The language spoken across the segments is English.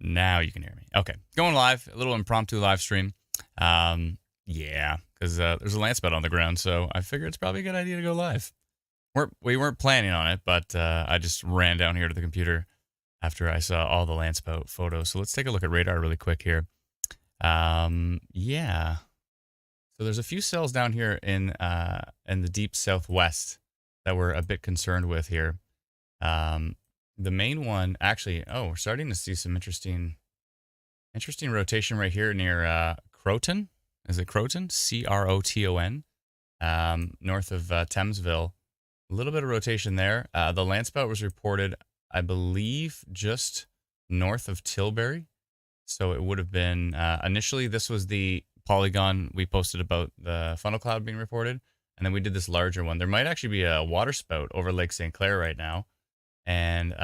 Now you can hear me. Okay, going live, a little impromptu live stream. Yeah, because there's a Landspout on the ground, so I figured it's probably a good idea to go live. We weren't planning on it, but I just ran down here to the computer after I saw all the Landspout photos. So let's take a look at radar really quick here. Yeah. So there's a few cells down here in the deep southwest that we're a bit concerned with here. The main one, actually, we're starting to see some interesting rotation right here near Croton. Is it Croton? Croton, north of Thamesville. A little bit of rotation there. The Landspout was reported, I believe, just north of Tilbury. So it would have been, initially, this was the polygon we posted about the funnel cloud being reported. And then we did this larger one. There might actually be a water spout over Lake St. Clair right now. And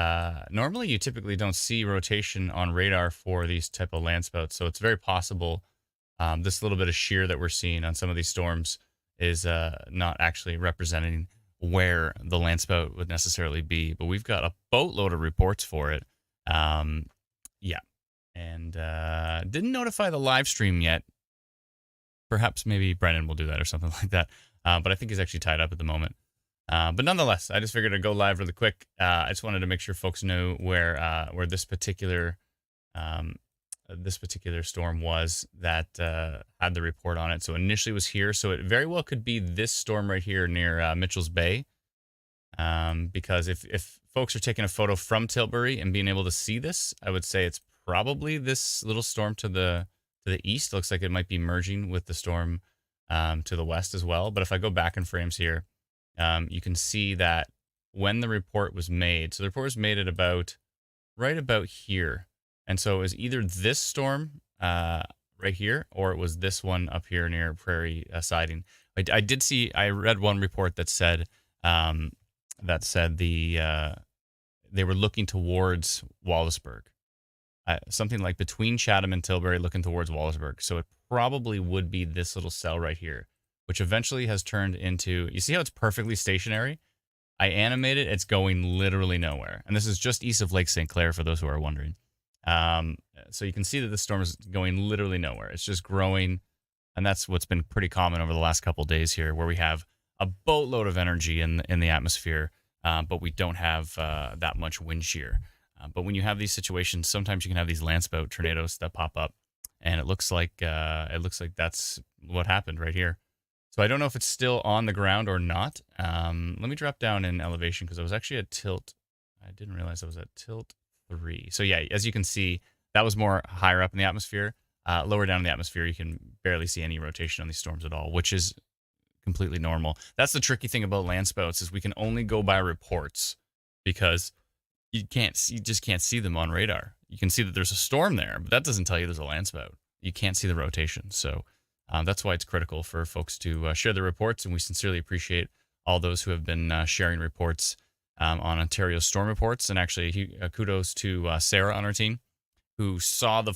normally you typically don't see rotation on radar for these type of Landspouts. So it's very possible this little bit of shear that we're seeing on some of these storms is not actually representing where the Landspout would necessarily be. But we've got a boatload of reports for it. Yeah. And didn't notify the live stream yet. Perhaps maybe Brennan will do that or something like that. But I think he's actually tied up at the moment. But nonetheless, I just figured I'd go live really quick. I just wanted to make sure folks knew where this particular storm was that had the report on it. So initially it was here. So it very well could be this storm right here near Mitchell's Bay. Because if folks are taking a photo from Tilbury and being able to see this, I would say it's probably this little storm to the east. Looks like it might be merging with the storm to the west as well. But if I go back in frames here, you can see that when the report was made, so the report was made at right about here. And so it was either this storm right here, or it was this one up here near Prairie Siding. I read one report that said they were looking towards Wallaceburg. Something like between Chatham and Tilbury looking towards Wallaceburg. So it probably would be this little cell right here, which eventually has turned into, you see how it's perfectly stationary? I animated, it's going literally nowhere. And this is just east of Lake St. Clair for those who are wondering. So you can see that the storm is going literally nowhere. It's just growing. And that's what's been pretty common over the last couple of days here, where we have a boatload of energy in the atmosphere, but we don't have that much wind shear. But when you have these situations, sometimes you can have these Landspout tornadoes that pop up, and it looks like that's what happened right here. So I don't know if it's still on the ground or not. Let me drop down in elevation because I was actually at tilt. I didn't realize I was at tilt 3. So yeah, as you can see, that was more higher up in the atmosphere. Lower down in the atmosphere, you can barely see any rotation on these storms at all, which is completely normal. That's the tricky thing about Landspouts is we can only go by reports because you just can't see them on radar. You can see that there's a storm there, but that doesn't tell you there's a Landspout. You can't see the rotation. So that's why it's critical for folks to share the reports, and we sincerely appreciate all those who have been sharing reports on Ontario storm reports. And actually, kudos to Sarah on our team, who saw the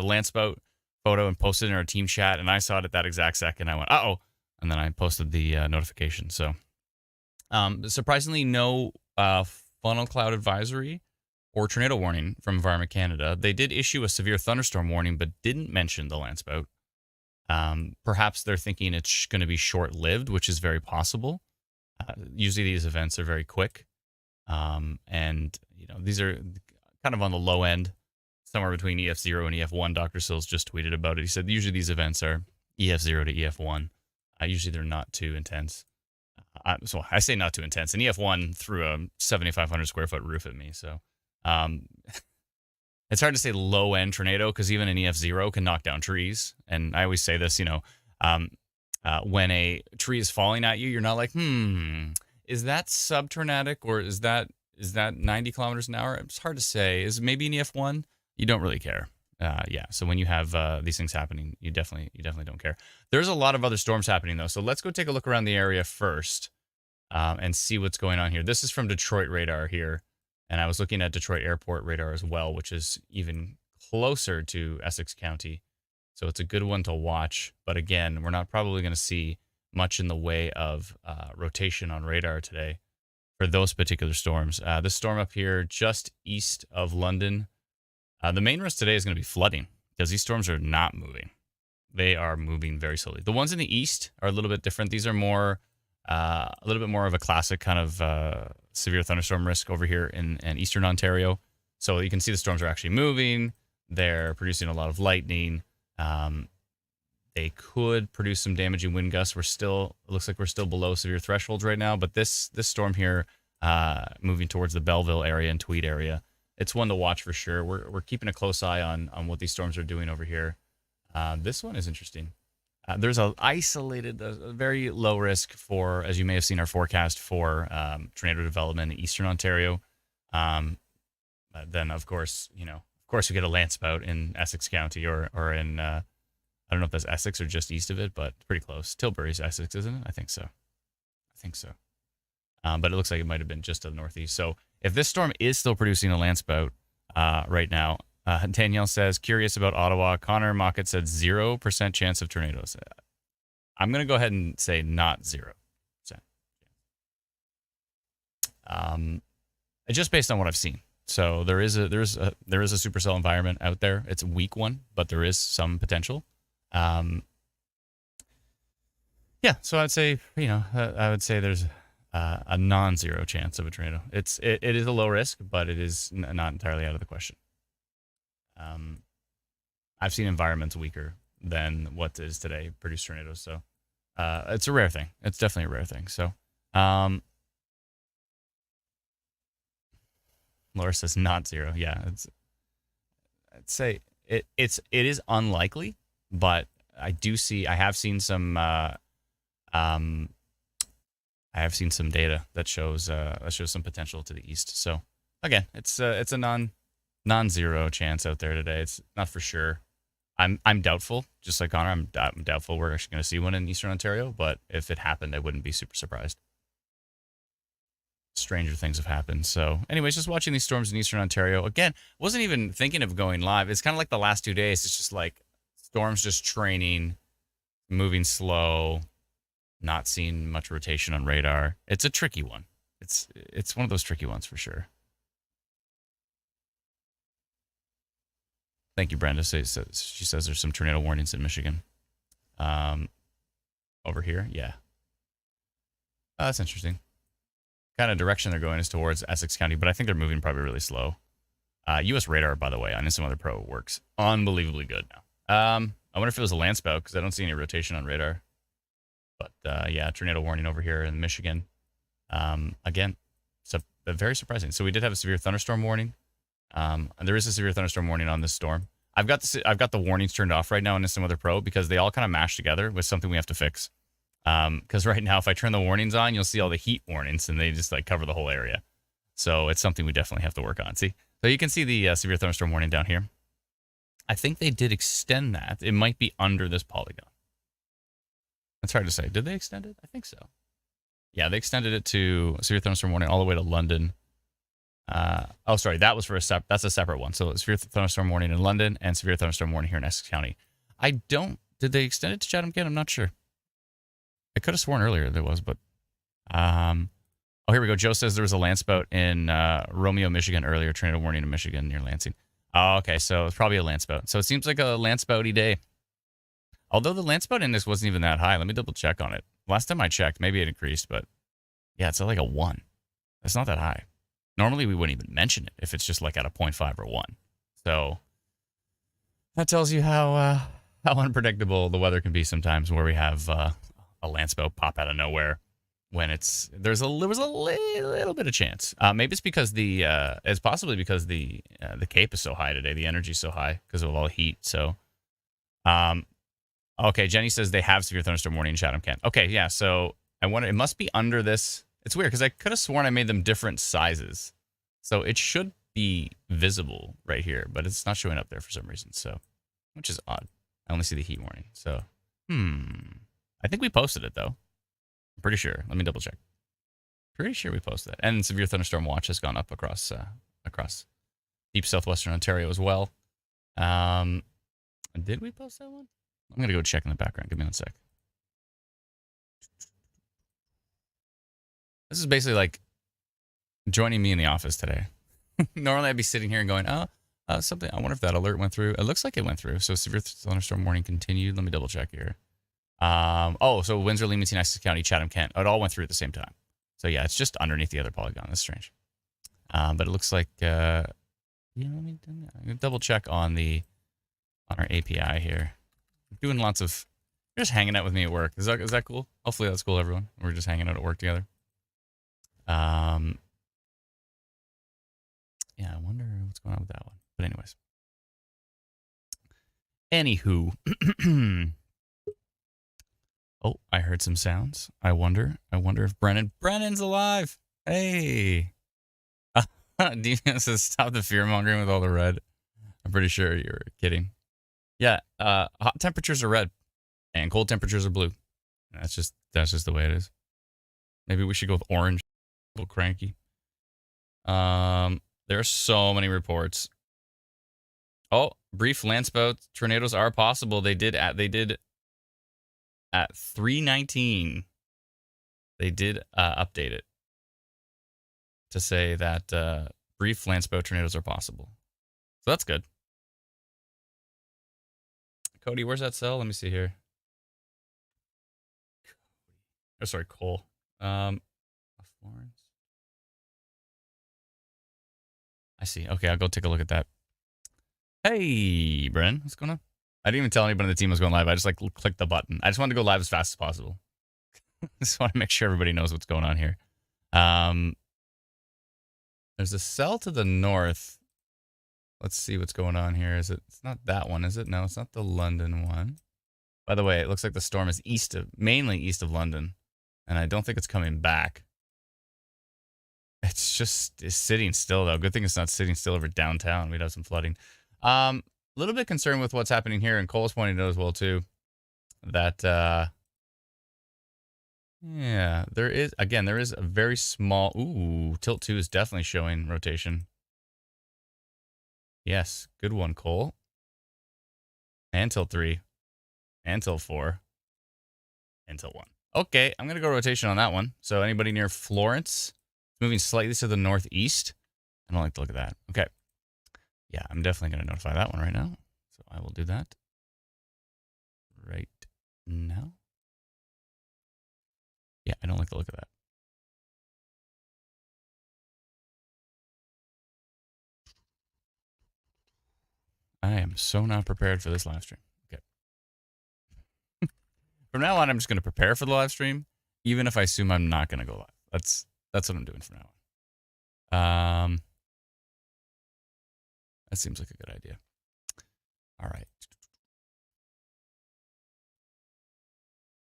Landspout photo and posted in our team chat, and I saw it at that exact second. I went, uh-oh, and then I posted the notification. So surprisingly, no funnel cloud advisory or tornado warning from Environment Canada. They did issue a severe thunderstorm warning, but didn't mention the Landspout. Perhaps they're thinking it's going to be short-lived, which is very possible. Usually these events are very quick. And these are kind of on the low end, somewhere between EF0 and EF1. Dr. Sills just tweeted about it. He said usually these events are EF0 to EF1. Usually they're not too intense. So I say not too intense. And EF1 threw a 7,500 square foot roof at me. So it's hard to say low end tornado because even an EF0 can knock down trees. And I always say this, when a tree is falling at you, you're not like, is that subtornadic or is that 90 kilometers an hour? It's hard to say. Is it maybe an EF1? You don't really care. Yeah. So when you have these things happening, you definitely don't care. There's a lot of other storms happening though. So let's go take a look around the area first and see what's going on here. This is from Detroit radar here. And I was looking at Detroit Airport radar as well, which is even closer to Essex County. So it's a good one to watch. But again, we're not probably going to see much in the way of rotation on radar today for those particular storms. This storm up here just east of London, The main risk today is going to be flooding because these storms are not moving. They are moving very slowly. The ones in the east are a little bit different. These are more, a little bit more of a classic kind of severe thunderstorm risk over here in eastern Ontario. So you can see the storms are actually moving. They're producing a lot of lightning. They could produce some damaging wind gusts. It looks like we're still below severe thresholds right now. But this storm here, moving towards the Belleville area and Tweed area, it's one to watch for sure. We're keeping a close eye on what these storms are doing over here. This one is interesting. There's a very low risk for, as you may have seen our forecast for tornado development in eastern Ontario. Then of course we get a Landspout in Essex County or in I don't know if that's Essex or just east of it, but it's pretty close. Tilbury's Essex, isn't it? I think so. But it looks like it might have been just to the northeast. So if this storm is still producing a Landspout right now, Danielle says, curious about Ottawa. Connor Mockett said 0% chance of tornadoes. I'm going to go ahead and say not 0%. Just based on what I've seen. So there is a supercell environment out there. It's a weak one, but there is some potential. So I'd say, there's a non-zero chance of a tornado. It is a low risk, but it is not entirely out of the question. I've seen environments weaker than what is today produce tornadoes. So, it's a rare thing. It's definitely a rare thing. So, Laura says not 0. Yeah. I'd say it is unlikely, but I have seen some data that shows some potential to the east. So again, it's a non-zero chance out there today. It's not for sure. I'm doubtful, just like Connor. I'm doubtful we're actually going to see one in eastern Ontario, but if it happened, I wouldn't be super surprised. Stranger things have happened. So anyways, just watching these storms in eastern Ontario. Again, wasn't even thinking of going live. It's kind of like the last 2 days. It's just like storms just training, moving slow, not seeing much rotation on radar. It's a tricky one. It's one of those tricky ones for sure. Thank you, Brenda. She says there's some tornado warnings in Michigan. Over here, yeah. That's interesting. Kind of direction they're going is towards Essex County, but I think they're moving probably really slow. U.S. radar, by the way, on Instant Weather Pro works unbelievably good now. I wonder if it was a Landspout because I don't see any rotation on radar. But tornado warning over here in Michigan. Again, very surprising. So we did have a severe thunderstorm warning. And there is a severe thunderstorm warning on this storm. I've got the warnings turned off right now in Instant Weather Pro because they all kind of mash together with something we have to fix. Because right now, if I turn the warnings on, you'll see all the heat warnings, and they just like cover the whole area. So it's something we definitely have to work on. See, so you can see the severe thunderstorm warning down here. I think they did extend that. It might be under this polygon. That's hard to say. Did they extend it? I think so. Yeah, they extended it to severe thunderstorm warning all the way to London. That was for that's a separate one. So severe thunderstorm warning in London and severe thunderstorm warning here in Essex County. Did they extend it to Chatham Kent? I'm not sure. I could have sworn earlier there was, but here we go. Joe says there was a Landspout in Romeo, Michigan earlier. Tornado warning in Michigan near Lansing. Oh, okay, so it's probably a Landspout. So it seems like a Landspouty day. Although the Landspout index wasn't even that high. Let me double check on it. Last time I checked, maybe it increased, but yeah, it's like a 1. That's not that high. Normally we wouldn't even mention it if it's just like at a 0.5 or 1. So that tells you how unpredictable the weather can be sometimes, where we have a Landspout pop out of nowhere when there was a little bit of chance. Maybe it's because it's possibly because the Cape is so high today. The energy is so high because of all the heat. So, okay, Jenny says they have severe thunderstorm warning in Chatham Kent. Okay, yeah. So I wonder, it must be under this. It's weird because I could have sworn I made them different sizes, so it should be visible right here, but it's not showing up there for some reason. So, which is odd. I only see the heat warning. So, I think we posted it though. I'm pretty sure. Let me double check. Pretty sure we posted that. And severe thunderstorm watch has gone up across deep southwestern Ontario as well. Did we post that one? I'm gonna go check in the background. Give me 1 sec. This is basically like joining me in the office today. Normally I'd be sitting here and going, oh, Something. I wonder if that alert went through. It looks like it went through. So severe thunderstorm warning continued. Let me double check here. Oh, so Windsor, Leamington, Essex County, Chatham, Kent. It all went through at the same time. So yeah, it's just underneath the other polygon. That's strange. But it looks like let me double check on our API here. We're doing lots of just hanging out with me at work. Is that cool? Hopefully that's cool, everyone. We're just hanging out at work together. Yeah, I wonder what's going on with that one. But anyways. Anywho. Oh, I heard some sounds. I wonder if Brennan's alive. Hey. Deviant says stop the fear mongering with all the red. I'm pretty sure you're kidding. Yeah, hot temperatures are red and cold temperatures are blue. That's just the way it is. Maybe we should go with orange. A little cranky. There are so many reports. Oh, brief Landspout tornadoes are possible. They did at 3:19. They did update it to say that brief Landspout tornadoes are possible. So that's good. Cody, where's that cell? Let me see here. Oh, sorry, Cole. Florence. I see. Okay, I'll go take a look at that. Hey, Bren, what's going on? I didn't even tell anybody on the team was going live. I just clicked the button. I just wanted to go live as fast as possible. Just want to make sure everybody knows what's going on here. There's a cell to the north. Let's see what's going on here. It's not that one, is it? No, it's not the London one. By the way, it looks like the storm is mainly east of London, and I don't think it's coming back. It's sitting still, though. Good thing it's not sitting still over downtown. We'd have some flooding. A little bit concerned with what's happening here, and Cole's pointing out as well, too, that, yeah, there is a very small, tilt 2 is definitely showing rotation. Yes, good one, Cole. And tilt 3. And tilt 4. And tilt 1. Okay, I'm going to go rotation on that one. So anybody near Florence, moving slightly to the northeast. I don't like the look of that. Okay. Yeah, I'm definitely going to notify that one right now. So I will do that right now. Yeah, I don't like the look of that. I am so not prepared for this live stream. Okay. From now on, I'm just going to prepare for the live stream, even if I assume I'm not going to go live. That's what I'm doing from now on. That seems like a good idea. All right.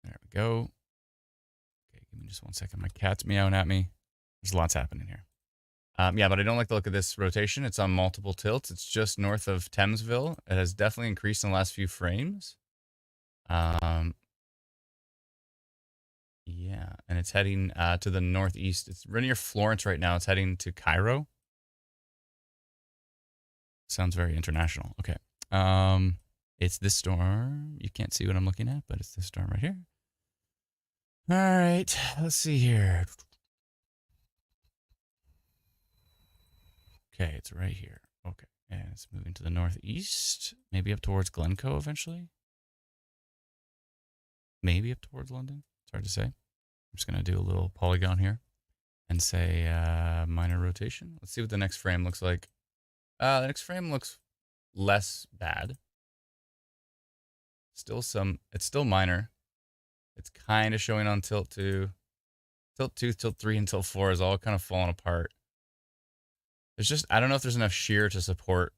There we go. Okay, give me just 1 second. My cat's meowing at me. There's lots happening here. Yeah, but I don't like the look of this rotation. It's on multiple tilts. It's just north of Thamesville. It has definitely increased in the last few frames. Yeah, and it's heading to the northeast. It's right near Florence right now. It's heading to Cairo. Sounds very international. Okay. It's this storm. You can't see what I'm looking at, but it's this storm right here. All right, let's see here. Okay, it's right here. Okay, and it's moving to the northeast, maybe up towards Glencoe eventually. Maybe up towards London. It's hard to say. I'm just going to do a little polygon here and say minor rotation. Let's see what the next frame looks like. The next frame looks less bad. It's still minor. It's kind of showing on tilt 2. Tilt 2, tilt 3, and tilt 4 is all kind of falling apart. There's just, I don't know if there's enough shear to support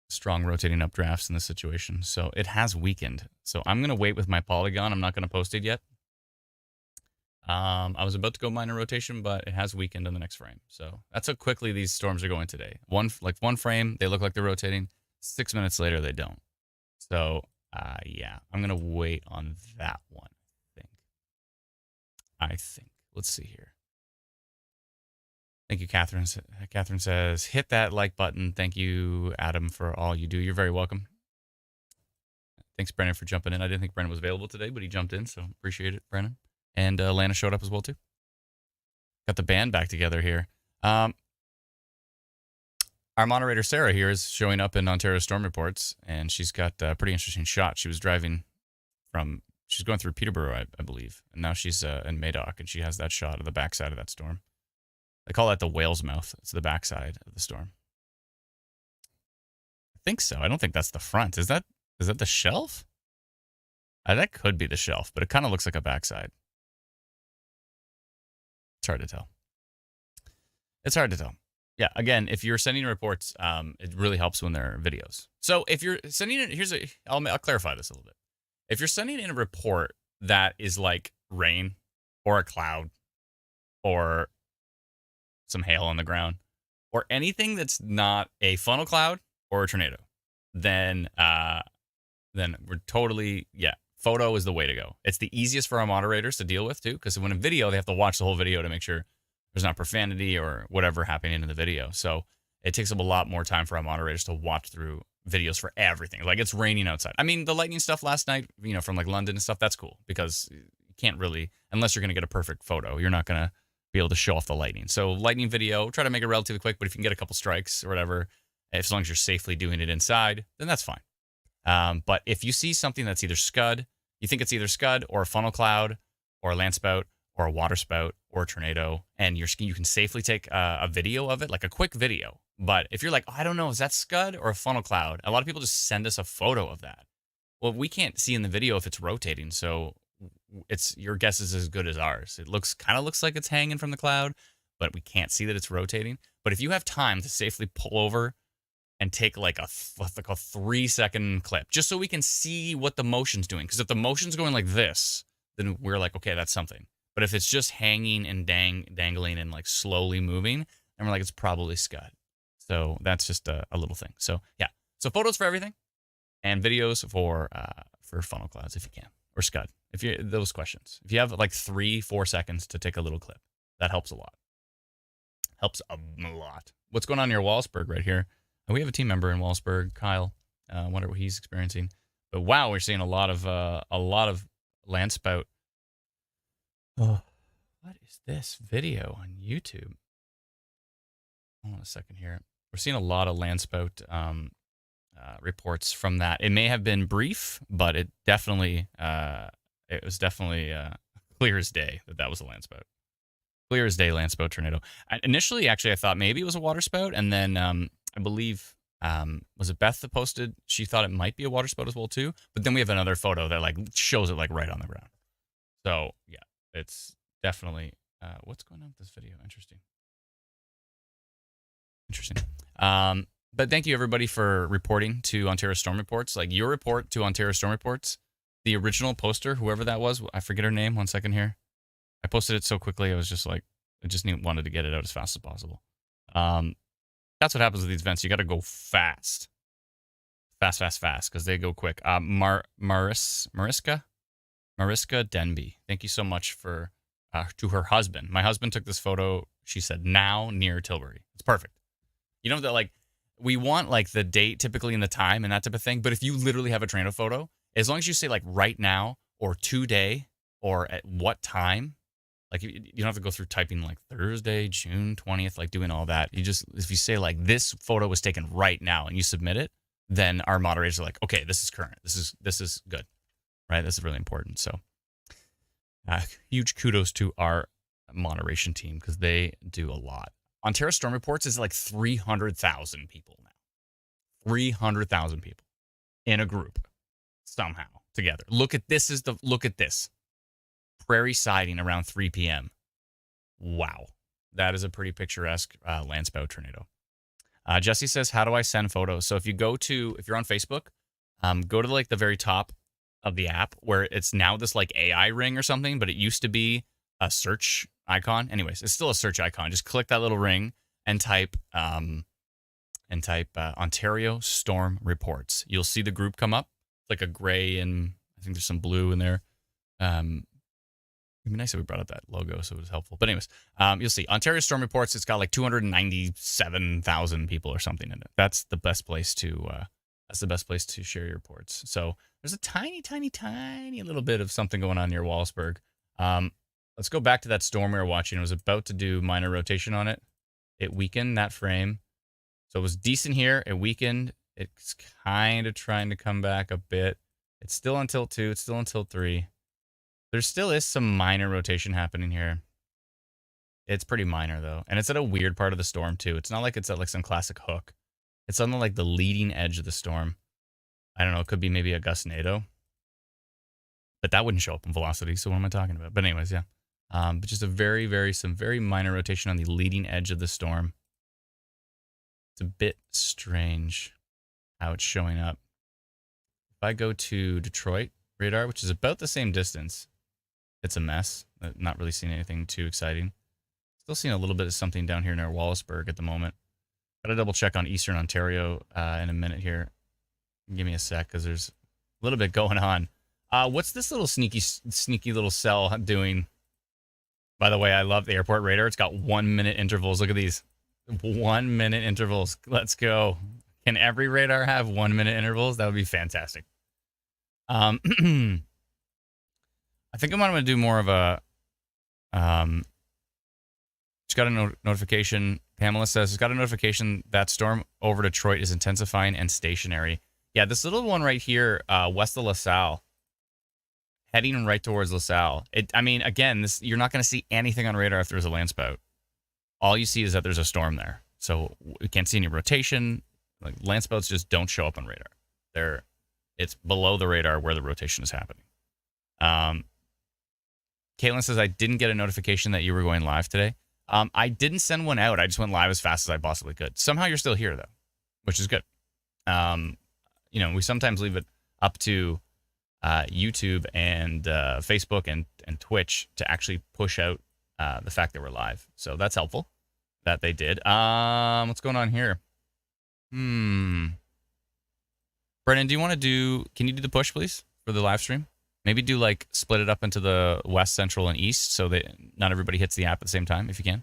strong rotating updrafts in this situation. So it has weakened. So I'm going to wait with my polygon. I'm not going to post it yet. I was about to go minor rotation, but it has weakened in the next frame. So that's how quickly these storms are going today. One frame, they look like they're rotating. 6 minutes later, they don't. So, yeah, I'm going to wait on that one, I think. Let's see here. Thank you, Catherine. Catherine says, hit that like button. Thank you, Adam, for all you do. You're very welcome. Thanks, Brennan, for jumping in. I didn't think Brennan was available today, but he jumped in, so appreciate it, Brennan. And Lana showed up as well, too. Got the band back together here. All our moderator Sarah here is showing up in Ontario storm reports, and she's got a pretty interesting shot. She was driving she's going through Peterborough, I believe, and now she's in Madoc, and she has that shot of the backside of that storm. They call that the whale's mouth. It's the backside of the storm. I think so. I don't think that's the front. Is that the shelf? That could be the shelf, but it kind of looks like a backside. It's hard to tell. It's hard to tell. Yeah, again, if you're sending reports, it really helps when they're videos. So if you're sending it, I'll clarify this a little bit. If you're sending in a report that is like rain or a cloud or some hail on the ground or anything that's not a funnel cloud or a tornado, then we're totally, photo is the way to go. It's the easiest for our moderators to deal with too, because when in video, they have to watch the whole video to make sure there's not profanity or whatever happening in the video. So it takes up a lot more time for our moderators to watch through videos for everything. Like it's raining outside. I mean, the lightning stuff last night, from like London and stuff, that's cool because you can't really, unless you're going to get a perfect photo, you're not going to be able to show off the lightning. So lightning video, try to make it relatively quick, but if you can get a couple strikes or whatever, as long as you're safely doing it inside, then that's fine. But if you see something that's either scud, you think it's either scud or a funnel cloud or a landspout or a water spout or a tornado, and you can safely take a video of it, like a quick video. But if you're like, I don't know, is that scud or a funnel cloud? A lot of people just send us a photo of that. Well, we can't see in the video if it's rotating, so your guess is as good as ours. It kind of looks like it's hanging from the cloud, but we can't see that it's rotating. But if you have time to safely pull over and take like a 3-second clip, just so we can see what the motion's doing. Because if the motion's going like this, then we're like, okay, that's something. But if it's just hanging and dangling and like slowly moving, then we're like, it's probably scud. So that's just a little thing. So yeah, so photos for everything, and videos for funnel clouds if you can, or scud. Those questions. If you have like 3-4 seconds to take a little clip, that helps a lot. Helps a lot. What's going on near Wallsburg right here? We have a team member in Wallsburg, Kyle. I wonder what he's experiencing. But wow, we're seeing a lot of landspout. Oh, what is this video on YouTube? Hold on a second here. We're seeing a lot of landspout reports from that. It may have been brief, but it was definitely clear as day that was a landspout. Clear as day landspout tornado. Initially, actually, I thought maybe it was a water spout, and then I believe, was it Beth that posted? She thought it might be a water spout as well too. But then we have another photo that like shows it like right on the ground. So yeah, it's definitely what's going on with this video. Interesting. But thank you everybody for reporting to Ontario Storm Reports. Like your report to Ontario Storm Reports, the original poster, whoever that was, I forget her name. 1 second here. I posted it so quickly. I was just like, wanted to get it out as fast as possible. That's what happens with these events. You got to go fast, because they go quick. Mariska Denby. Thank you so much for to her husband. My husband took this photo. She said now near Tilbury. It's perfect. You know that like we want like the date typically and the time and that type of thing. But if you literally have a tornado photo, as long as you say like right now or today or at what time. Like, you don't have to go through typing like Thursday, June 20th, like doing all that. If you say like this photo was taken right now and you submit it, then our moderators are like, okay, this is current. This is good, right? This is really important. So huge kudos to our moderation team because they do a lot. Ontario Storm Reports is like 300,000 people now. 300,000 people in a group somehow together. Look at this. Prairie siding around 3 p.m. Wow. That is a pretty picturesque landspout tornado. Jesse says, how do I send photos? So if you're on Facebook, go to like the very top of the app where it's now this like AI ring or something, but it used to be a search icon. Anyways, it's still a search icon. Just click that little ring and type Ontario Storm Reports. You'll see the group come up. It's like a gray and I think there's some blue in there. It'd be nice if we brought up that logo so it was helpful. But anyways, you'll see Ontario Storm Reports. It's got like 297,000 people or something in it. That's the best place to share your reports. So there's a tiny little bit of something going on near Wallsburg. Let's go back to that storm we were watching. It was about to do minor rotation on it. It weakened that frame. So it was decent here. It weakened. It's kind of trying to come back a bit. It's still on tilt 2. It's still on tilt 3. There still is some minor rotation happening here. It's pretty minor, though. And it's at a weird part of the storm, too. It's not like it's at like some classic hook. It's on the, like, the leading edge of the storm. I don't know. It could be maybe a gustnado. But that wouldn't show up in velocity, so what am I talking about? But anyways, yeah. But just a some very minor rotation on the leading edge of the storm. It's a bit strange how it's showing up. If I go to Detroit radar, which is about the same distance, it's a mess. Not really seeing anything too exciting. Still seeing a little bit of something down here near Wallaceburg at the moment. Gotta double check on Eastern Ontario in a minute here. Give me a sec, because there's a little bit going on. What's this little sneaky little cell doing? By the way, I love the airport radar. It's got 1 minute intervals. Look at these. 1 minute intervals. Let's go. Can every radar have 1 minute intervals? That would be fantastic. I think I'm going to do more of a... just got a notification. Pamela says, it's got a notification that storm over Detroit is intensifying and stationary. Yeah, this little one right here, west of LaSalle, heading right towards LaSalle. I mean, again, you're not going to see anything on radar if there's a landspout. All you see is that there's a storm there. So we can't see any rotation. Like, landspouts just don't show up on radar. It's below the radar where the rotation is happening. Caitlin says, I didn't get a notification that you were going live today. I didn't send one out. I just went live as fast as I possibly could. Somehow you're still here, though, which is good. We sometimes leave it up to YouTube and Facebook and Twitch to actually push out the fact that we're live. So that's helpful that they did. What's going on here? Brennan, do you want to can you do the push, please, for the live stream? Maybe do like split it up into the west, central, and east so that not everybody hits the app at the same time, if you can.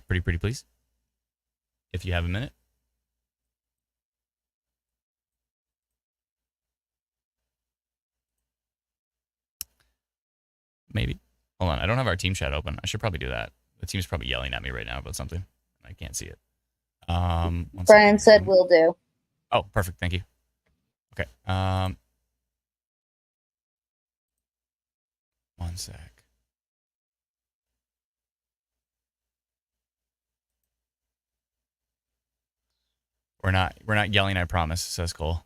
Pretty please. If you have a minute. Maybe. Hold on. I don't have our team chat open. I should probably do that. The team's probably yelling at me right now about something. I can't see it. Brian said will do. Oh, perfect. Thank you. Okay. One sec. We're not yelling, I promise, says Cole.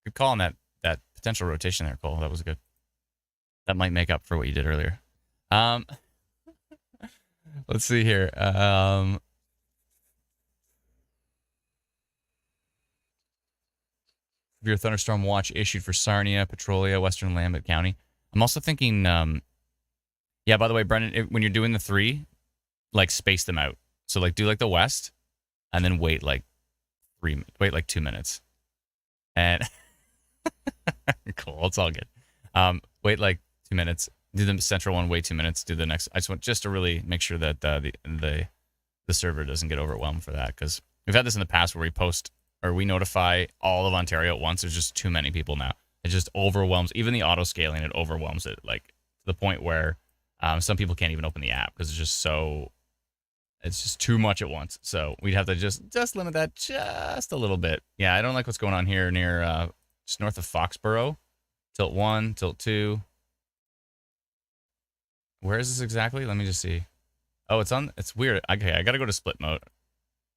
Good call on that potential rotation there, Cole. That was good. That might make up for what you did earlier. Let's see here. Severe thunderstorm watch issued for Sarnia, Petrolia, Western Lambeth County. I'm also thinking, yeah, by the way, Brendan, when you're doing the 3, like space them out. So like do like the west and then wait like 2 minutes. And cool, it's all good. Wait like 2 minutes. Do the central one, wait 2 minutes. Do the next. I just want to really make sure that the server doesn't get overwhelmed for that, because we've had this in the past where we notify all of Ontario at once. There's just too many people now. It just overwhelms even the auto scaling. It overwhelms it like to the point where some people can't even open the app because it's just too much at once. So we'd have to just limit that just a little bit. Yeah, I don't like what's going on here near just north of Foxborough. Tilt 1, tilt 2. Where is this exactly? Let me just see. Oh, it's weird. Okay, I got to go to split mode.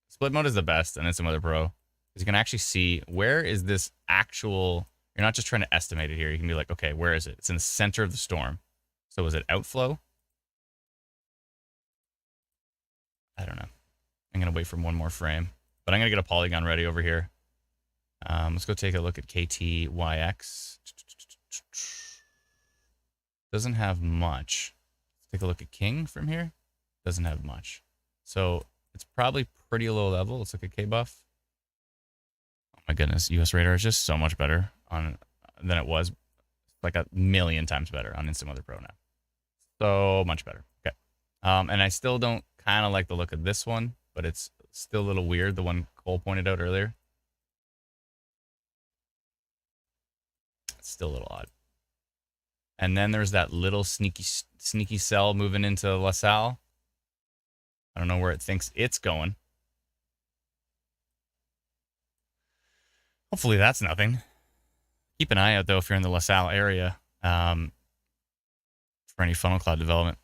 Split mode is the best, and it's some other pro. Because you can actually see where is this actual... You're not just trying to estimate it here. You can be like, okay, where is it? It's in the center of the storm. So is it outflow? I don't know. I'm going to wait for one more frame. But I'm going to get a polygon ready over here. Let's go take a look at KTYX. Doesn't have much. Let's take a look at King from here. Doesn't have much. So it's probably pretty low level. Let's look at KBuff. Oh my goodness, US radar is just so much better than it was. Like a million times better on Instant Weather Pro now. So much better. Okay. And I still don't kind of like the look of this one, but it's still a little weird. The one Cole pointed out earlier. It's still a little odd. And then there's that little sneaky cell moving into LaSalle. I don't know where it thinks it's going. Hopefully that's nothing. Keep an eye out, though, if you're in the LaSalle area for any funnel cloud development.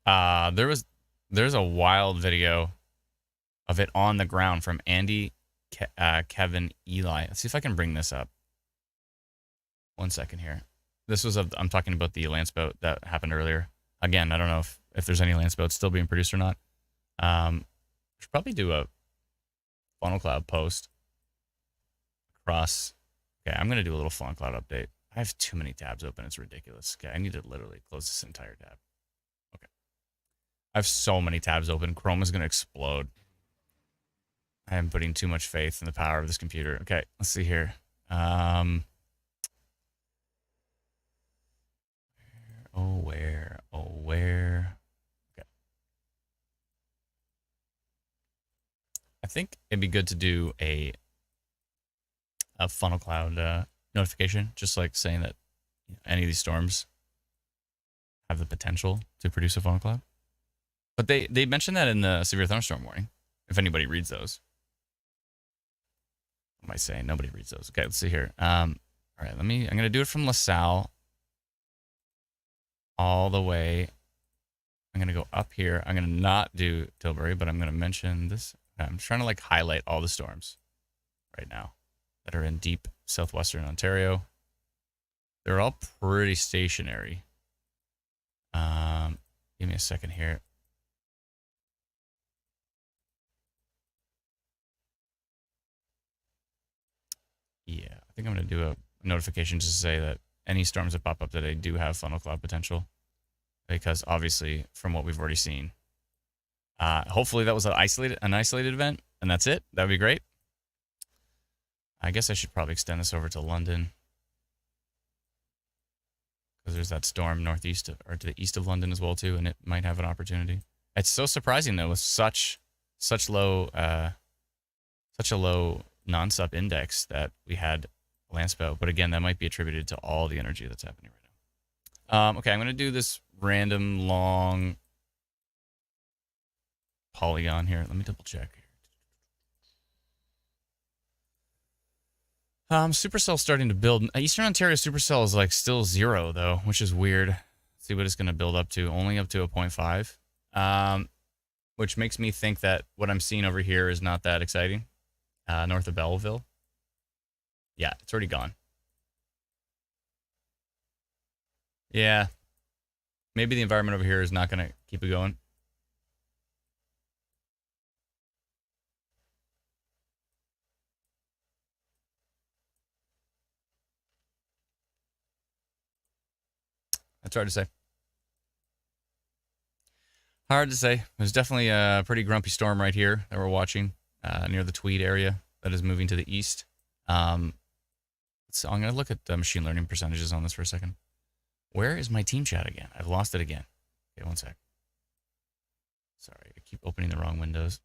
There's a wild video of it on the ground from Andy, Kevin, Eli. Let's see if I can bring this up. 1 second here. This was I'm talking about the Landspout that happened earlier. Again, I don't know if there's any Landspouts still being produced or not. Should probably do a funnel cloud post across. Okay, I'm gonna do a little funnel cloud update. I have too many tabs open. It's ridiculous. Okay, I need to literally close this entire tab. Okay, I have so many tabs open. Chrome is gonna explode. I am putting too much faith in the power of this computer. Okay, let's see here. Where? Okay. I think it'd be good to do a funnel cloud notification, just like saying that any of these storms have the potential to produce a funnel cloud. But they mentioned that in the severe thunderstorm warning, if anybody reads those. What am I saying? Nobody reads those. Okay, let's see here. All right, I'm going to do it from LaSalle all the way. I'm going to go up here. I'm going to not do Tilbury, but I'm going to mention this. I'm trying to like highlight all the storms right now that are in deep southwestern Ontario. They're all pretty stationary. Give me a second here. Yeah, I think I'm going to do a notification just to say that any storms that pop up today do have funnel cloud potential. Because obviously, from what we've already seen, hopefully that was an isolated event, and that's it. That would be great. I guess I should probably extend this over to London, because there's that storm northeast or to the east of London as well too, and it might have an opportunity. It's so surprising though, with such a low non-sup index that we had Landspout. But again, that might be attributed to all the energy that's happening right now. Okay, I'm going to do this random long polygon here. Let me double check here. Supercell starting to build. Eastern Ontario Supercell is like still 0 though, which is weird. Let's see what it's going to build up to. Only up to a 0.5, which makes me think that what I'm seeing over here is not that exciting. North of Belleville. Yeah, it's already gone. Yeah. Maybe the environment over here is not going to keep it going. That's hard to say. Hard to say. There's definitely a pretty grumpy storm right here that we're watching near the Tweed area that is moving to the east. So I'm going to look at the machine learning percentages on this for a second. Where is my team chat again? I've lost it again. Okay, 1 sec. Sorry, I keep opening the wrong windows.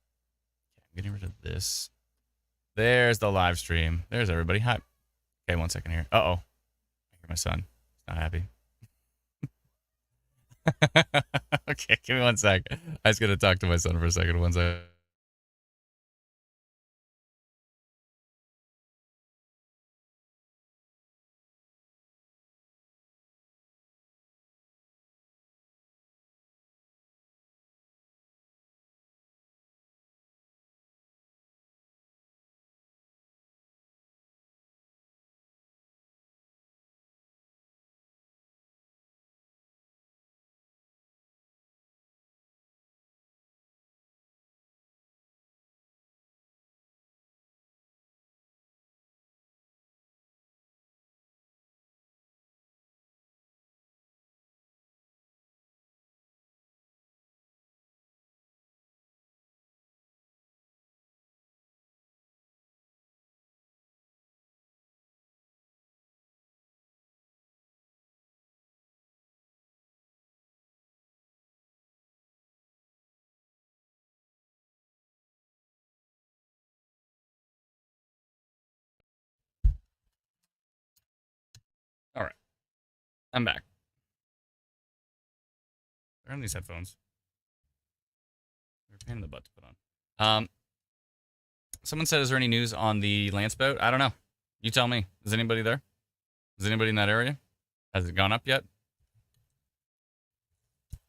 Okay, I'm getting rid of this. There's the live stream. There's everybody. Hi. Okay, 1 second here. Uh-oh. I hear my son. He's not happy. Okay, give me 1 sec. I just got to talk to my son for a second. 1 sec. All right. I'm back. They're on these headphones. They're a pain in the butt to put on. Someone said, is there any news on the Landspout? I don't know. You tell me. Is anybody there? Is anybody in that area? Has it gone up yet?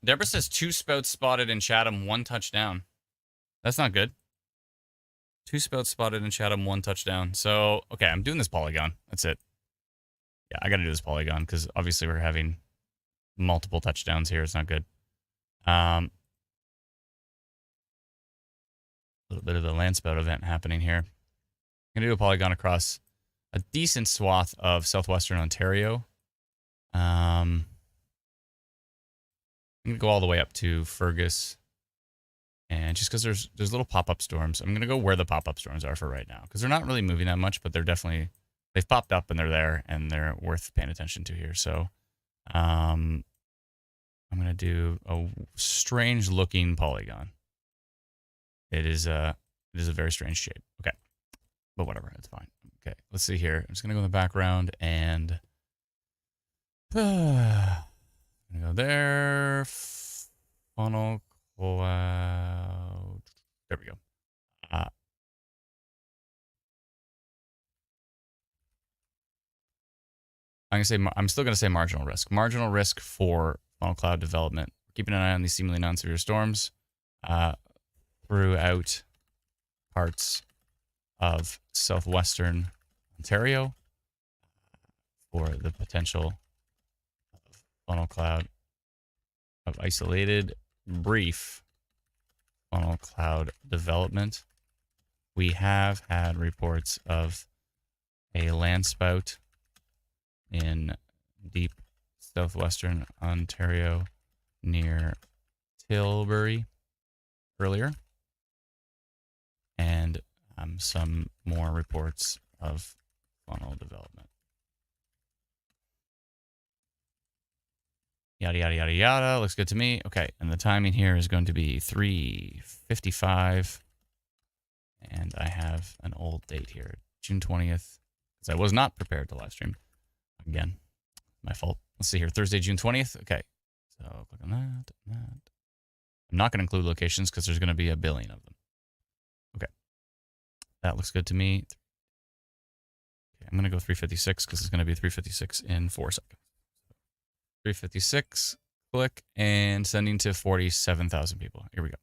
Deborah says 2 spouts spotted in Chatham, 1 touchdown. That's not good. 2 spouts spotted in Chatham, 1 touchdown. So, okay, I'm doing this polygon. That's it. Yeah, I got to do this polygon because obviously we're having multiple touchdowns here. It's not good. A little bit of the Landspout event happening here. I'm going to do a polygon across a decent swath of southwestern Ontario. I'm going to go all the way up to Fergus. And just because there's little pop-up storms, I'm going to go where the pop-up storms are for right now. Because they're not really moving that much, but they've popped up and they're there and they're worth paying attention to here. So I'm going to do a strange looking polygon. It is a very strange shape. Okay. But whatever, it's fine. Okay, let's see here. I'm just going to go in the background and I'm going to go there. Funnel cloud. There we go. I'm still going to say marginal risk. Marginal risk for funnel cloud development. Keeping an eye on these seemingly non-severe storms throughout parts of southwestern Ontario for the potential of funnel cloud of isolated brief funnel cloud development. We have had reports of a landspout in deep southwestern Ontario near Tilbury earlier, and some more reports of funnel development. Yada, yada, yada, yada. Looks good to me. Okay, and the timing here is going to be 3:55. And I have an old date here, June 20th, because I was not prepared to live stream. Again, my fault. Let's see here, Thursday, June 20th. Okay, so click on that. I'm not going to include locations because there's going to be a billion of them. Okay, that looks good to me. Okay, I'm going to go 356 because it's going to be 356 in 4 seconds. 356, click, and sending to 47,000 people. Here we go.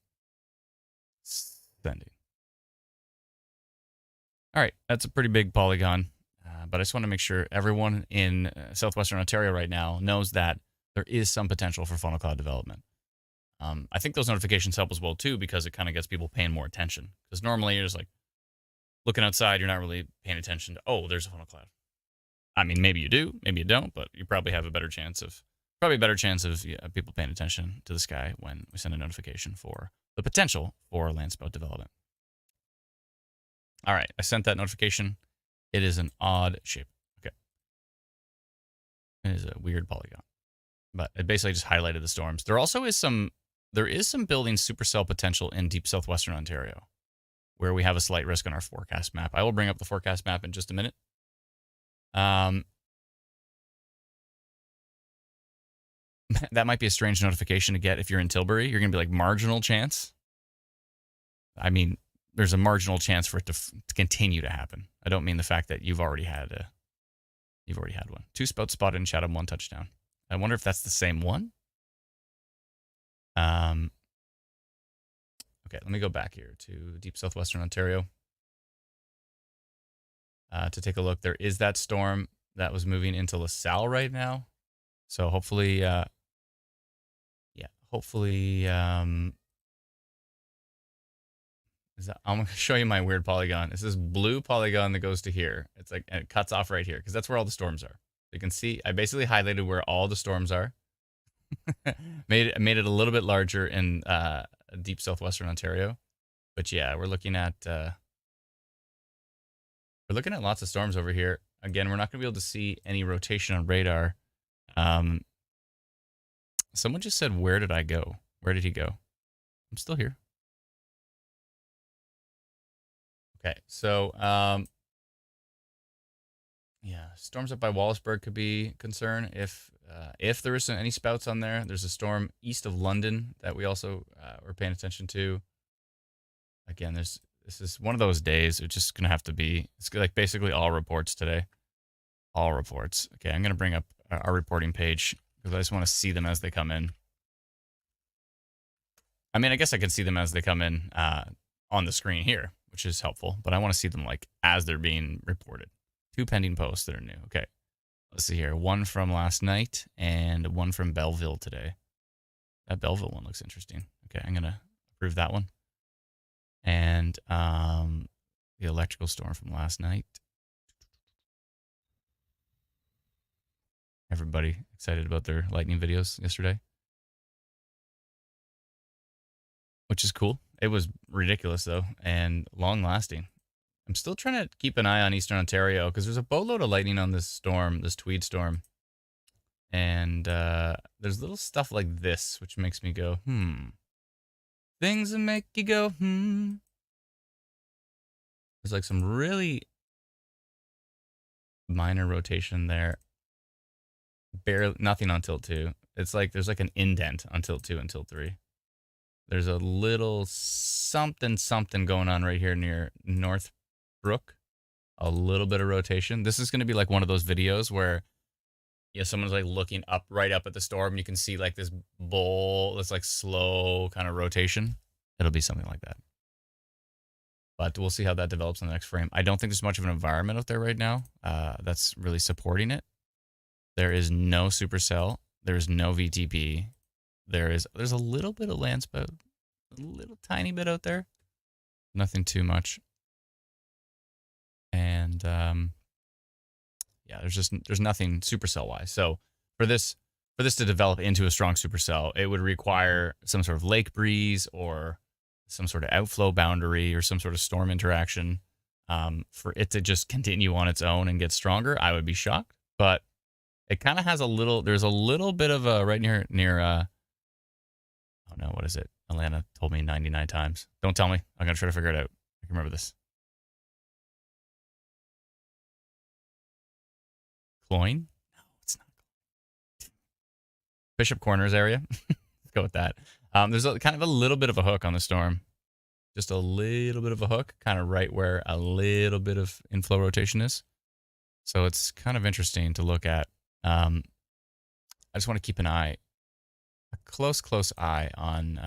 Sending. All right, that's a pretty big polygon, but I just want to make sure everyone in southwestern Ontario right now knows that there is some potential for funnel cloud development. I think those notifications help as well, too, because it kind of gets people paying more attention. Because normally you're just like looking outside, you're not really paying attention to, oh, there's a funnel cloud. I mean, maybe you do, maybe you don't, but you probably have a better chance of people paying attention to the sky when we send a notification for the potential for landspout development. All right, I sent that notification. It is an odd shape. Okay. It is a weird polygon, but it basically just highlighted the storms. There is some building supercell potential in deep southwestern Ontario where we have a slight risk on our forecast map. I will bring up the forecast map in just a minute. That might be a strange notification to get if you're in Tilbury. You're going to be like, marginal chance. I mean, there's a marginal chance for it to continue to happen. I don't mean the fact that you've already had one. 2 spouts spotted in Chatham, 1 touchdown. I wonder if that's the same one. Okay, let me go back here to deep southwestern Ontario to take a look. There is that storm that was moving into LaSalle right now. So hopefully, I'm going to show you my weird polygon. It's this blue polygon that goes to here. It's like, and it cuts off right here because that's where all the storms are. You can see I basically highlighted where all the storms are. made it a little bit larger in deep southwestern Ontario. But yeah, we're looking at lots of storms over here. Again, we're not going to be able to see any rotation on radar. Someone just said, where did I go? Where did he go? I'm still here. Okay, so yeah, storms up by Wallaceburg could be a concern if there isn't any spouts on there. There's a storm east of London that we also were paying attention to. Again, there's This is one of those days. It's just going to have to be, it's like basically all reports today. All reports. Okay, I'm going to bring up our reporting page because I just want to see them as they come in. I mean, I guess I can see them as they come in on the screen here, which is helpful, but I want to see them like as they're being reported. 2 pending posts that are new. Okay, let's see here. One from last night and one from Belleville today. That Belleville one looks interesting. Okay, I'm going to approve that one. And the electrical storm from last night. Everybody excited about their lightning videos yesterday, which is cool. It was ridiculous, though, and long-lasting. I'm still trying to keep an eye on Eastern Ontario because there's a boatload of lightning on this storm, this Tweed storm. And there's little stuff like this, which makes me go, Things that make you go, There's like some really minor rotation there. Barely nothing on tilt 2. It's like there's like an indent on tilt 2 and tilt 3. There's a little something going on right here near Northbrook. A little bit of rotation. This is going to be like one of those videos where someone's like looking up right up at the storm and you can see like this bowl, this like slow kind of rotation. It'll be something like that. But we'll see how that develops in the next frame. I don't think there's much of an environment out there right now that's really supporting it. There is no supercell. There's no VTP. There's a little bit of Landspout, a little tiny bit out there. Nothing too much. And there's nothing supercell wise. So for this to develop into a strong supercell, it would require some sort of lake breeze or some sort of outflow boundary or some sort of storm interaction. For it to just continue on its own and get stronger, I would be shocked. But it kind of has there's a little bit of a right near oh no, what is it? Alana told me 99 times. Don't tell me. I'm going to try to figure it out. I can remember this. Cloyne? No, it's not. Bishop Corners area. Let's go with that. There's kind of a little bit of a hook on the storm. Just a little bit of a hook, kind of right where a little bit of inflow rotation is. So it's kind of interesting to look at. I just want to keep a close eye on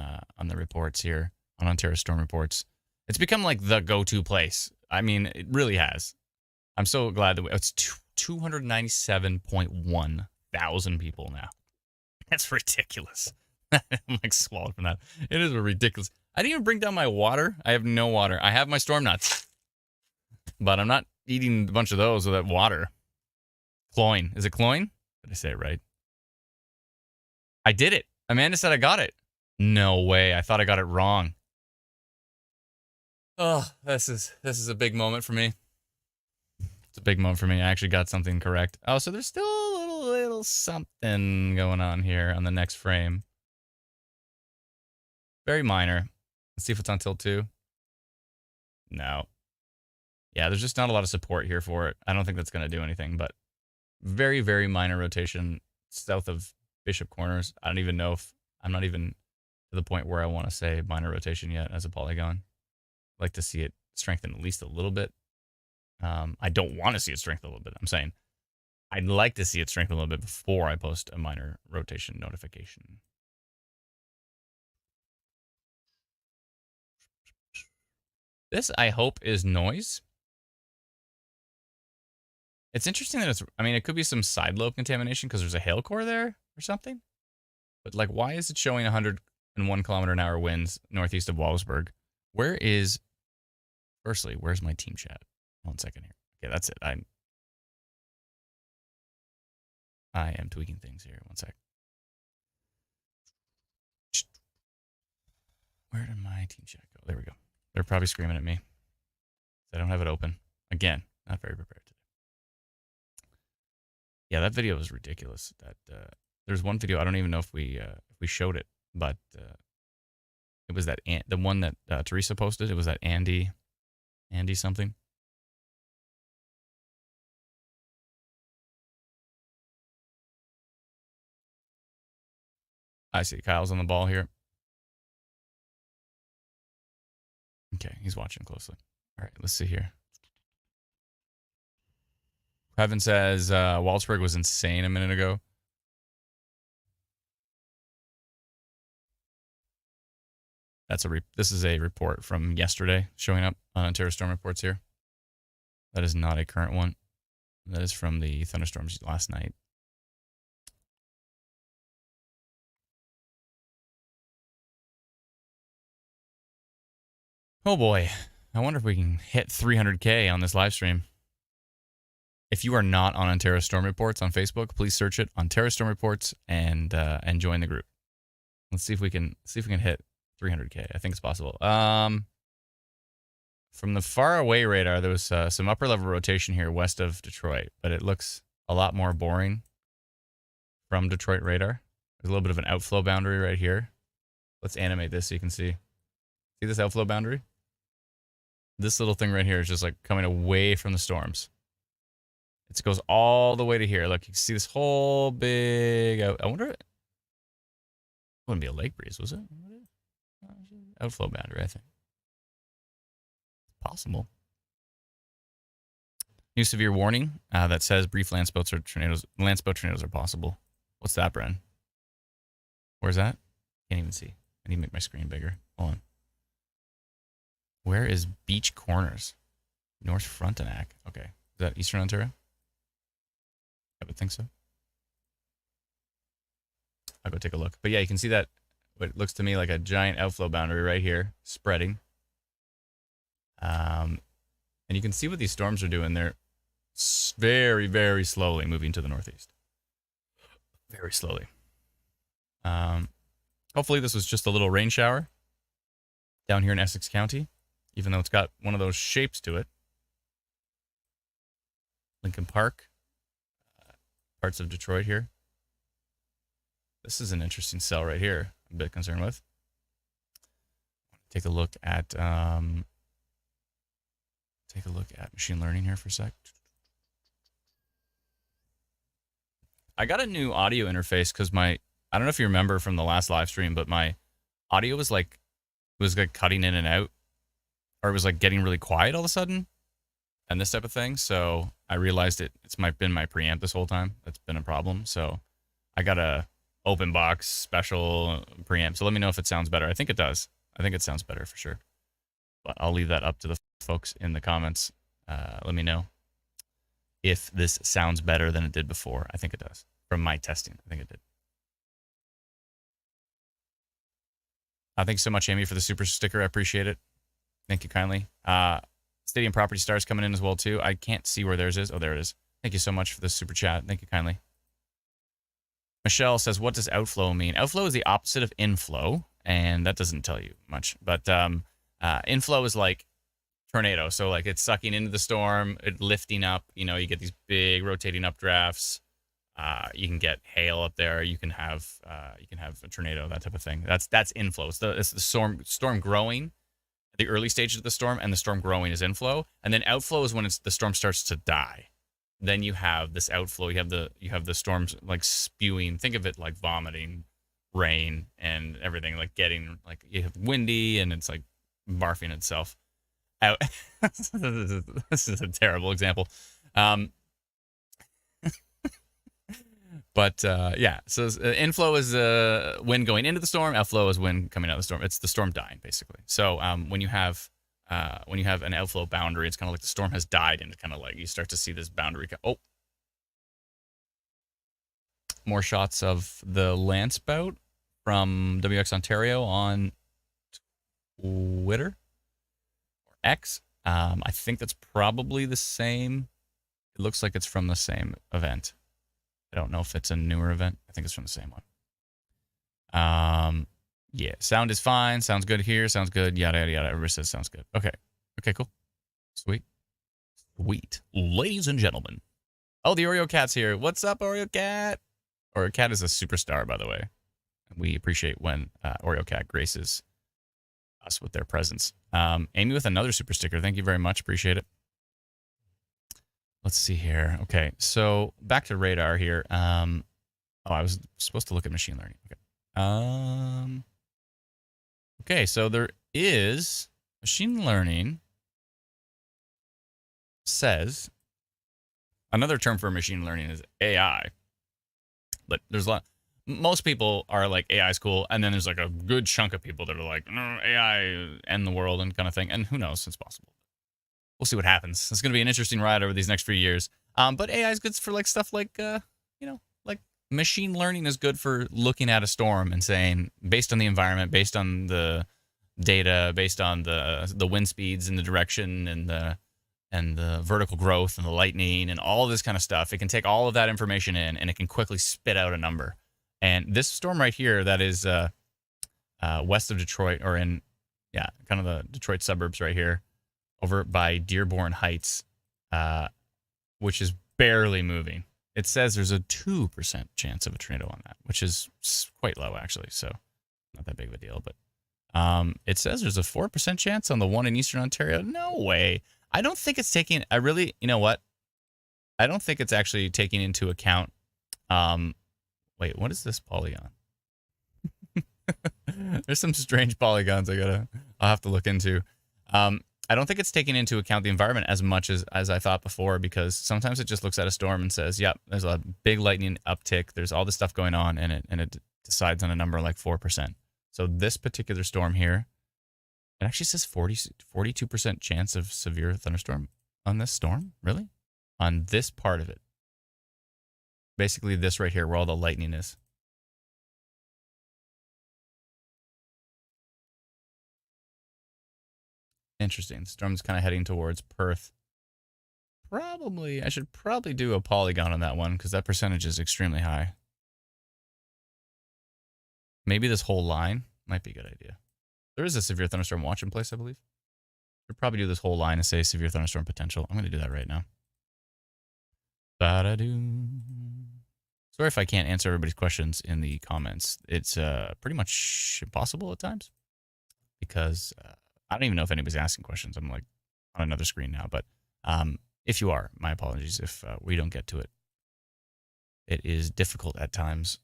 the reports here, on Ontario Storm Reports. It's become like the go-to place. I mean, it really has. I'm so glad that it's 297.1 thousand people now. That's ridiculous. I'm like swallowed from that. It is ridiculous. I didn't even bring down my water. I have no water. I have my storm nuts, but I'm not eating a bunch of those with that water. Cloyne. Is it Cloyne? Did I say it right? I did it. Amanda said I got it. No way. I thought I got it wrong. Oh, this is a big moment for me. It's a big moment for me. I actually got something correct. Oh, so there's still a little something going on here on the next frame. Very minor. Let's see if it's on tilt 2. No. Yeah, there's just not a lot of support here for it. I don't think that's going to do anything, but very, very minor rotation south of Bishop Corners. I don't even know if I'm not even to the point where I want to say minor rotation yet as a polygon. I'd like to see it strengthen at least a little bit. I don't want to see it strengthen a little bit. I'm saying I'd like to see it strengthen a little bit before I post a minor rotation notification. This, I hope, is noise. It's interesting that it could be some side lobe contamination because there's a hail core there or something. But, like, why is it showing 101 kilometer an hour winds northeast of Wallaceburg? Firstly, where's my team chat? 1 second here. Okay, that's it. I am tweaking things here. 1 sec. Where did my team chat go? There we go. They're probably screaming at me. I don't have it open. Again, not very prepared today. Yeah, that video was ridiculous. There's one video, I don't even know if we showed it, but it was the one that Teresa posted. It was that Andy something. I see Kyle's on the ball here. Okay, he's watching closely. All right, let's see here. Kevin says Waldsburg was insane a minute ago. This is a report from yesterday showing up on Ontario Storm Reports here. That is not a current one. That is from the thunderstorms last night. Oh boy. I wonder if we can hit 300K on this live stream. If you are not on Ontario Storm Reports on Facebook, please search it, Ontario Storm Reports, and join the group. Let's see if we can hit 300K. I think it's possible. From the far away radar, there was some upper level rotation here west of Detroit, but it looks a lot more boring from Detroit radar. There's a little bit of an outflow boundary right here. Let's animate this so you can see. See this outflow boundary? This little thing right here is just like coming away from the storms. It goes all the way to here. Look, you can see this whole big. I wonder. It wouldn't be a lake breeze, was it? Outflow boundary, I think. Possible. New severe warning that says brief landspouts or tornadoes. Landspout tornadoes are possible. What's that, Bren? Where's that? Can't even see. I need to make my screen bigger. Hold on. Where is Beach Corners? North Frontenac. Okay. Is that Eastern Ontario? I would think so. I'll go take a look. But yeah, you can see that what looks to me like a giant outflow boundary right here, spreading. And you can see what these storms are doing. They're very, very slowly moving to the northeast. Very slowly. Hopefully this was just a little rain shower down here in Essex County, even though it's got one of those shapes to it. Lincoln Park, parts of Detroit here. This is an interesting cell right here. I'm a bit concerned with. Take a look at machine learning here for a sec. I got a new audio interface because I don't know if you remember from the last live stream, but my audio was like cutting in and out, or it was like getting really quiet all of a sudden, and this type of thing. So I realized it's been my preamp this whole time. That's been a problem. So I got a open box special preamp. So let me know if it sounds better. I think it does. I think it sounds better for sure. But I'll leave that up to the folks in the comments. Let me know if this sounds better than it did before. I think it does. From my testing, I think it did. Thanks so much, Amy, for the super sticker. I appreciate it. Thank you kindly. Stadium Property Stars coming in as well, too. I can't see where theirs is. Oh, there it is. Thank you so much for the super chat. Thank you kindly. Michelle says, what does outflow mean? Outflow is the opposite of inflow, and that doesn't tell you much. But inflow is like tornado. So like it's sucking into the storm, it lifting up. You know, you get these big rotating updrafts. You can get hail up there. You can have a tornado, that type of thing. That's inflow. It's the storm growing, the early stages of the storm, and the storm growing is inflow. And then outflow is when the storm starts to die. Then you have this outflow. You have the storms like spewing. Think of it like vomiting rain and everything, like getting like you have windy and it's like barfing itself out. This is a terrible example. But yeah, so inflow is wind going into the storm. Outflow is wind coming out of the storm. It's the storm dying, basically. So when you have an outflow boundary, it's kind of like the storm has died, and it's kind of like you start to see this boundary. Oh, more shots of the Landspout from WX Ontario on Twitter or X. I think that's probably the same. It looks like it's from the same event. I don't know if it's a newer event. I think it's from the same one. Yeah, sound is fine. Sounds good here. Sounds good. Yada, yada, yada. Everybody says sounds good. Okay. Okay, cool. Sweet. Sweet. Ladies and gentlemen. Oh, the Oreo Cat's here. What's up, Oreo Cat? Oreo Cat is a superstar, by the way. We appreciate when Oreo Cat graces us with their presence. Amy with another super sticker. Thank you very much. Appreciate it. Let's see here. Okay, so back to radar here. Oh, I was supposed to look at machine learning. Okay. Okay, so there is machine learning says another term for machine learning is AI. But there's a lot. Most people are like AI is cool, and then there's like a good chunk of people that are like no, AI end the world and kind of thing. And who knows? It's possible. We'll see what happens. It's going to be an interesting ride over these next few years. But AI is good for like stuff like like machine learning is good for looking at a storm and saying based on the environment, based on the data, based on the wind speeds and the direction and the vertical growth and the lightning and all this kind of stuff. It can take all of that information in and it can quickly spit out a number. And this storm right here that is west of Detroit, or in kind of the Detroit suburbs right here, over by Dearborn Heights, which is barely moving. It says there's a 2% chance of a tornado on that, which is quite low actually, so not that big of a deal. But it says there's a 4% chance on the one in Eastern Ontario. No way. I don't think it's taking. I really, you know what? I don't think it's actually taking into account. Wait, what is this polygon? There's some strange polygons I'll have to look into. I don't think it's taking into account the environment as much as I thought before, because sometimes it just looks at a storm and says, yep, there's a big lightning uptick. There's all this stuff going on, and it decides on a number like 4%. So this particular storm here, it actually says 42% chance of severe thunderstorm on this storm. Really? On this part of it. Basically this right here where all the lightning is. Interesting. The storm's kind of heading towards Perth. I should probably do a polygon on that one because that percentage is extremely high. Maybe this whole line might be a good idea. There is a severe thunderstorm watch in place, I believe. Should probably do this whole line and say severe thunderstorm potential. I'm going to do that right now. Ba-da-doo. Sorry if I can't answer everybody's questions in the comments. It's pretty much impossible at times because I don't even know if anybody's asking questions. I'm like on another screen now, but if you are, my apologies if we don't get to it. It is difficult at times.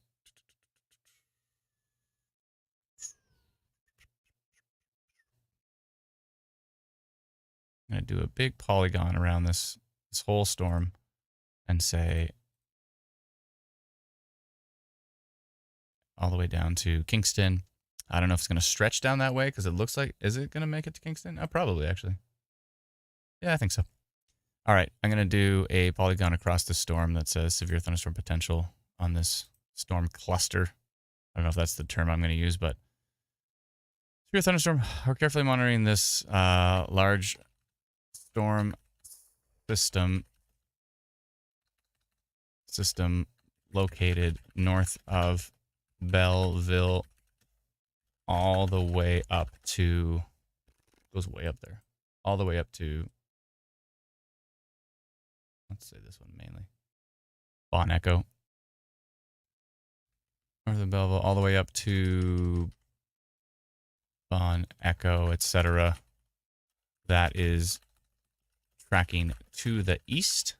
I'm going to do a big polygon around this whole storm and say all the way down to Kingston. I don't know if it's going to stretch down that way because it looks like, is it going to make it to Kingston? Probably, actually. Yeah, I think so. All right, I'm going to do a polygon across the storm that says severe thunderstorm potential on this storm cluster. I don't know if that's the term I'm going to use, but severe thunderstorm. We're carefully monitoring this large storm system located north of Belleville all the way up to, goes way up there, all the way up to, let's say this one mainly, Bon Echo, north of Belleville, all the way up to Bon Echo, etc. That is tracking to the east.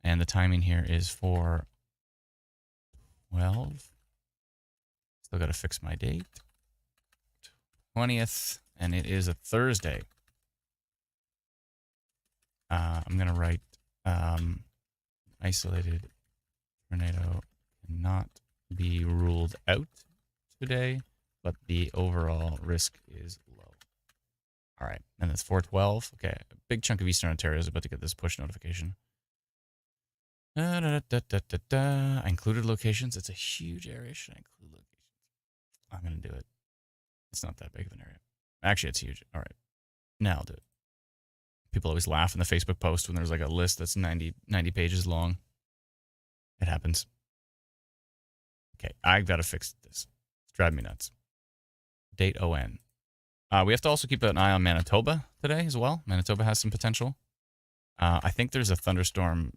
And the timing here is for 12. Still got to fix my date. 20th, and it is a Thursday. I'm going to write isolated tornado cannot be ruled out today, but the overall risk is low. All right, and it's 412. Okay, a big chunk of Eastern Ontario is about to get this push notification. I included locations. It's a huge area. Should I include locations? I'm going to do it. It's not that big of an area. Actually, it's huge. All right. Now I'll do it. People always laugh in the Facebook post when there's like a list that's 90 pages long. It happens. Okay, I've got to fix this. It's driving me nuts. Date ON. We have to also keep an eye on Manitoba today as well. Manitoba has some potential. I think there's a thunderstorm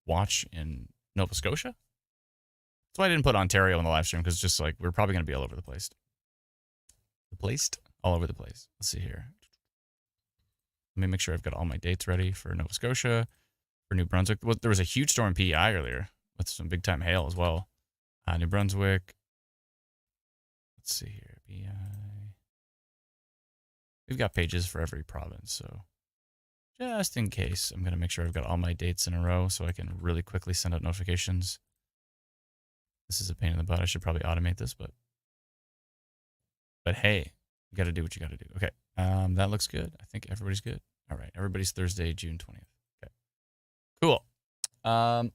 watch in Nova Scotia. That's why I didn't put Ontario on the live stream, because just like we're probably going to be all over the place. All over the place. Let's see here. Let me make sure I've got all my dates ready for Nova Scotia, for New Brunswick. Well, there was a huge storm in PEI earlier with some big time hail as well. New Brunswick. Let's see here. PEI. We've got pages for every province, so just in case, I'm going to make sure I've got all my dates in a row so I can really quickly send out notifications. This is a pain in the butt. I should probably automate this, but hey, you got to do what you got to do. Okay, that looks good. I think everybody's good. All right, everybody's Thursday, June 20th. Okay, cool. I'll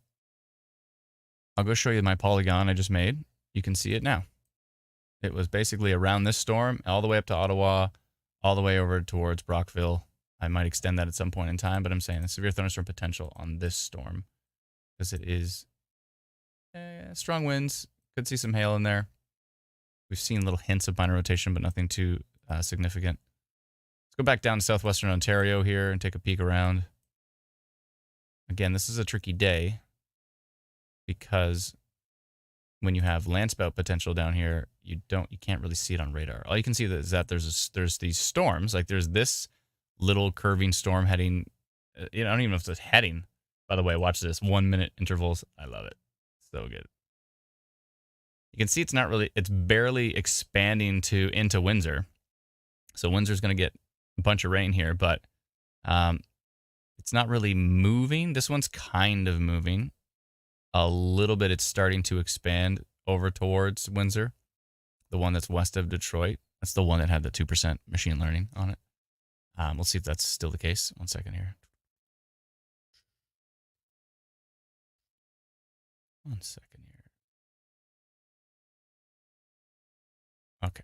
go show you my polygon I just made. You can see it now. It was basically around this storm, all the way up to Ottawa, all the way over towards Brockville. I might extend that at some point in time, but I'm saying the severe thunderstorm potential on this storm because it is strong winds. Could see some hail in there. We've seen little hints of minor rotation, but nothing too significant. Let's go back down to southwestern Ontario here and take a peek around. Again, this is a tricky day because when you have landspout potential down here, you can't really see it on radar. All you can see is that there's these storms, like there's this little curving storm heading. I don't even know if it's heading. By the way, watch this 1 minute intervals. I love it. So good. You can see it's barely expanding into Windsor. So Windsor's going to get a bunch of rain here, but it's not really moving. This one's kind of moving a little bit. It's starting to expand over towards Windsor, the one that's west of Detroit. That's the one that had the 2% machine learning on it. We'll see if that's still the case. 1 second here. 1 second here. Okay.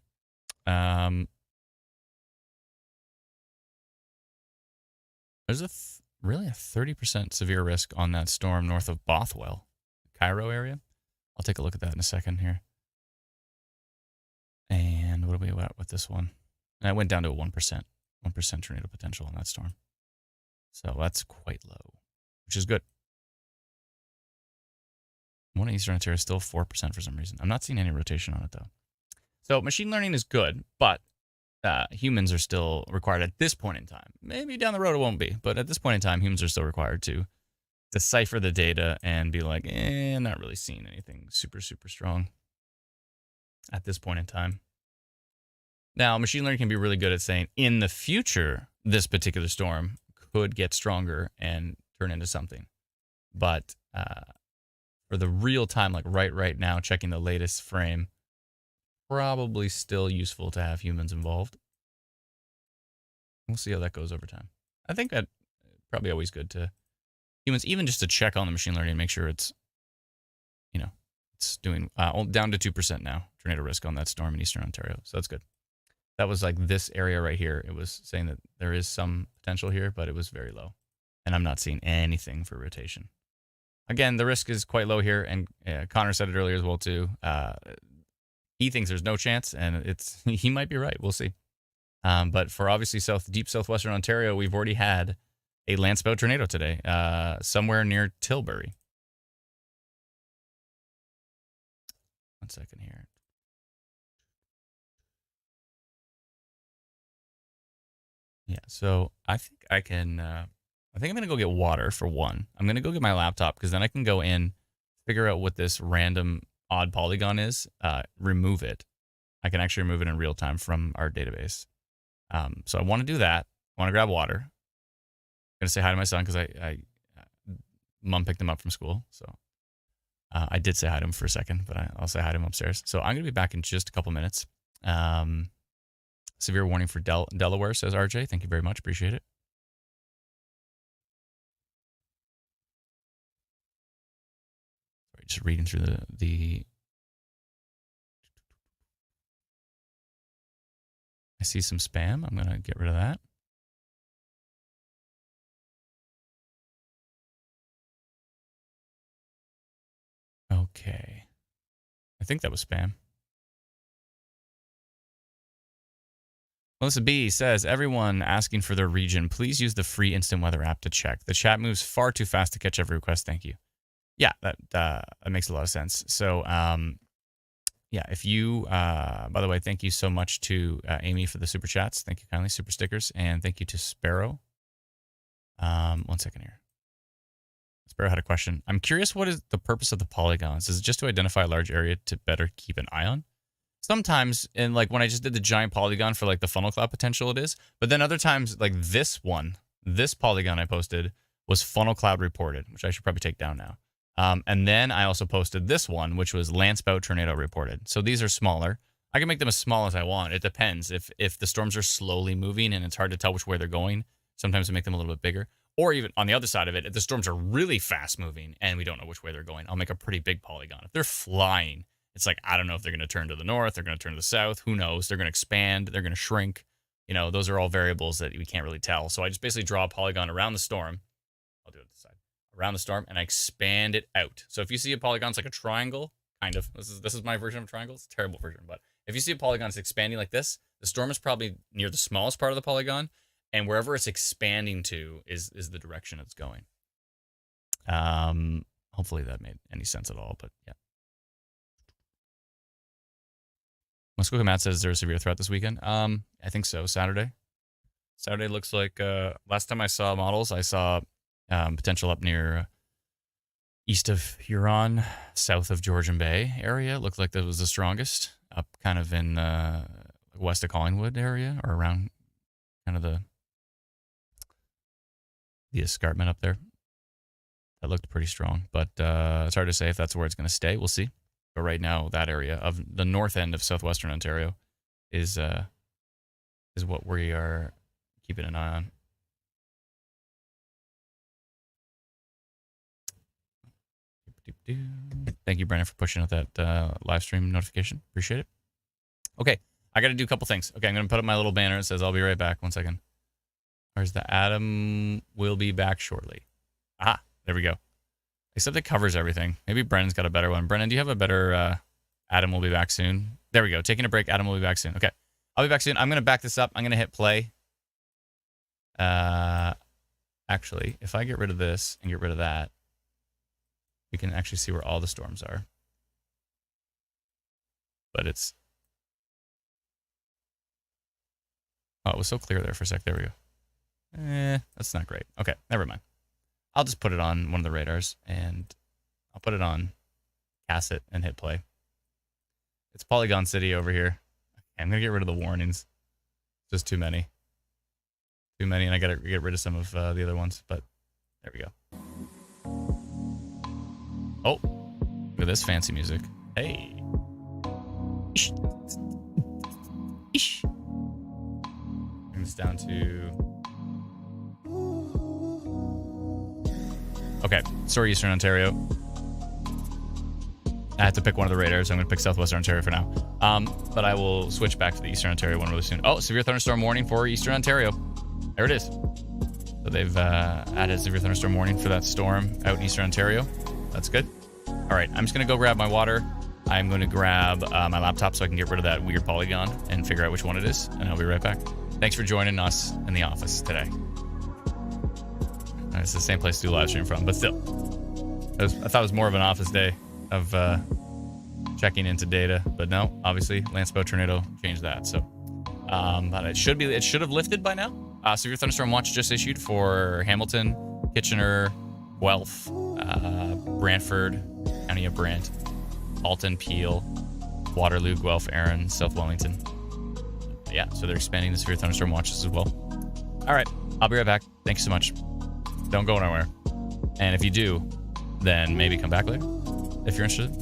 There's really a 30% severe risk on that storm north of Bothwell, Cairo area. I'll take a look at that in a second here. And what are we at with this one? And I went down to a 1% tornado potential on that storm. So that's quite low, which is good. One in Eastern Ontario is still 4% for some reason. I'm not seeing any rotation on it, though. So machine learning is good, but humans are still required at this point in time. Maybe down the road it won't be, but at this point in time, humans are still required to decipher the data and be like, not really seeing anything super, super strong at this point in time. Now, machine learning can be really good at saying, in the future, this particular storm could get stronger and turn into something. But for the real time, like right now, checking the latest frame, probably still useful to have humans involved. We'll see how that goes over time. I think that probably always good to humans, even just to check on the machine learning and make sure it's, it's doing down to 2% now, tornado risk on that storm in Eastern Ontario. So that's good. That was like this area right here. It was saying that there is some potential here, but it was very low. And I'm not seeing anything for rotation. Again, the risk is quite low here. And Connor said it earlier as well, too. He thinks there's no chance, and he might be right. We'll see. But for obviously deep southwestern Ontario, we've already had a Landspout tornado today, somewhere near Tilbury. 1 second here. Yeah, so I think I can. I think I'm gonna go get water for one. I'm gonna go get my laptop because then I can go in, figure out what this random odd polygon is, remove it. I can actually remove it in real time from our database. So I want to do that. I want to grab water. I'm gonna say hi to my son because Mom picked him up from school, so I did say hi to him for a second, but I'll say hi to him upstairs. So I'm gonna be back in just a couple minutes. Severe warning for Delaware, says RJ. Thank you very much. Appreciate it. Sorry, just reading through the. I see some spam. I'm going to get rid of that. Okay. I think that was spam. Melissa B says, everyone asking for their region, please use the free instant weather app to check. The chat moves far too fast to catch every request. Thank you. Yeah, that makes a lot of sense. So, yeah, if you, by the way, thank you so much to Amy for the super chats. Thank you kindly, super stickers. And thank you to Sparrow. 1 second here. Sparrow had a question. I'm curious, what is the purpose of the polygons? Is it just to identify a large area to better keep an eye on? sometimes, and like when I just did the giant polygon for like the funnel cloud potential, it is. But then other times, like this polygon I posted was funnel cloud reported, which I should probably take down now. And then I also posted this one, which was Landspout tornado reported. So these are smaller. I can make them as small as I want. It depends. If the storms are slowly moving and it's hard to tell which way they're going, sometimes I make them a little bit bigger. Or even on the other side of it, if the storms are really fast moving and we don't know which way they're going, I'll make a pretty big polygon. If they're flying, it's like, I don't know if they're going to turn to the north, they're going to turn to the south. Who knows? They're going to expand. They're going to shrink. You know, those are all variables that we can't really tell. So I just basically draw a polygon around the storm. I'll do it this side. Around the storm, and I expand it out. So if you see a polygon, it's like a triangle, kind of. This is my version of a triangle. It's a terrible version, but if you see a polygon that's expanding like this, the storm is probably near the smallest part of the polygon, and wherever it's expanding to is the direction it's going. Hopefully that made any sense at all, but yeah. Muskoka Matt says there's a severe threat this weekend. I think so. Saturday looks like last time I saw models, I saw potential up near east of Huron, south of Georgian Bay area. Looked like that was the strongest. Up kind of in west of Collingwood area, or around kind of the escarpment up there. That looked pretty strong, but it's hard to say if that's where it's going to stay. We'll see. But right now, that area of the north end of southwestern Ontario is what we are keeping an eye on. Thank you, Brennan, for pushing out that live stream notification. Appreciate it. Okay, I got to do a couple things. Okay, I'm going to put up my little banner. It says, I'll be right back. 1 second. Where's the Adam will be back shortly. Aha, there we go. Except it covers everything. Maybe Brennan's got a better one. Brennan, do you have a better Adam will be back soon? There we go. Taking a break. Adam will be back soon. Okay, I'll be back soon. I'm going to back this up. I'm going to hit play. Actually, if I get rid of this and get rid of that, we can actually see where all the storms are. But it's... Oh, it was so clear there for a sec. There we go. That's not great. Okay, never mind. I'll just put it on one of the radars, and I'll put it on, cast it, and hit play. It's Polygon City over here. Okay, I'm going to get rid of the warnings. Just too many. Too many, and I got to get rid of some of the other ones, but there we go. Oh, look at this fancy music. Hey. Ish. Ish. Bring this down to... Okay, sorry, Eastern Ontario. I had to pick one of the radars. I'm going to pick Southwestern Ontario for now. But I will switch back to the Eastern Ontario one really soon. Oh, severe thunderstorm warning for Eastern Ontario. There it is. So they've added severe thunderstorm warning for that storm out in Eastern Ontario. That's good. All right, I'm just going to go grab my water. I'm going to grab my laptop so I can get rid of that weird polygon and figure out which one it is, and I'll be right back. Thanks for joining us in the office today. It's the same place to do live stream from, but still. I thought it was more of an office day of checking into data, but no, obviously, Landspout tornado changed that. So, but it should have lifted by now. Severe thunderstorm watch just issued for Hamilton, Kitchener, Guelph, Brantford, County of Brant, Alton, Peel, Waterloo, Guelph, Erin, South Wellington. Yeah, so they're expanding the severe thunderstorm watches as well. All right, I'll be right back. Thanks so much. Don't go anywhere. And if you do, then maybe come back later if you're interested.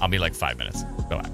I'll be like 5 minutes. Go back.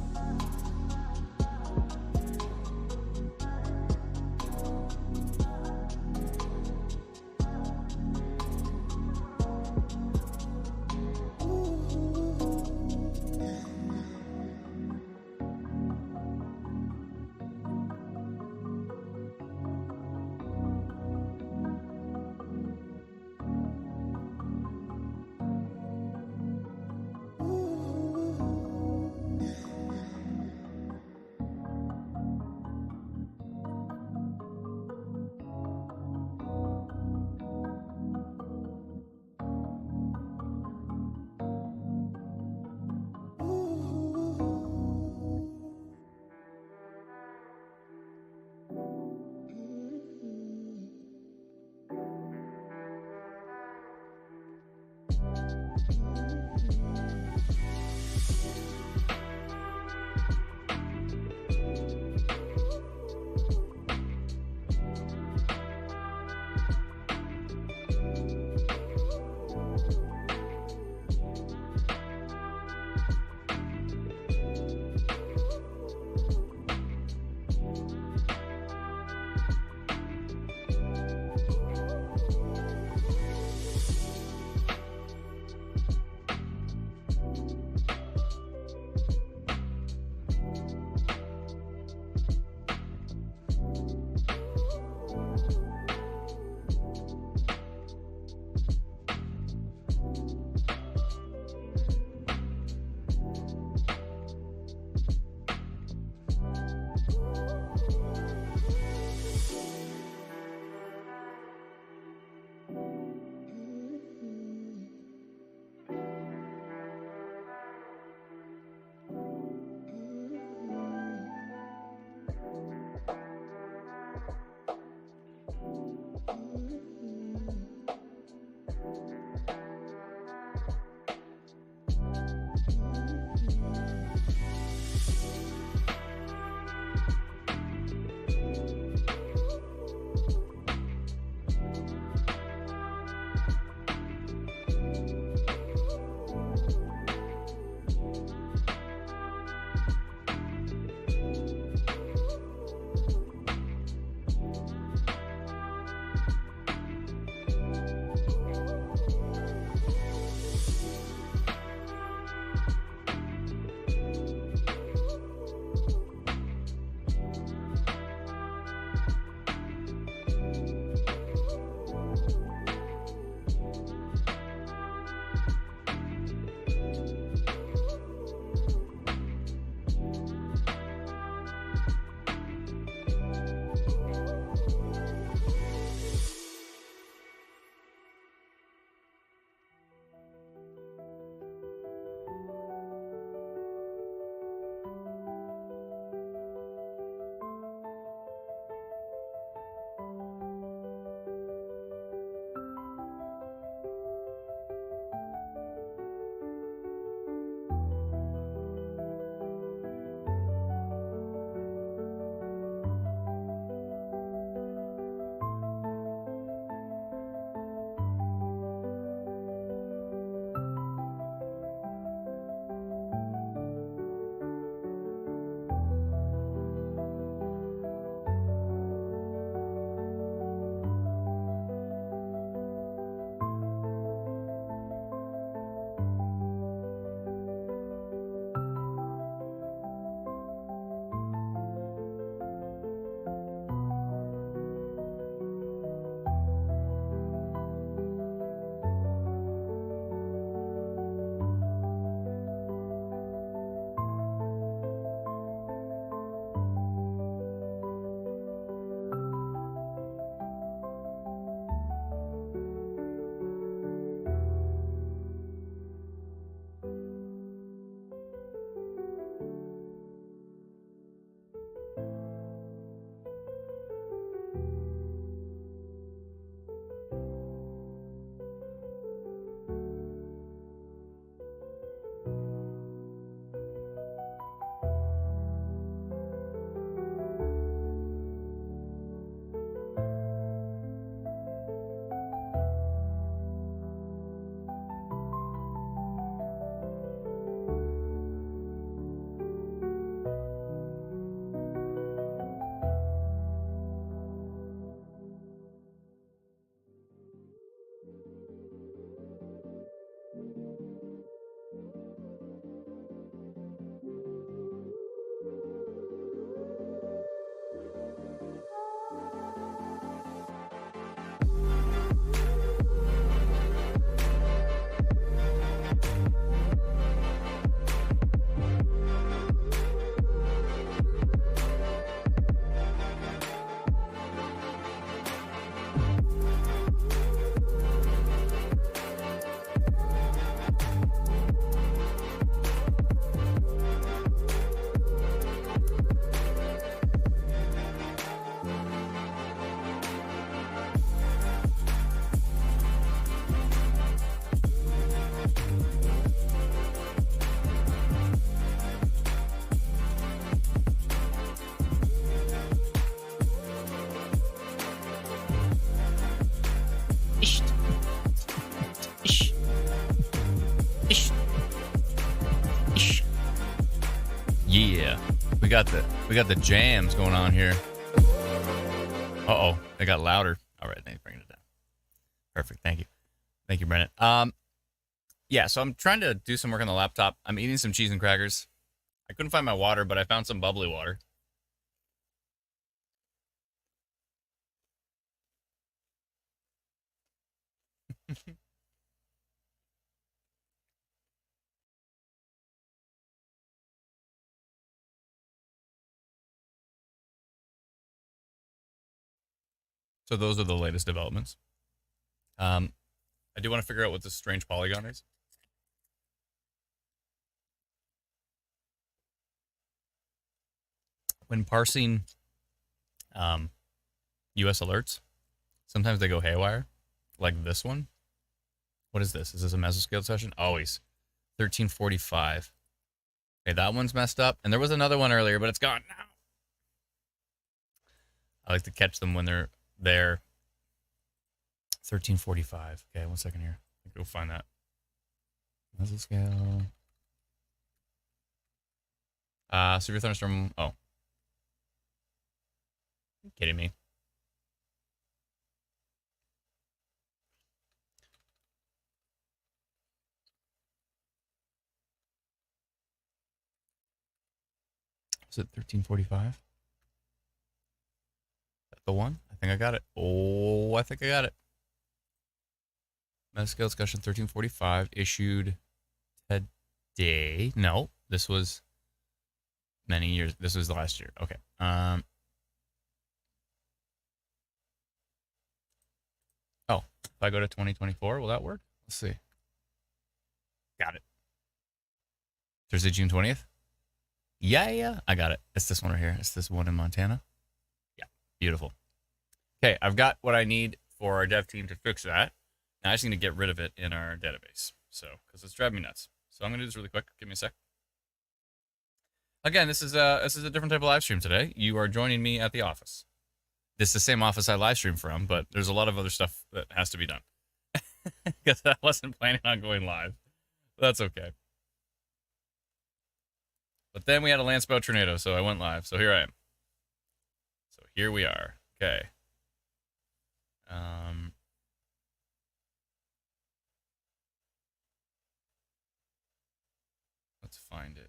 got the jams going on here. Uh-oh, they got louder. All right, thanks for bringing it down. Perfect, thank you, Brennan. Yeah, so I'm trying to do some work on the laptop. I'm eating some cheese and crackers. I couldn't find my water, but I found some bubbly water. So those are the latest developments. I do want to figure out what this strange polygon is. When parsing US alerts, sometimes they go haywire, like this one. What is this? Is this a mesoscale session? Always. 1345. Okay, that one's messed up. And there was another one earlier, but it's gone now. I like to catch them when they're there. 1345. Okay, 1 second here. Go find that. Mesoscale. Severe thunderstorm. Oh. Are you kidding me? Is it 1345? That the one? I think I got it. Oh, I think I got it. Mesoscale discussion 1345 issued today. No, this was many years. This was last year. Okay. Oh, if I go to 2024, will that work? Let's see. Got it. Thursday, June 20th. Yeah, I got it. It's this one right here. It's this one in Montana. Yeah, beautiful. Okay, I've got what I need for our dev team to fix that. Now I just need to get rid of it in our database. So, because it's driving me nuts. So I'm gonna do this really quick. Give me a sec. Again, this is a different type of live stream today. You are joining me at the office. This is the same office I live stream from, but there's a lot of other stuff that has to be done because I wasn't planning on going live. That's okay. But then we had a Landspout tornado, so I went live. So here I am. So here we are. Okay. Let's find it.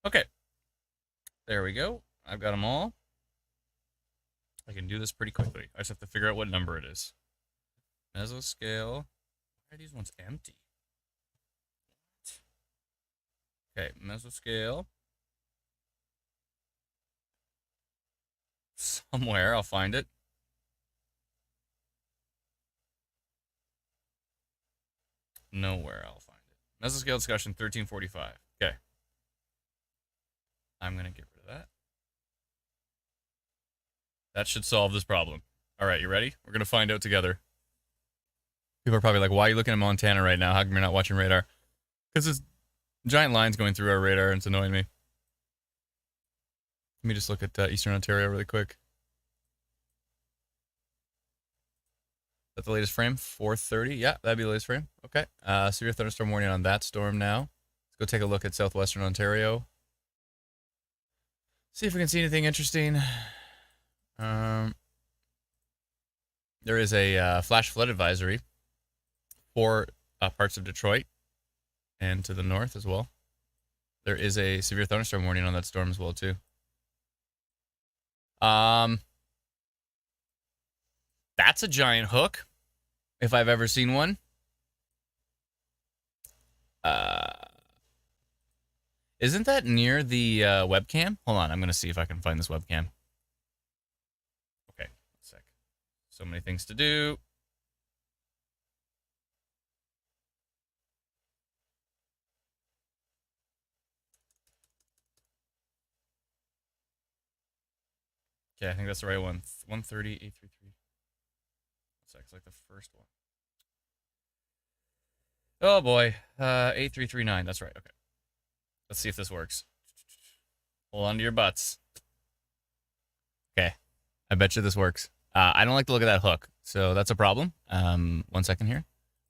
Okay. There we go. I've got them all. I can do this pretty quickly. I just have to figure out what number it is. Mesoscale. Why are these ones empty? Okay, mesoscale. Somewhere, I'll find it. Nowhere, I'll find it. Mesoscale discussion 1345. Okay. I'm going to get rid of that. That should solve this problem. All right, you ready? We're going to find out together. People are probably like, why are you looking at Montana right now? How come you're not watching radar? Because there's giant lines going through our radar, and it's annoying me. Let me just look at Eastern Ontario really quick. Is that the latest frame? 430? Yeah, that'd be the latest frame. Okay. Severe thunderstorm warning on that storm now. Let's go take a look at southwestern Ontario. See if we can see anything interesting. There is a flash flood advisory for parts of Detroit and to the north as well. There is a severe thunderstorm warning on that storm as well too. That's a giant hook, if I've ever seen one. Isn't that near the webcam? Hold on, I'm gonna see if I can find this webcam. Okay, 1 sec. So many things to do. Okay, I think that's the right one. 130, 833. 1 sec, it's like the first one. Oh boy, 8339. That's right. Okay, let's see if this works. Hold on to your butts. Okay, I bet you this works. I don't like the look of that hook, so that's a problem. 1 second here.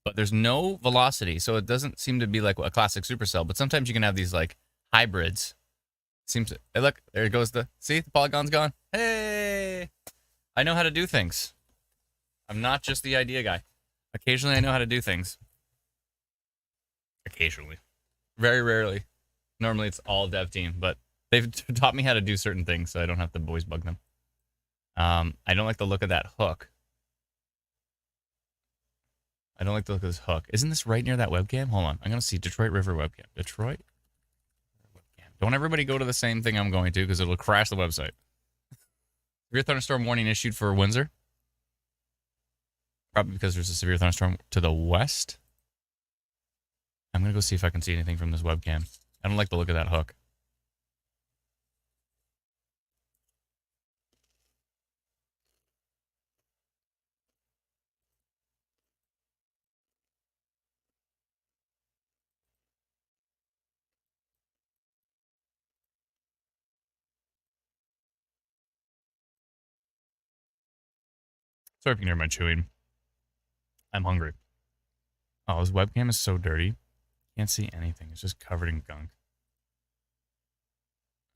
But there's no velocity, so it doesn't seem to be like a classic supercell. But sometimes you can have these like hybrids. Seems to, hey, look, there goes see, the polygon's gone. Hey, I know how to do things. I'm not just the idea guy. Occasionally I know how to do things. Occasionally. Very rarely. Normally it's all dev team, but they've taught me how to do certain things, so I don't have to always bug them. I don't like the look of that hook. I don't like the look of this hook. Isn't this right near that webcam? Hold on. I'm going to see Detroit River webcam. Detroit webcam. Don't everybody go to the same thing I'm going to because it'll crash the website. Severe thunderstorm warning issued for Windsor. Probably because there's a severe thunderstorm to the west. I'm going to go see if I can see anything from this webcam. I don't like the look of that hook. Sorry if you can hear my chewing. I'm hungry. Oh, this webcam is so dirty. Can't see anything. It's just covered in gunk.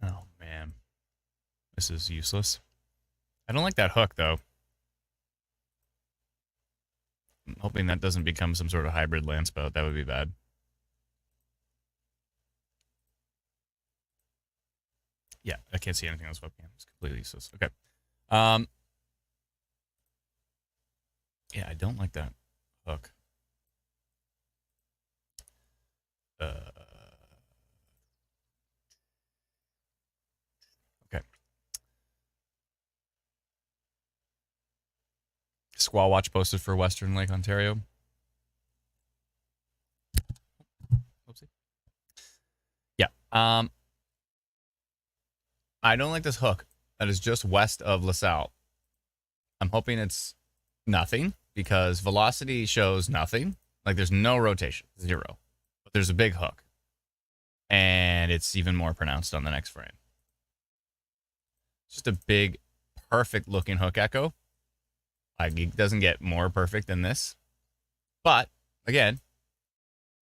Oh, man. This is useless. I don't like that hook, though. I'm hoping that doesn't become some sort of hybrid Landspout. That would be bad. Yeah, I can't see anything on this webcam. It's completely useless. Okay. Yeah, I don't like that hook. Okay. Squall watch posted for Western Lake, Ontario. Oopsie. Yeah. I don't like this hook that is just west of LaSalle. I'm hoping it's nothing because velocity shows nothing. Like there's no rotation, 0. But there's a big hook. And it's even more pronounced on the next frame. Just a big, perfect looking hook echo. Like it doesn't get more perfect than this. But again,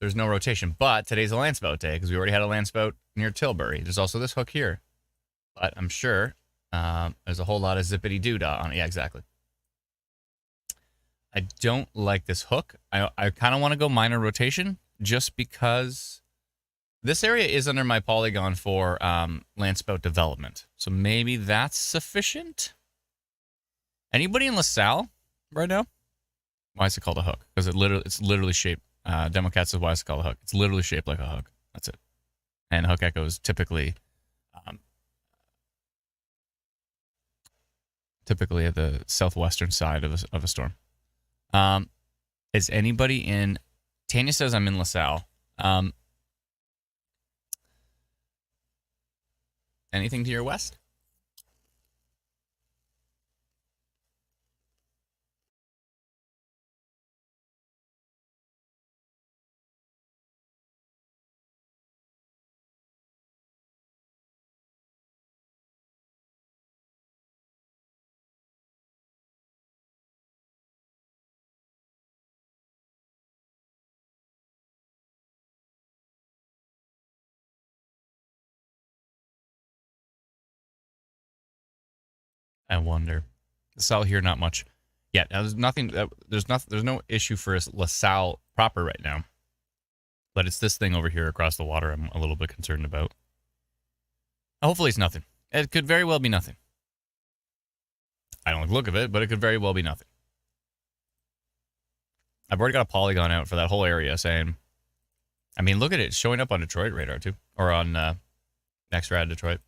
there's no rotation. But today's a Landspout day because we already had a Landspout near Tilbury. There's also this hook here. But I'm sure there's a whole lot of zippity doo-dah on it. Yeah, exactly. I don't like this hook. I kind of want to go minor rotation just because this area is under my polygon for Landspout development. So maybe that's sufficient. Anybody in LaSalle right now? Why is it called a hook? Because it's literally shaped. Democat says, why is it called a hook? It's literally shaped like a hook. That's it. And hook echo is typically at the southwestern side of a storm. Is anybody in? Tanya says I'm in LaSalle. Anything to your west? I wonder. LaSalle here, not much. Yeah, there's nothing. There's no issue for LaSalle proper right now. But it's this thing over here across the water I'm a little bit concerned about. Hopefully it's nothing. It could very well be nothing. I don't like the look of it, but it could very well be nothing. I've already got a polygon out for that whole area saying, I mean, look at it. It's showing up on Detroit radar too. Or on NextRad Detroit.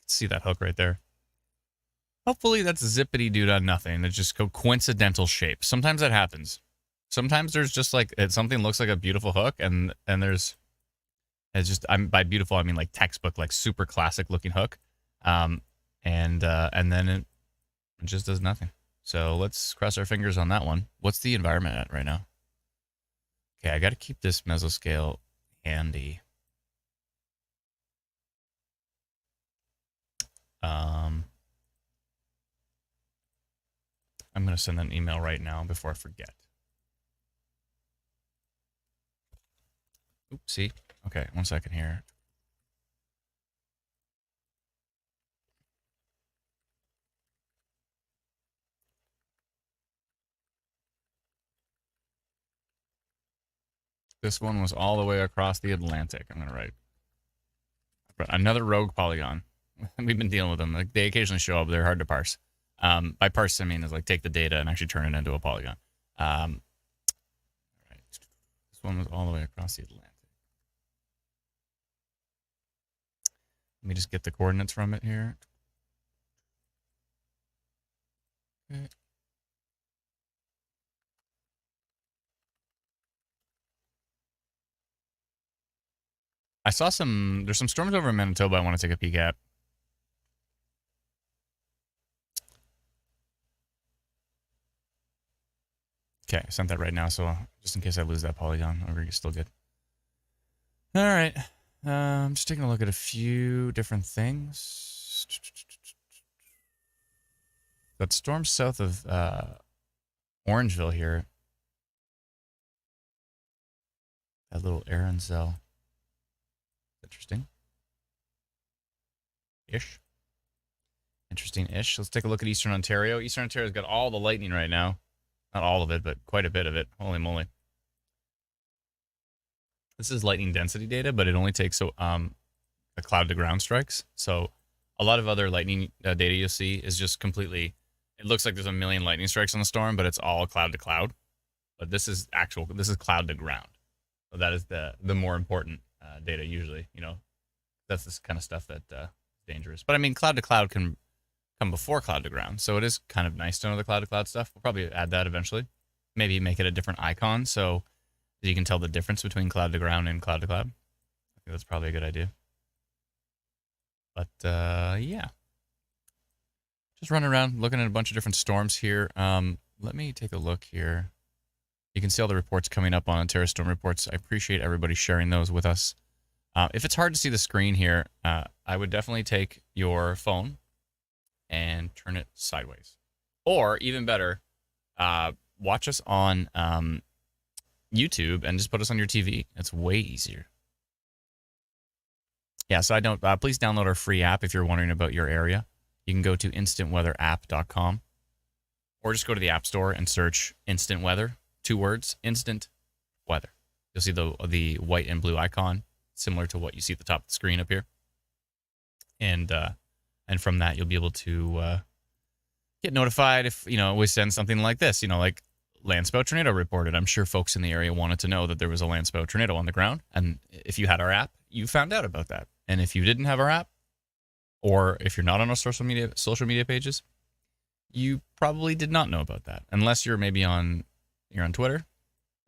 See that hook right there. Hopefully that's zippity dude on nothing. It's just coincidental shape. Sometimes that happens. Sometimes there's just like something looks like a beautiful hook, and there's it's just by beautiful I mean like textbook, like super classic looking hook, and then it just does nothing. So let's cross our fingers on that one. What's the environment at right now? Okay, I got to keep this mesoscale handy. going to send an email right now before I forget. Oopsie. Okay, 1 second here. This one was all the way across the Atlantic. I'm going to write. But another rogue polygon. We've been dealing with them. Like, they occasionally show up. They're hard to parse. By parse, I mean is like take the data and actually turn it into a polygon. Right. This one was all the way across the Atlantic. Let me just get the coordinates from it here. Okay. I saw there's some storms over in Manitoba I want to take a peek at. Okay, I sent that right now, so just in case I lose that polygon, we're still good. All right. I'm just taking a look at a few different things. That storm south of Orangeville here. That little Aaron cell. Interesting. Ish. Interesting-ish. Let's take a look at Eastern Ontario. Eastern Ontario's got all the lightning right now. Not all of it, but quite a bit of it. Holy moly. This is lightning density data, but it only takes a cloud to ground strikes. So a lot of other lightning data you'll see is just completely, it looks like there's a million lightning strikes on the storm, but it's all cloud to cloud. But this is cloud to ground. So that is the more important data usually. You know, that's this kind of stuff that is dangerous. But I mean, cloud to cloud can come before cloud to ground. So it is kind of nice to know the cloud to cloud stuff. We'll probably add that eventually. Maybe make it a different icon so you can tell the difference between cloud to ground and cloud to cloud. I think that's probably a good idea. But yeah. Just running around looking at a bunch of different storms here. Let me take a look here. You can see all the reports coming up on Ontario Storm Reports. I appreciate everybody sharing those with us. If it's hard to see the screen here, I would definitely take your phone and turn it sideways. Or even better, watch us on YouTube and just put us on your TV. It's way easier. Yeah, so please download our free app if you're wondering about your area. You can go to instantweatherapp.com or just go to the App Store and search Instant Weather. 2 words, Instant Weather. You'll see the white and blue icon, similar to what you see at the top of the screen up here. And from that, you'll be able to get notified if, we send something like this, like Landspout tornado reported. I'm sure folks in the area wanted to know that there was a Landspout tornado on the ground. And if you had our app, you found out about that. And if you didn't have our app, or if you're not on our social media pages, you probably did not know about that. Unless you're maybe you're on Twitter.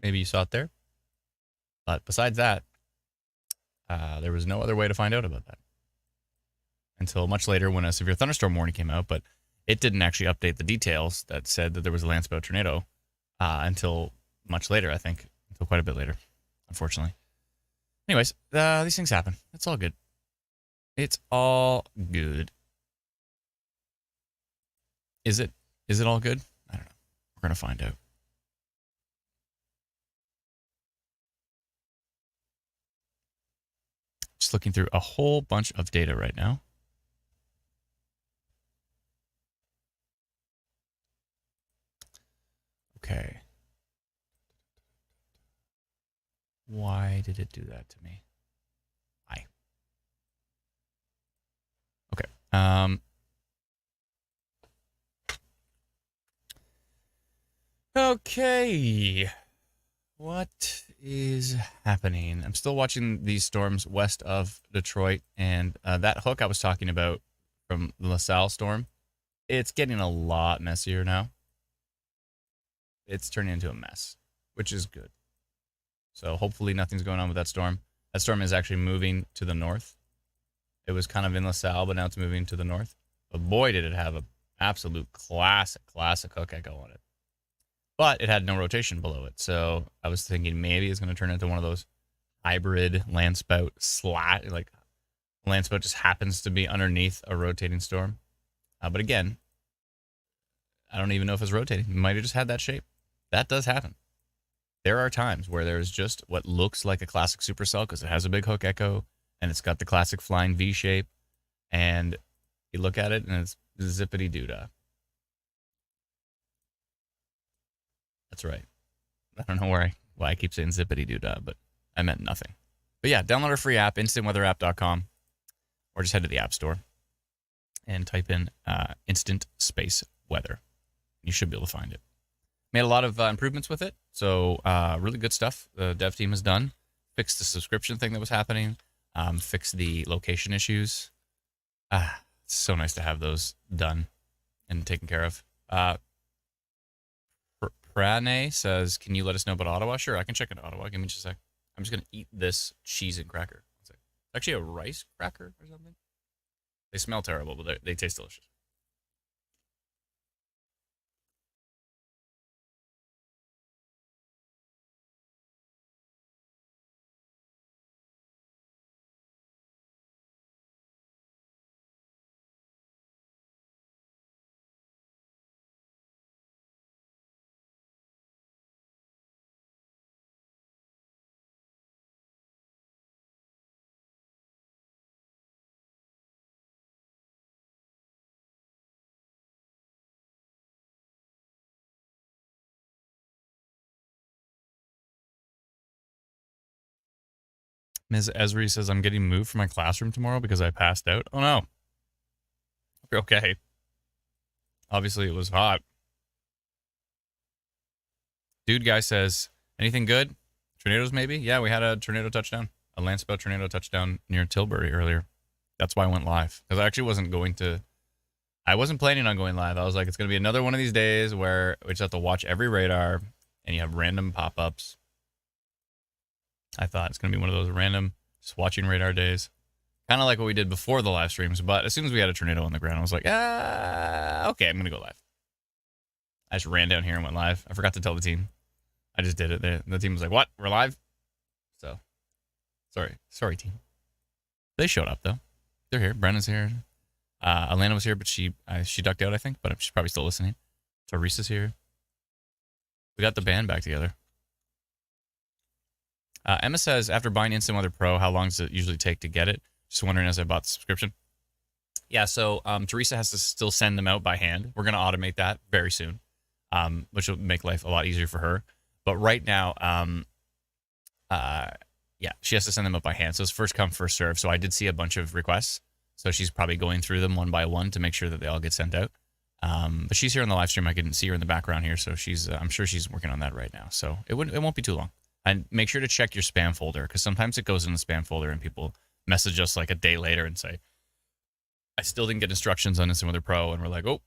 Maybe you saw it there. But besides that, there was no other way to find out about that. Until much later when a severe thunderstorm warning came out, but it didn't actually update the details that said that there was a Landspout tornado until much later, I think. Until quite a bit later, unfortunately. Anyways, these things happen. It's all good. It's all good. Is it? Is it all good? I don't know. We're going to find out. Just looking through a whole bunch of data right now. Okay. Why did it do that to me? Why? Okay. Okay. What is happening? I'm still watching these storms west of Detroit, and that hook I was talking about from the LaSalle storm, it's getting a lot messier now. It's turning into a mess, which is good. So hopefully nothing's going on with that storm. That storm is actually moving to the north. It was kind of in LaSalle, but now it's moving to the north. But boy, did it have an absolute classic hook echo on it. But it had no rotation below it. So I was thinking maybe it's going to turn into one of those hybrid Landspout like Landspout just happens to be underneath a rotating storm. But again, I don't even know if it's rotating. It might have just had that shape. That does happen. There are times where there's just what looks like a classic supercell because it has a big hook echo and it's got the classic flying V shape. And you look at it and it's zippity doodah. That's right. I don't know why I keep saying zippity doodah, but I meant nothing. But yeah, download our free app, instantweatherapp.com, or just head to the App Store and type in instant space weather. You should be able to find it. Made a lot of improvements with it, so really good stuff the dev team has done. Fixed the subscription thing that was happening, fixed the location issues. It's so nice to have those done and taken care of. Prane says, can you let us know about Ottawa? Sure, I can check into Ottawa. Give me just a sec. I'm just going to eat this cheese and cracker. It's actually a rice cracker or something. They smell terrible, but they taste delicious. Ms. Esri says, I'm getting moved from my classroom tomorrow because I passed out. Oh, no. Okay. Obviously, it was hot. Dude guy says, anything good? Tornadoes, maybe? Yeah, we had a tornado touchdown. A Landspout tornado touchdown near Tilbury earlier. That's why I went live. Because I actually I wasn't planning on going live. I was like, it's going to be another one of these days where we just have to watch every radar and you have random pop-ups. I thought it's going to be one of those random just watching radar days. Kind of like what we did before the live streams. But as soon as we had a tornado on the ground, I was like, okay, I'm going to go live. I just ran down here and went live. I forgot to tell the team. I just did it. The team was like, what? We're live? So, sorry, team. They showed up, though. They're here. Brenna's here. Alana was here, but she ducked out, I think. But she's probably still listening. Teresa's here. We got the band back together. Emma says, after buying Instant Weather Pro, how long does it usually take to get it? Just wondering as I bought the subscription. Yeah, so Teresa has to still send them out by hand. We're going to automate that very soon, which will make life a lot easier for her. But right now, yeah, she has to send them out by hand. So it's first come, first serve. So I did see a bunch of requests. So she's probably going through them one by one to make sure that they all get sent out. But she's here in the live stream. I can see her in the background here. So I'm sure she's working on that right now. So it won't be too long. And make sure to check your spam folder because sometimes it goes in the spam folder and people message us like a day later and say, I still didn't get instructions on Instant Weather Pro. And we're like, oh,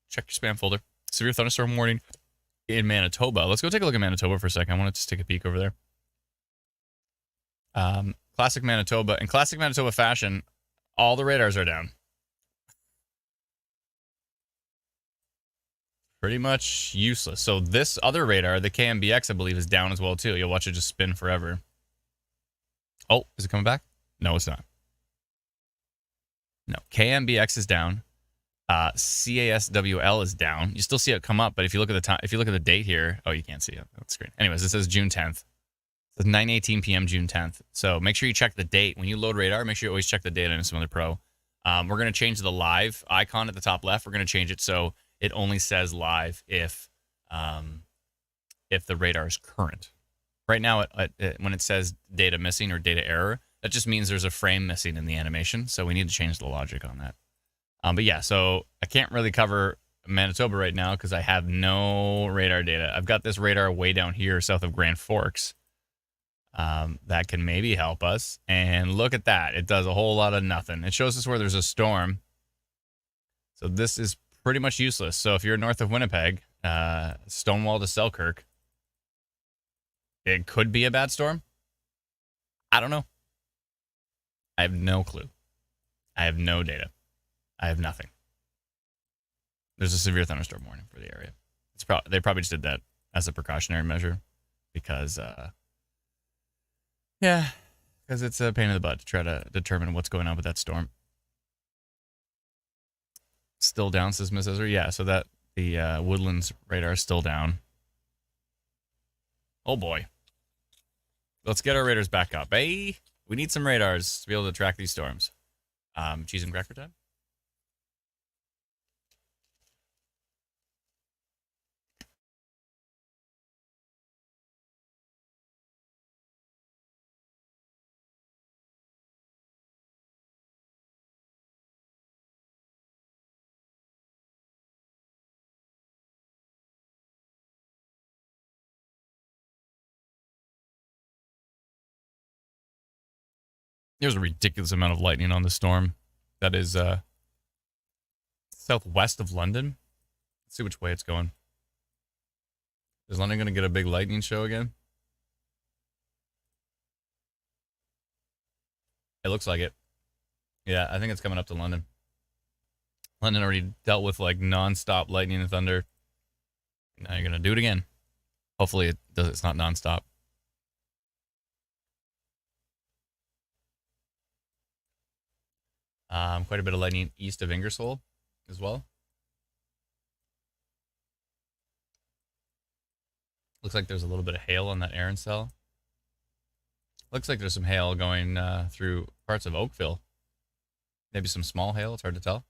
check your spam folder. Severe thunderstorm warning in Manitoba. Let's go take a look at Manitoba for a second. I want to just take a peek over there. Classic Manitoba. In classic Manitoba fashion, all the radars are down. Pretty much useless. So this other radar, the KMBX, I believe, is down as well, too. You'll watch it just spin forever. Oh, is it coming back? No, it's not. No, KMBX is down. CASWL is down. You still see it come up, but if you look at the time, if you look at the date here, oh, you can't see it. That's great. Anyways, it says June 10th. It says 9:18 p.m. June 10th. So make sure you check the date when you load radar. Make sure you always check the date on Instant Weather Pro. We're going to change the live icon at the top left. We're going to change it so it only says live if the radar is current. Right now, when it says data missing or data error, that just means there's a frame missing in the animation. So we need to change the logic on that. But yeah, so I can't really cover Manitoba right now because I have no radar data. I've got this radar way down here south of Grand Forks that can maybe help us. And look at that. It does a whole lot of nothing. It shows us where there's a storm. So this is pretty much useless. So if you're north of Winnipeg, Stonewall to Selkirk, it could be a bad storm. I don't know. I have no clue. I have no data. I have nothing. There's a severe thunderstorm warning for the area. They probably just did that as a precautionary measure because, because it's a pain in the butt to try to determine what's going on with that storm. still down, says Miss Ezra. Yeah, so that the Woodlands radar is still down. Oh boy. Let's get our radars back up. Hey, we need some radars to be able to track these storms. Cheese and cracker time? There's a ridiculous amount of lightning on the storm. That is southwest of London. Let's see which way it's going. Is London going to get a big lightning show again? It looks like it. Yeah, I think it's coming up to London. London already dealt with like nonstop lightning and thunder. Now you're going to do it again. Hopefully it's not nonstop. Quite a bit of lightning east of Ingersoll as well. Looks like there's a little bit of hail on that Aaron cell. Looks like there's some hail going through parts of Oakville. Maybe some small hail. It's hard to tell.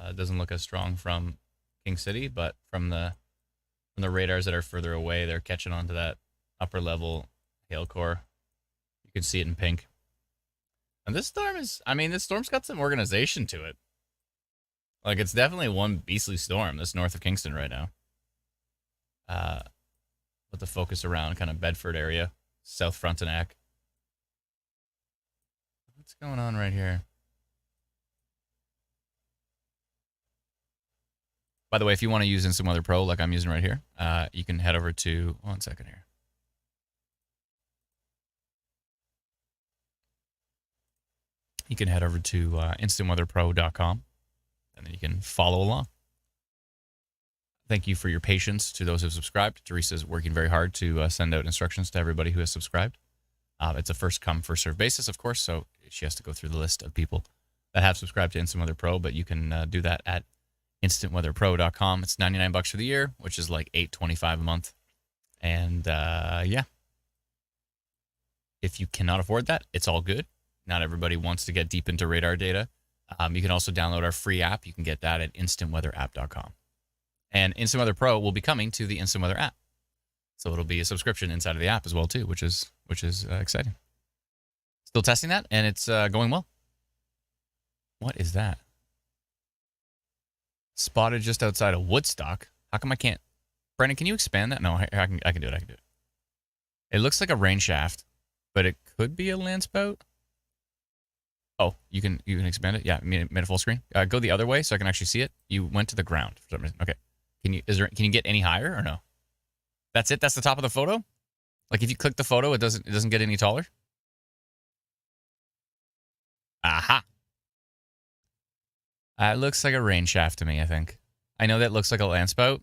It doesn't look as strong from King City, but from the radars that are further away, they're catching onto that upper level hail core. You can see it in pink. And this storm is, I mean, this storm's got some organization to it. Like, it's definitely one beastly storm, this north of Kingston right now. With the focus around kind of Bedford area, South Frontenac. What's going on right here? By the way, if you want to use Instant Weather Pro like I'm using right here, you can head over to, 1 second here. You can head over to instantweatherpro.com, and then you can follow along. Thank you for your patience to those who have subscribed. Teresa's working very hard to send out instructions to everybody who has subscribed. It's a first come, first serve basis, of course, so she has to go through the list of people that have subscribed to Instant Weather Pro, but you can do that at instantweatherpro.com. It's $99 for the year, which is like $8.25 a month. And yeah, if you cannot afford that, it's all good. Not everybody wants to get deep into radar data. You can also download our free app. You can get that at instantweatherapp.com. And Instant Weather Pro will be coming to the Instant Weather app. So it'll be a subscription inside of the app as well, too, which is exciting. Still testing that, and it's going well. What is that? Spotted just outside of Woodstock. How come I can't? Brandon, can you expand that? No, I can do it. I can do it. It looks like a rain shaft, but it could be a Landspout. Oh, you can expand it? Yeah, made it full screen. Go the other way so I can actually see it. You went to the ground for some reason. Okay. Can you get any higher or no? That's it? That's the top of the photo? Like if you click the photo, it doesn't get any taller? Aha. It looks like a rain shaft to me, I think. I know that looks like a Landspout.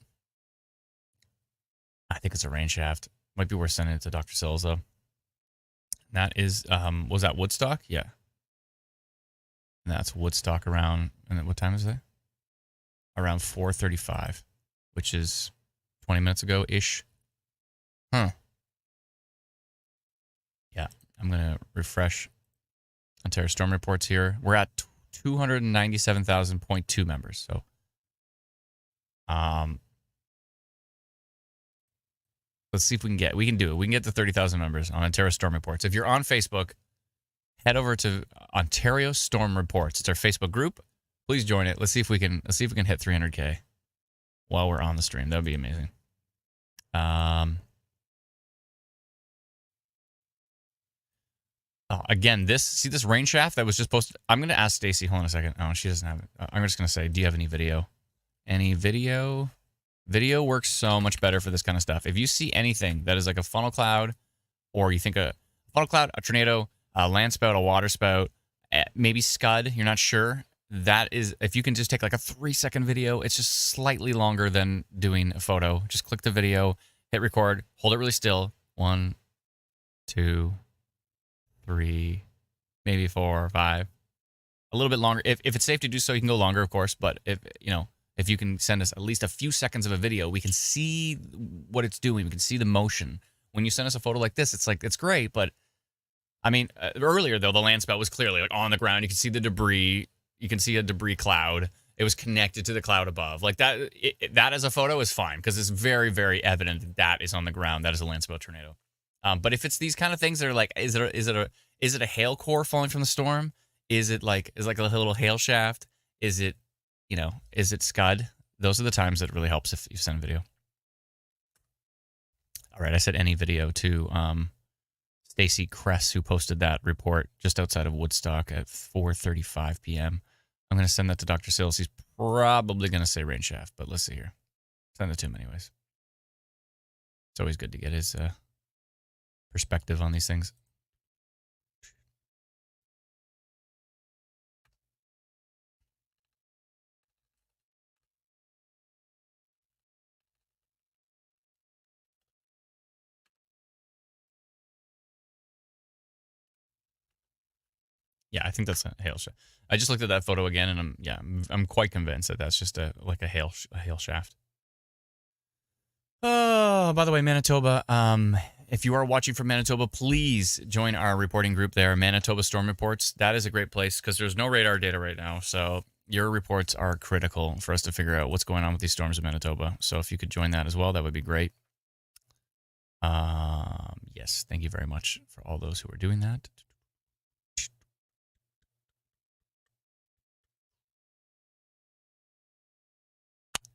I think it's a rain shaft. Might be worth sending it to Dr. Sills, though. That is, was that Woodstock? Yeah. And that's Woodstock around, and then what time is it? Around 4:35, which is 20 minutes ago-ish. Huh. Yeah, I'm going to refresh Ontario Storm Reports here. We're at 297,000.2 members, so let's see if we can do it. We can get to 30,000 members on Ontario Storm Reports. If you're on Facebook, head over to Ontario Storm Reports. It's our Facebook group. Please join it. Let's see if we can hit 300K while we're on the stream. That would be amazing. Again, this rain shaft that was just posted. I'm going to ask Stacy. Hold on a second. Oh, she doesn't have it. I'm just going to say, do you have any video? Any video? Video works so much better for this kind of stuff. If you see anything that is like a funnel cloud, or you think a funnel cloud, a tornado, a landspout, a water spout, maybe scud, you're not sure. That is, if you can just take like a 3-second video, it's just slightly longer than doing a photo. Just click the video, hit record, hold it really still. 1, 2, 3, maybe 4, 5. a little bit longer. If it's safe to do so, you can go longer, of course. But if you can send us at least a few seconds of a video, we can see what it's doing. We can see the motion. When you send us a photo like this, it's great. But I mean, earlier though, the Landspout was clearly like on the ground. You can see the debris. You can see a debris cloud. It was connected to the cloud above. Like that. That as a photo is fine because it's very, very evident that is on the ground. That is a Landspout tornado. But if it's these kind of things that are like, is it a hail core falling from the storm? Is it like a little hail shaft? Is it Scud? Those are the times that it really helps if you send a video. All right, I said any video to Stacy Kress, who posted that report just outside of Woodstock at 4:35 p.m. I'm going to send that to Dr. Sills. He's probably going to say rain shaft, but let's see here. Send it to him anyways. It's always good to get his perspective on these things. Yeah, I think that's a hail shaft. I just looked at that photo again, and I'm quite convinced that that's just a hail shaft. Oh, by the way, Manitoba. If you are watching from Manitoba, please join our reporting group there, Manitoba Storm Reports. That is a great place because there's no radar data right now, so your reports are critical for us to figure out what's going on with these storms in Manitoba. So if you could join that as well, that would be great. Yes, thank you very much for all those who are doing that.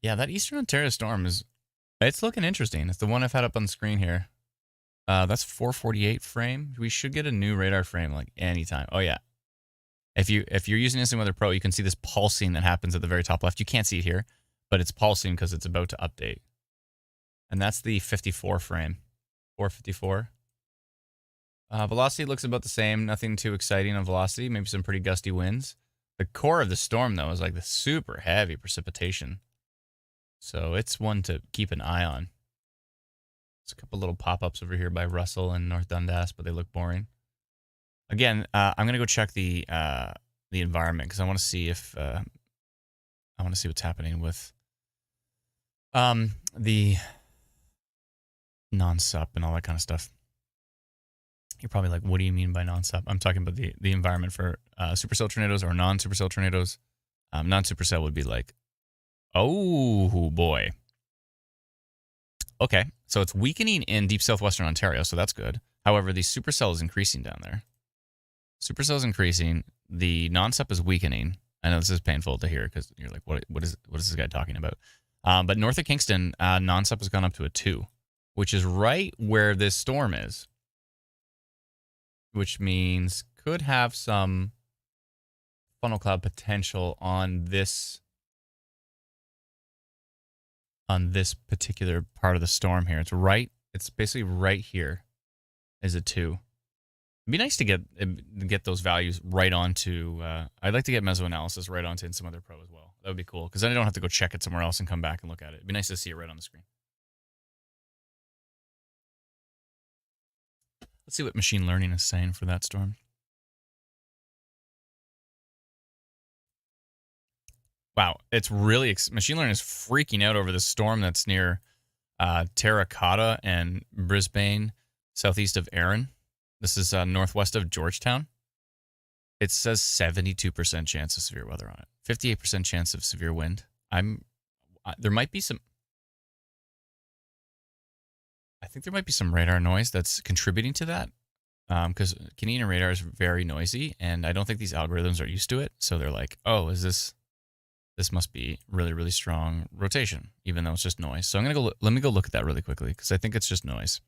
Yeah, that Eastern Ontario storm it's looking interesting. It's the one I've had up on the screen here. That's 448 frame. We should get a new radar frame like anytime. Oh yeah. If you're using Instant Weather Pro, you can see this pulsing that happens at the very top left. You can't see it here, but it's pulsing because it's about to update. And that's the 54 frame. 454. Velocity looks about the same. Nothing too exciting on velocity. Maybe some pretty gusty winds. The core of the storm, though, is like the super heavy precipitation. So it's one to keep an eye on. There's a couple little pop-ups over here by Russell and North Dundas, but they look boring. Again, I'm gonna go check the environment because I want to see if what's happening with the non-sup and all that kind of stuff. You're probably like, what do you mean by non-sup? I'm talking about the environment for supercell tornadoes or non-supercell tornadoes. Non-supercell would be like, oh boy. Okay, so it's weakening in deep southwestern Ontario, so that's good. However, the supercell is increasing down there. Supercell is increasing. The non-sup is weakening. I know this is painful to hear because you're like, what is this guy talking about? But north of Kingston, non-sup has gone up to a 2, which is right where this storm is, which means could have some funnel cloud potential on this particular part of the storm here. It's basically right here is a 2. It'd be nice to get those values right onto, I'd like to get mesoanalysis right onto Instant Weather Pro as well. That would be cool, because then I don't have to go check it somewhere else and come back and look at it. It'd be nice to see it right on the screen. Let's see what machine learning is saying for that storm. Wow, it's really, machine learning is freaking out over this storm that's near Terracotta and Brisbane, southeast of Erin. This is northwest of Georgetown. It says 72% chance of severe weather on it. 58% chance of severe wind. There might be some, I think there might be some radar noise that's contributing to that. Because Canadian radar is very noisy, and I don't think these algorithms are used to it. So they're like, oh, this must be really, really strong rotation, even though it's just noise. So I'm going to let me go look at that really quickly, because I think it's just noise.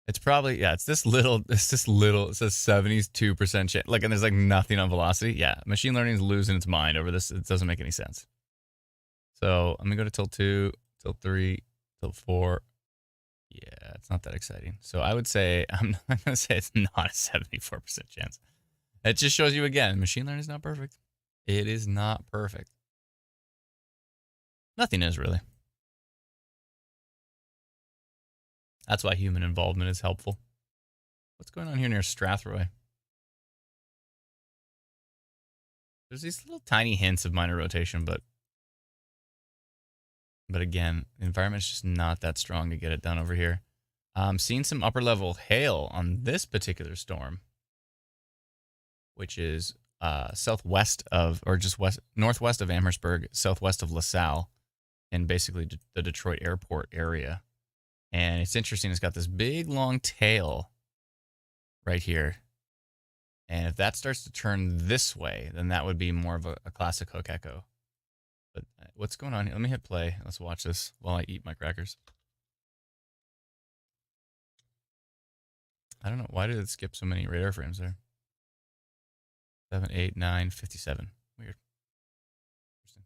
It's probably, yeah, it's this little, it says 72% chance. Like, and there's like nothing on velocity. Yeah, machine learning is losing its mind over this. It doesn't make any sense. So I'm going to go to tilt 2, tilt 3, tilt 4. Yeah, it's not that exciting. So I would say, I'm going to say it's not a 74% chance. It just shows you again, machine learning is not perfect. It is not perfect. Nothing is really. That's why human involvement is helpful. What's going on here near Strathroy? There's these little tiny hints of minor rotation, but again, the environment's just not that strong to get it done over here. Seeing some upper level hail on this particular storm, which is southwest of, or just northwest of Amherstburg, southwest of LaSalle, and basically the Detroit airport area. And it's interesting, it's got this big long tail right here. And if that starts to turn this way, then that would be more of a classic hook echo. But what's going on here? Let me hit play. Let's watch this while I eat my crackers. I don't know. Why did it skip so many radar frames there? 7, 8, 9, 57. Weird. Interesting.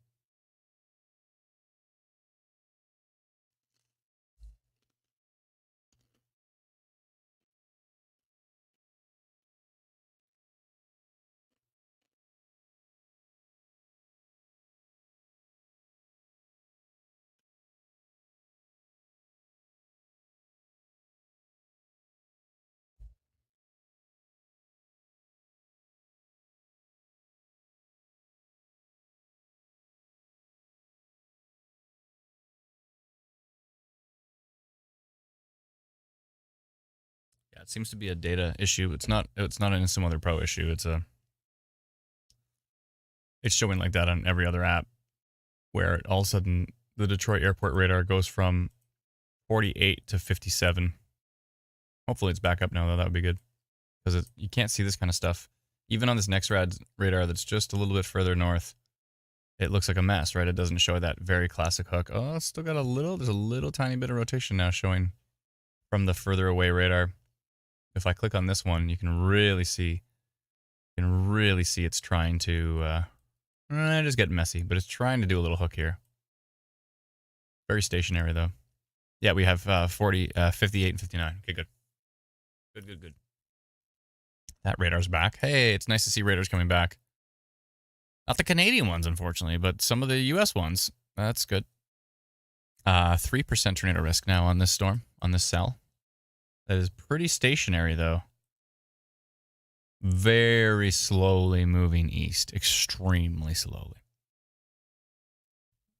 Yeah, it seems to be a data issue. It's not in some other pro issue. It's showing like that on every other app, where all of a sudden the Detroit airport radar goes from 48 to 57. Hopefully it's back up now, though. That would be good, because you can't see this kind of stuff. Even on this next radar that's just a little bit further north, it looks like a mess, right? It doesn't show that very classic hook. Oh, it's still got there's a little tiny bit of rotation now showing from the further away radar. If I click on this one, you can really see it's trying to just get messy, but it's trying to do a little hook here. Very stationary though. Yeah, we have 58 and 59. Okay, good. Good. That radar's back. Hey, it's nice to see radars coming back. Not the Canadian ones, unfortunately, but some of the US ones. That's good. 3% tornado risk now on this storm, on this cell. That is pretty stationary, though. Very slowly moving east. Extremely slowly.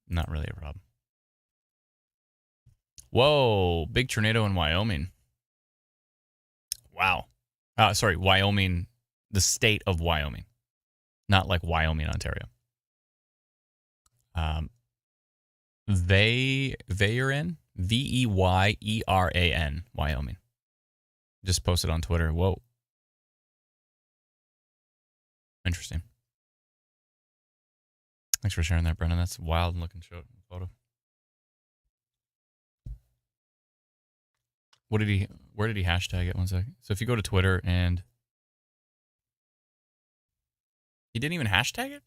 Not really a problem. Whoa, big tornado in Wyoming. Wow. Sorry, Wyoming, the state of Wyoming. Not like Wyoming, Ontario. Veyeran, Veyeran, Wyoming. Just posted on Twitter. Whoa. Interesting. Thanks for sharing that, Brennan. That's a wild looking photo. Where did he hashtag it? 1 second. So if you go to Twitter and he didn't even hashtag it?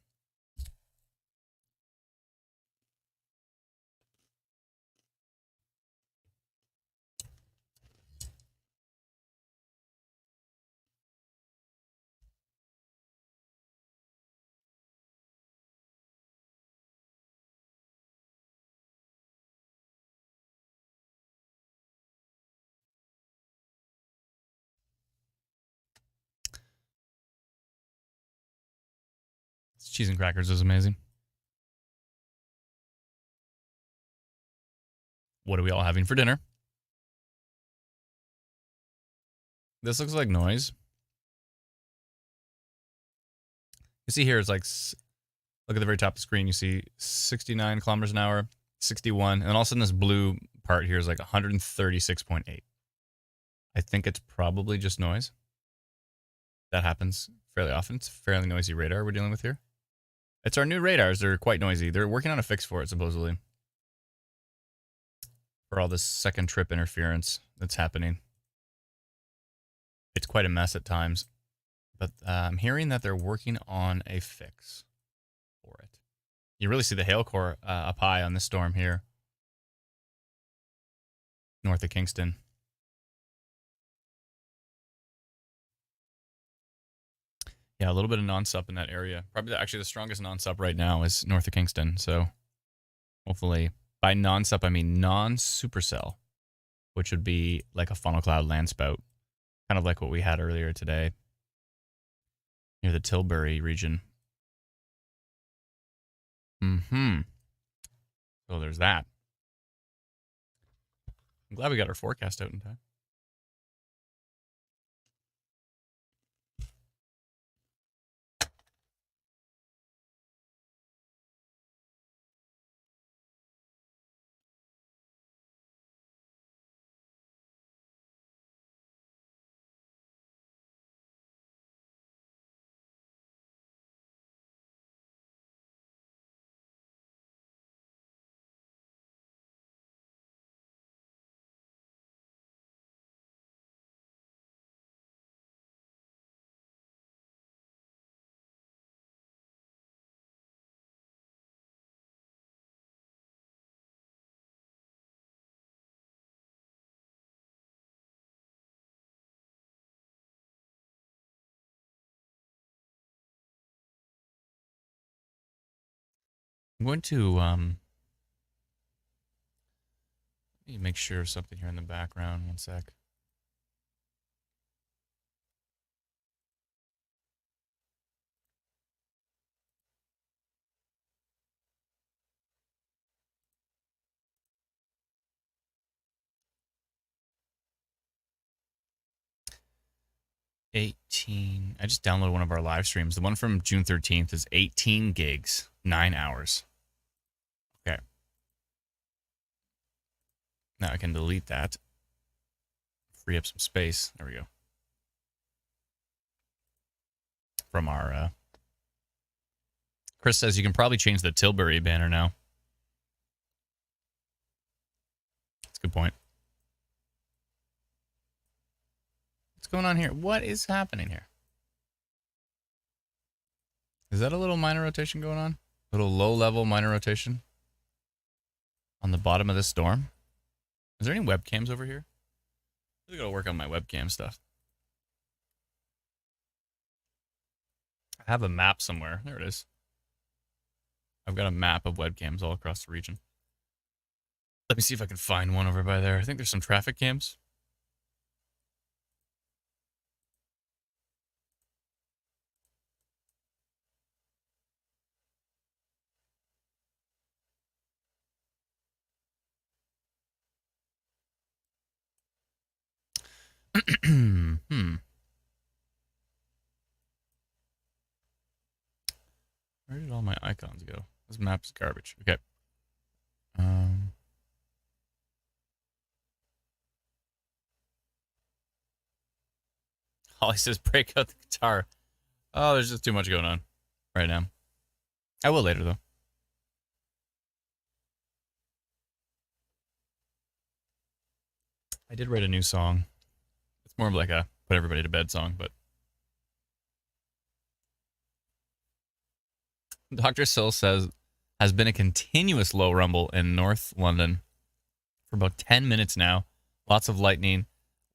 Cheese and crackers is amazing. What are we all having for dinner? This looks like noise. You see here, it's like, look at the very top of the screen. You see 69 kilometers an hour, 61. And then all of a sudden this blue part here is like 136.8. I think it's probably just noise. That happens fairly often. It's a fairly noisy radar we're dealing with here. It's our new radars. They're quite noisy. They're working on a fix for it, supposedly, for all this second trip interference that's happening. It's quite a mess at times, but I'm hearing that they're working on a fix for it. You really see the hail core up high on this storm here, north of Kingston. Yeah, a little bit of non-sup in that area. Probably actually the strongest non-sup right now is north of Kingston. So hopefully, by non-sup, I mean non-supercell, which would be like a funnel cloud Landspout, kind of like what we had earlier today near the Tilbury region. Mm-hmm. So there's that. I'm glad we got our forecast out in time. I'm going to let me make sure of something here in the background. One sec. I just downloaded one of our live streams. The one from June 13th is 18 gigs, 9 hours. Okay. Now I can delete that. Free up some space. There we go. From our Chris says you can probably change the Tilbury banner now. That's a good point. What's going on here? What is happening here? Is that a little minor rotation going on? A little low-level minor rotation on the bottom of this storm? Is there any webcams over here? I gotta work on my webcam stuff. I have a map somewhere. There it is. I've got a map of webcams all across the region. Let me see if I can find one over by there. I think there's some traffic cams. Where did all my icons go? This map is garbage. Okay. Holly says break out the guitar. Oh, there's just too much going on right now. I will later, though. I did write a new song. It's more of like a put everybody to bed song, but Dr. Sill says has been a continuous low rumble in North London for about 10 minutes now. Lots of lightning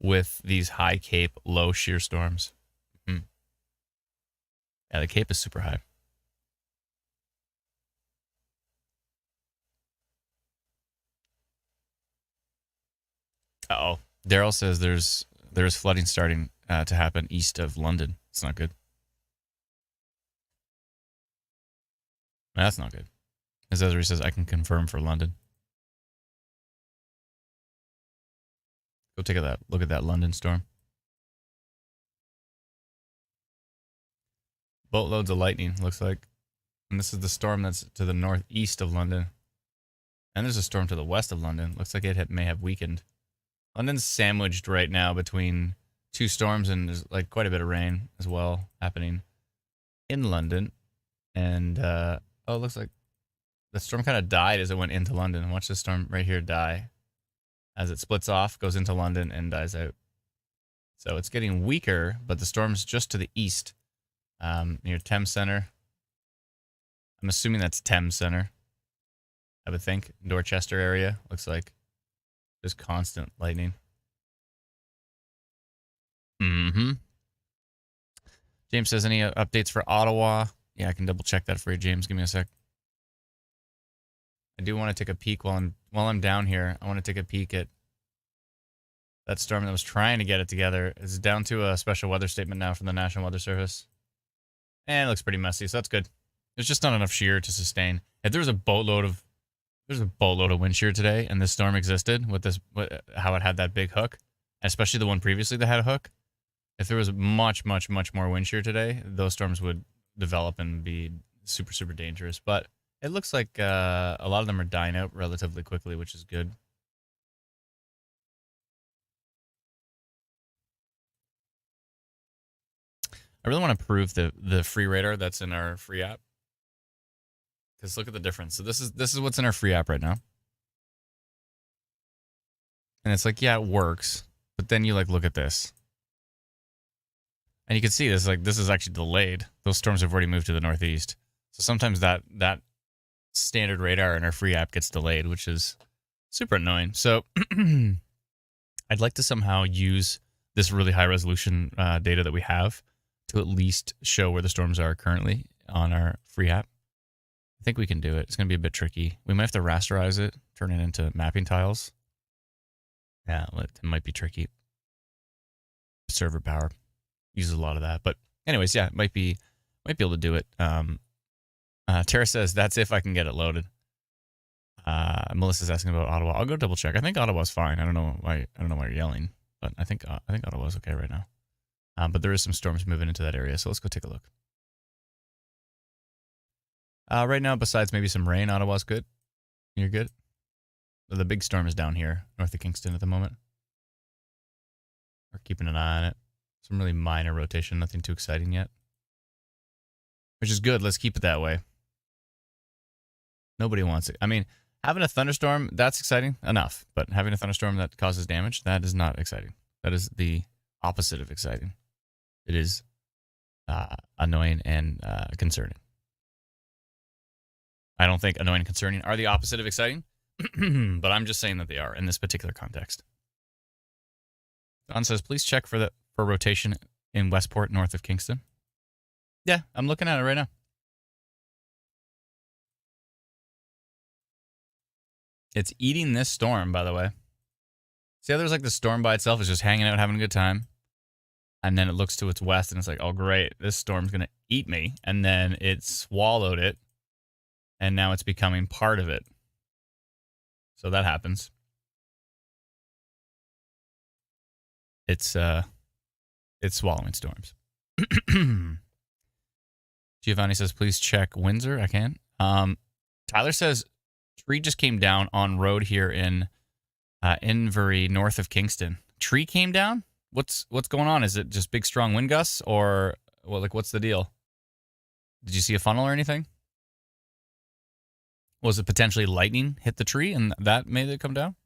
with these high Cape low shear storms. Yeah, the Cape is super high. Uh-oh. Daryl says there's flooding starting to happen east of London. It's not good. That's not good. As Ezra says, I can confirm for London. Go take a look at that London storm. Boatloads of lightning, looks like. And this is the storm that's to the northeast of London. And there's a storm to the west of London. Looks like it may have weakened. London's sandwiched right now between two storms, and there's like quite a bit of rain as well happening in London. And it looks like the storm kind of died as it went into London. Watch this storm right here die as it splits off, goes into London, and dies out. So it's getting weaker, but the storm's just to the east, near Thames Center. I'm assuming that's Thames Center, I would think. Dorchester area. Looks like just constant lightning. James says, any updates for Ottawa? Yeah, I can double check that for you, James. Give me a sec. I do want to take a peek while I'm down here. I want to take a peek at that storm that was trying to get it together. It's down to a special weather statement now from the National Weather Service. And it looks pretty messy, so that's good. There's just not enough shear to sustain. If there's a boatload of wind shear today, and this storm existed with this, how it had that big hook, especially the one previously that had a hook. If there was much more wind shear today, those storms would develop and be super, super dangerous. But it looks like a lot of them are dying out relatively quickly, which is good. I really want to prove the free radar that's in our free app. Because look at the difference. So this is what's in our free app right now. And it's like, yeah, it works. But then you like look at this. And you can see this, like, this is actually delayed. Those storms have already moved to the northeast. So sometimes that standard radar in our free app gets delayed, which is super annoying. So I'd like to somehow use this really high resolution data that we have to at least show where the storms are currently on our free app. I think we can do it. It's going to be a bit tricky. We might have to rasterize it, turn it into mapping tiles. Yeah, it might be tricky. Server power uses a lot of that. But anyways, yeah, might be able to do it. Tara says, that's if I can get it loaded. Melissa's asking about Ottawa. I'll go double check. I think Ottawa's fine. I don't know why you're yelling, but I think Ottawa's okay right now. But there is some storms moving into that area, so let's go take a look. Right now, besides maybe some rain, Ottawa's good. You're good. The big storm is down here, north of Kingston at the moment. We're keeping an eye on it. Some really minor rotation, nothing too exciting yet. Which is good. Let's keep it that way. Nobody wants it. I mean, having a thunderstorm, that's exciting enough. But having a thunderstorm that causes damage, that is not exciting. That is the opposite of exciting. It is annoying and concerning. I don't think annoying and concerning are the opposite of exciting, but I'm just saying that they are in this particular context. Don says, please check for rotation in Westport, north of Kingston. Yeah, I'm looking at it right now. It's eating this storm, by the way. See how there's like the storm by itself is just hanging out, having a good time. And then it looks to its west and it's like, oh, great, this storm's going to eat me. And then it swallowed it. And now it's becoming part of it. So that happens. It's swallowing storms. Giovanni says, please check Windsor. I can. Tyler says, tree just came down on road here in Invery, north of Kingston. Tree came down? What's going on? Is it just big, strong wind gusts? Or, well, like, what's the deal? Did you see a funnel or anything? Was it potentially lightning hit the tree and that made it come down?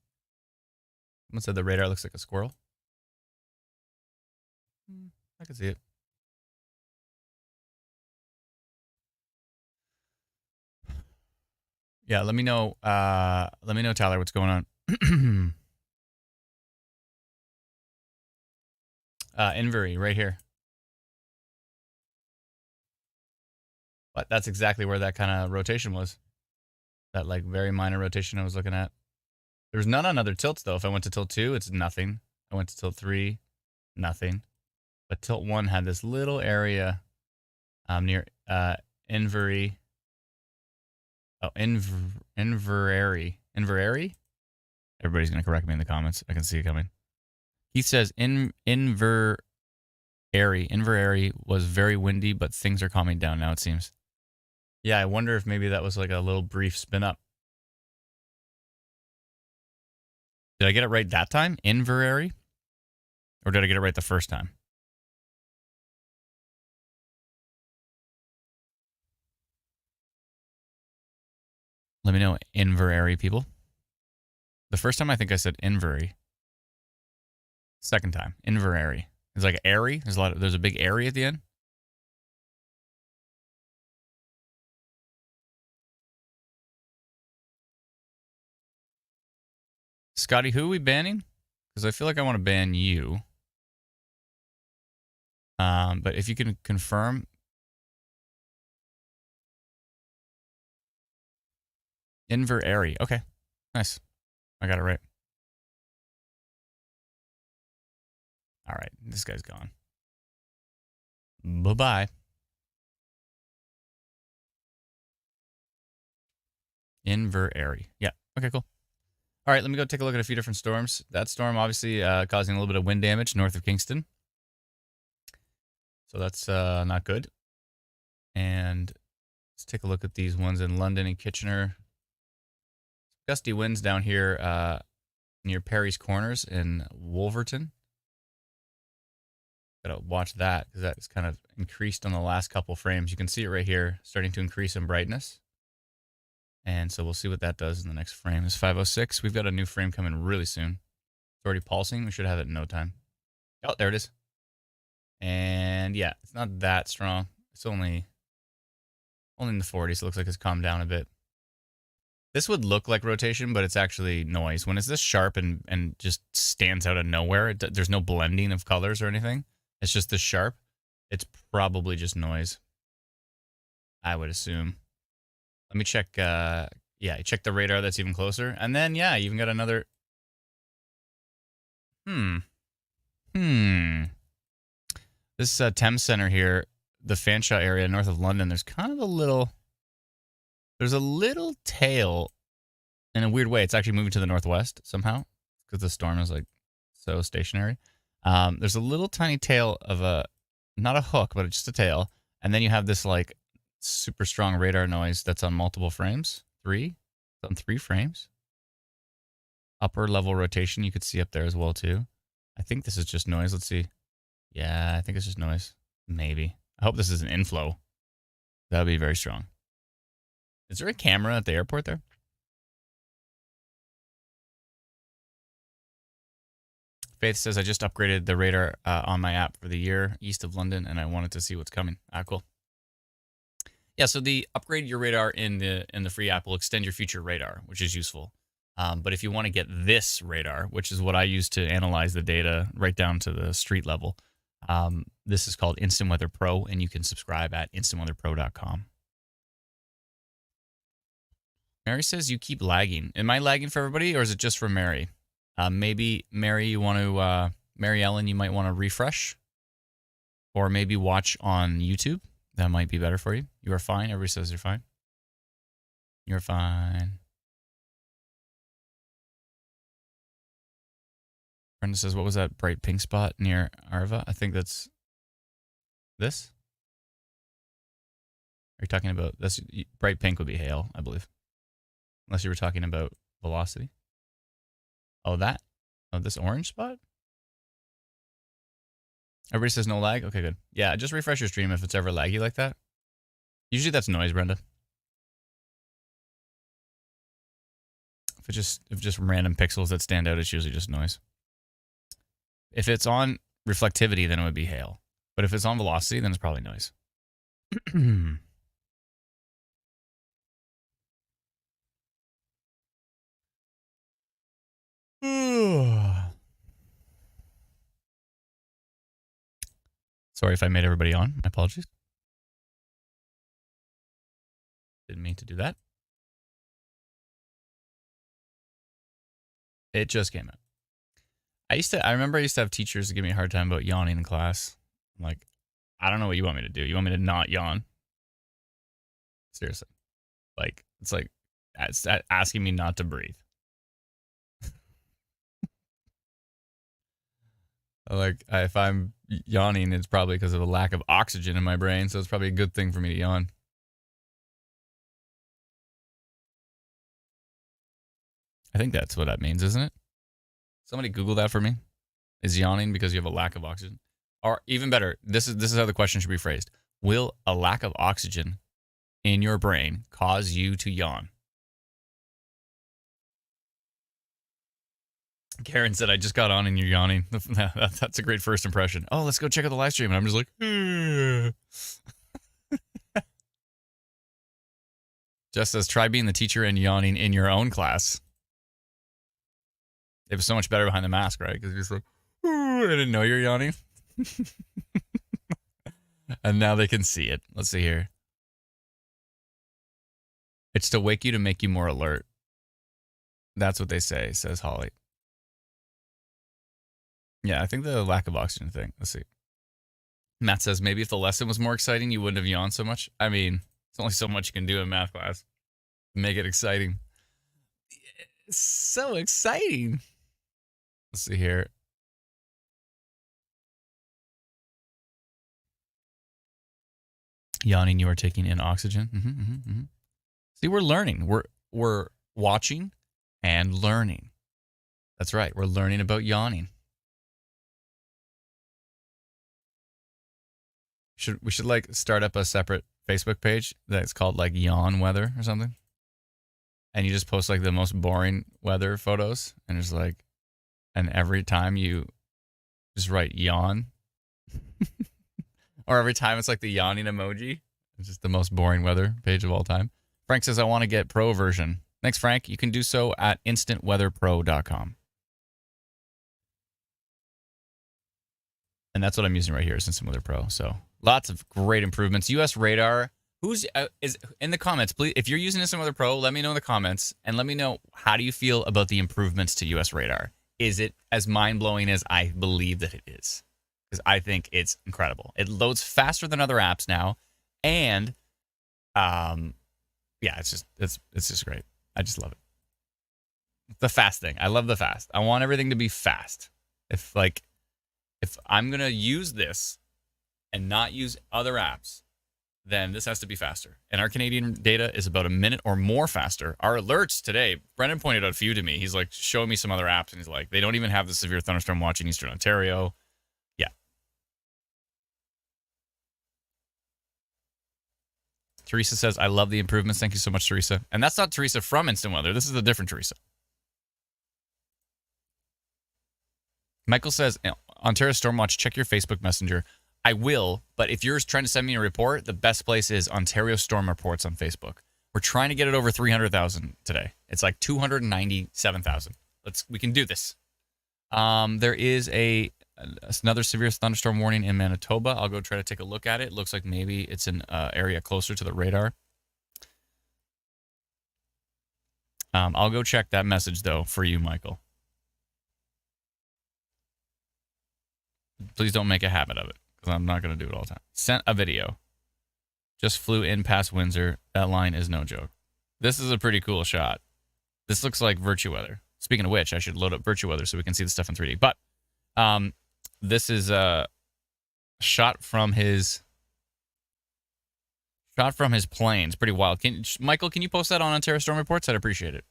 Someone said the radar looks like a squirrel. I can see it. Yeah, let me know. Tyler, what's going on. Invery, right here. But that's exactly where that kind of rotation was. That like very minor rotation I was looking at. There was none on other tilts though. If I went to tilt 2, it's nothing. I went to tilt 3, nothing. But tilt 1 had this little area near Invery. Oh, Inverary. Inverary? Everybody's going to correct me in the comments. I can see it coming. He says Inverary. Inverary was very windy, but things are calming down now, it seems. Yeah, I wonder if maybe that was like a little brief spin up. Did I get it right that time? Inverary? Or did I get it right the first time? Let me know, Inverary people. The first time I think I said Invery. Second time, Inverary. It's like airy. There's a big airy at the end. Scotty, who are we banning? Because I feel like I want to ban you. But if you can confirm. Inverary. Okay. Nice. I got it right. All right. This guy's gone. Bye-bye. Inverary. Yeah. Okay, cool. All right, let me go take a look at a few different storms. That storm obviously causing a little bit of wind damage north of Kingston. So that's not good. And let's take a look at these ones in London and Kitchener. Gusty winds down here near Perry's Corners in Wolverton. Gotta watch that because that's kind of increased on the last couple frames. You can see it right here starting to increase in brightness. And so we'll see what that does in the next frame. It's 506. We've got a new frame coming really soon. It's already pulsing. We should have it in no time. Oh, there it is. And yeah, it's not that strong. It's only in the 40s. It looks like it's calmed down a bit. This would look like rotation, but it's actually noise. When it's this sharp and just stands out of nowhere, there's no blending of colors or anything. It's just this sharp. It's probably just noise, I would assume. Let me check. Yeah, check the radar that's even closer. And then, yeah, you even got another. This Thames Center here, the Fanshawe area north of London, there's kind of a little tail in a weird way. It's actually moving to the northwest somehow because the storm is like so stationary. There's a little tiny tail of not a hook, but it's just a tail. And then you have this like super strong radar noise that's on multiple frames. On 3 frames. Upper level rotation you could see up there as well too. I think this is just noise. Let's see. Yeah, I think it's just noise. Maybe. I hope this is an inflow. That would be very strong. Is there a camera at the airport there? Faith says, I just upgraded the radar on my app for the year east of London, and I wanted to see what's coming. Cool. Yeah, so the upgrade your radar in the free app will extend your future radar, which is useful. But if you want to get this radar, which is what I use to analyze the data right down to the street level, this is called Instant Weather Pro, and you can subscribe at instantweatherpro.com. Mary says you keep lagging. Am I lagging for everybody, or is it just for Mary? Maybe Mary, you want to Mary Ellen, you might want to refresh, or maybe watch on YouTube. That might be better for you. You are fine. Everybody says you're fine. You're fine. Brenda says, what was that bright pink spot near Arva? I think that's this. Are you talking about this? Bright pink would be hail, I believe. Unless you were talking about velocity. Oh, that? Oh, this orange spot? Everybody says no lag? Okay, good. Yeah, just refresh your stream if it's ever laggy like that. Usually that's noise, Brenda. If just random pixels that stand out, it's usually just noise. If it's on reflectivity, then it would be hail. But if it's on velocity, then it's probably noise. Sorry if I made everybody on. My apologies. Didn't mean to do that. It just came out. I remember I used to have teachers give me a hard time about yawning in class. I'm like, I don't know what you want me to do. You want me to not yawn? Seriously. Like, it's like asking me not to breathe. Like, if I'm yawning, it's probably because of a lack of oxygen in my brain, so it's probably a good thing for me to yawn. I think that's what that means, isn't it? Somebody Google that for me. Is yawning because you have a lack of oxygen? Or even better, this is how the question should be phrased. Will a lack of oxygen in your brain cause you to yawn? Karen said, I just got on and you're yawning. That's a great first impression. Oh, let's go check out the live stream. And I'm just like, Jess says, try being the teacher and yawning in your own class. It was so much better behind the mask, right? Because you're just like, I didn't know you're yawning. And now they can see it. Let's see here. It's to wake you to make you more alert. That's what they say, says Holly. Yeah, I think the lack of oxygen thing. Let's see. Matt says, maybe if the lesson was more exciting, you wouldn't have yawned so much. I mean, it's only so much you can do in math class. Make it exciting. It's so exciting. Let's see here. Yawning, you are taking in oxygen. See, we're learning. We're watching and learning. That's right. We're learning about yawning. We should like start up a separate Facebook page that's called like yawn weather or something. And you just post like the most boring weather photos and it's like, and every time you just write yawn or every time it's like the yawning emoji. It's just the most boring weather page of all time. Frank says, I want to get pro version. Thanks, Frank. You can do so at instantweatherpro.com. And that's what I'm using right here is Instant Weather Pro. So lots of great improvements. US radar. Who's is in the comments, please? If you're using Instant Weather Pro, let me know in the comments and let me know how do you feel about the improvements to US radar. Is it as mind-blowing as I believe that it is? Because I think it's incredible. It loads faster than other apps now. And yeah, it's just great. I just love it. The fast thing. I love the fast. I want everything to be fast. If I'm going to use this and not use other apps, then this has to be faster. And our Canadian data is about a minute or more faster. Our alerts today, Brendan pointed out a few to me. He's like showing me some other apps and he's like, they don't even have the severe thunderstorm watch in Eastern Ontario. Yeah. Teresa says, I love the improvements. Thank you so much, Teresa. And that's not Teresa from Instant Weather. This is a different Teresa. Michael says, Ontario Stormwatch, check your Facebook Messenger. I will, but if you're trying to send me a report, the best place is Ontario Storm Reports on Facebook. We're trying to get it over 300,000 today. It's like 297,000. We can do this. There is another severe thunderstorm warning in Manitoba. I'll go try to take a look at it. It looks like maybe it's an area closer to the radar. I'll go check that message, though, for you, Michael. Please don't make a habit of it, because I'm not going to do it all the time. Sent a video. Just flew in past Windsor. That line is no joke. This is a pretty cool shot. This looks like VirtuWeather. Speaking of which, I should load up VirtuWeather so we can see the stuff in 3D. But this is a shot from his plane. It's pretty wild. Michael, can you post that on Ontario Storm Reports? I'd appreciate it.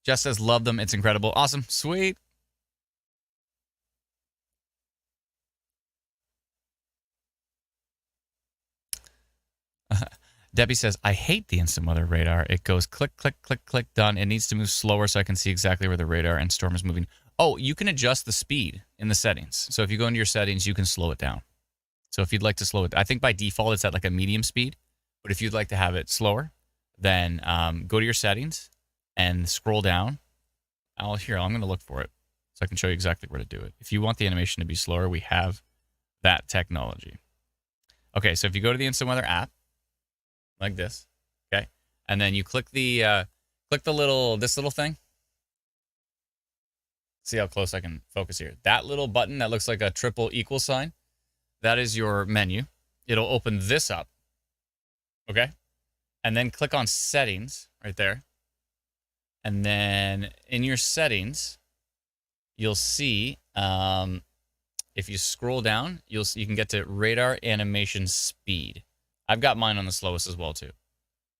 Jess says, love them. It's incredible. Awesome. Sweet. Debbie says, I hate the instant weather radar. It goes click, click, click, click, done. It needs to move slower so I can see exactly where the radar and storm is moving. Oh, you can adjust the speed in the settings. So if you go into your settings, you can slow it down. So if you'd like to slow it, I think by default it's at like a medium speed. But if you'd like to have it slower, then go to your settings and scroll down. I'm going to look for it so I can show you exactly where to do it. If you want the animation to be slower, we have that technology. Okay, so if you go to the Instant Weather app, like this, okay, and then you click this little thing. See how close I can focus here. That little button that looks like a triple equal sign, that is your menu. It'll open this up, okay, and then click on settings right there, and then in your settings, you'll see if you scroll down, you can get to radar animation speed. I've got mine on the slowest as well, too.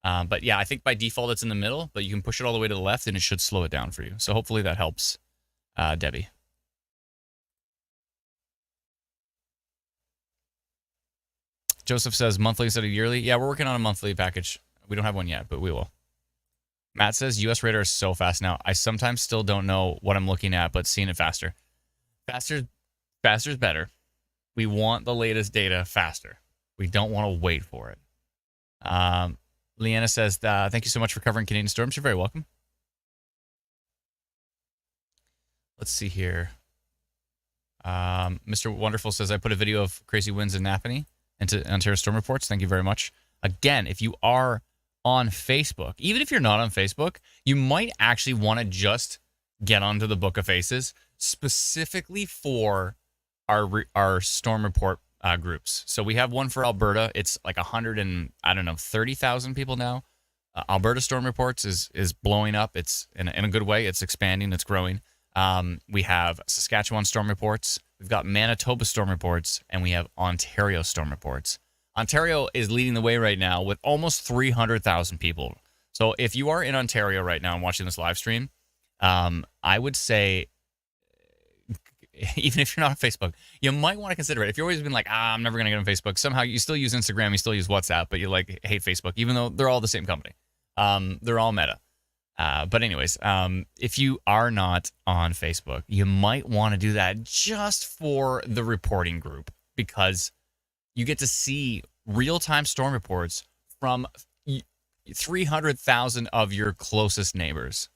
But yeah, I think by default it's in the middle, but you can push it all the way to the left and it should slow it down for you. So hopefully that helps, Debbie. Joseph says monthly instead of yearly. Yeah, we're working on a monthly package. We don't have one yet, but we will. Matt says US radar is so fast now. I sometimes still don't know what I'm looking at, but seeing it faster. Faster is better. We want the latest data faster. We don't want to wait for it. Leanna says, thank you so much for covering Canadian storms. You're very welcome. Let's see here. Mr. Wonderful says, I put a video of crazy winds in Napanee into Ontario Storm Reports. Thank you very much. Again, if you are on Facebook, even if you're not on Facebook, you might actually want to just get onto the Book of Faces specifically for our storm report groups. So we have one for Alberta. It's like 30,000 people now. Alberta storm reports is blowing up. It's in a good way. It's expanding. It's growing. We have Saskatchewan storm reports. We've got Manitoba storm reports, and we have Ontario storm reports. Ontario is leading the way right now with almost 300,000 people. So if you are in Ontario right now and watching this live stream, I would say, even if you're not on Facebook, you might want to consider it. If you've always been like, I'm never going to get on Facebook, somehow you still use Instagram, you still use WhatsApp, but you like hate Facebook, even though they're all the same company. They're all Meta. But anyways, if you are not on Facebook, you might want to do that just for the reporting group, because you get to see real-time storm reports from 300,000 of your closest neighbors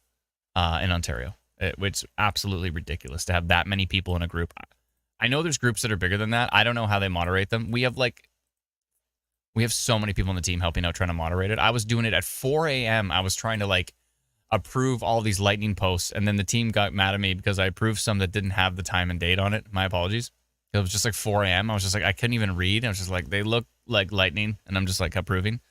in Ontario, which is absolutely ridiculous to have that many people in a group. I know there's groups that are bigger than that. I don't know how they moderate them. We have so many people on the team helping out trying to moderate it. I was doing it at 4 a.m. I was trying to approve all these lightning posts, and then the team got mad at me because I approved some that didn't have the time and date on it. My apologies. It was just like 4 a.m. I was just like, I couldn't even read. I was just like, they look like lightning, and I'm just like approving.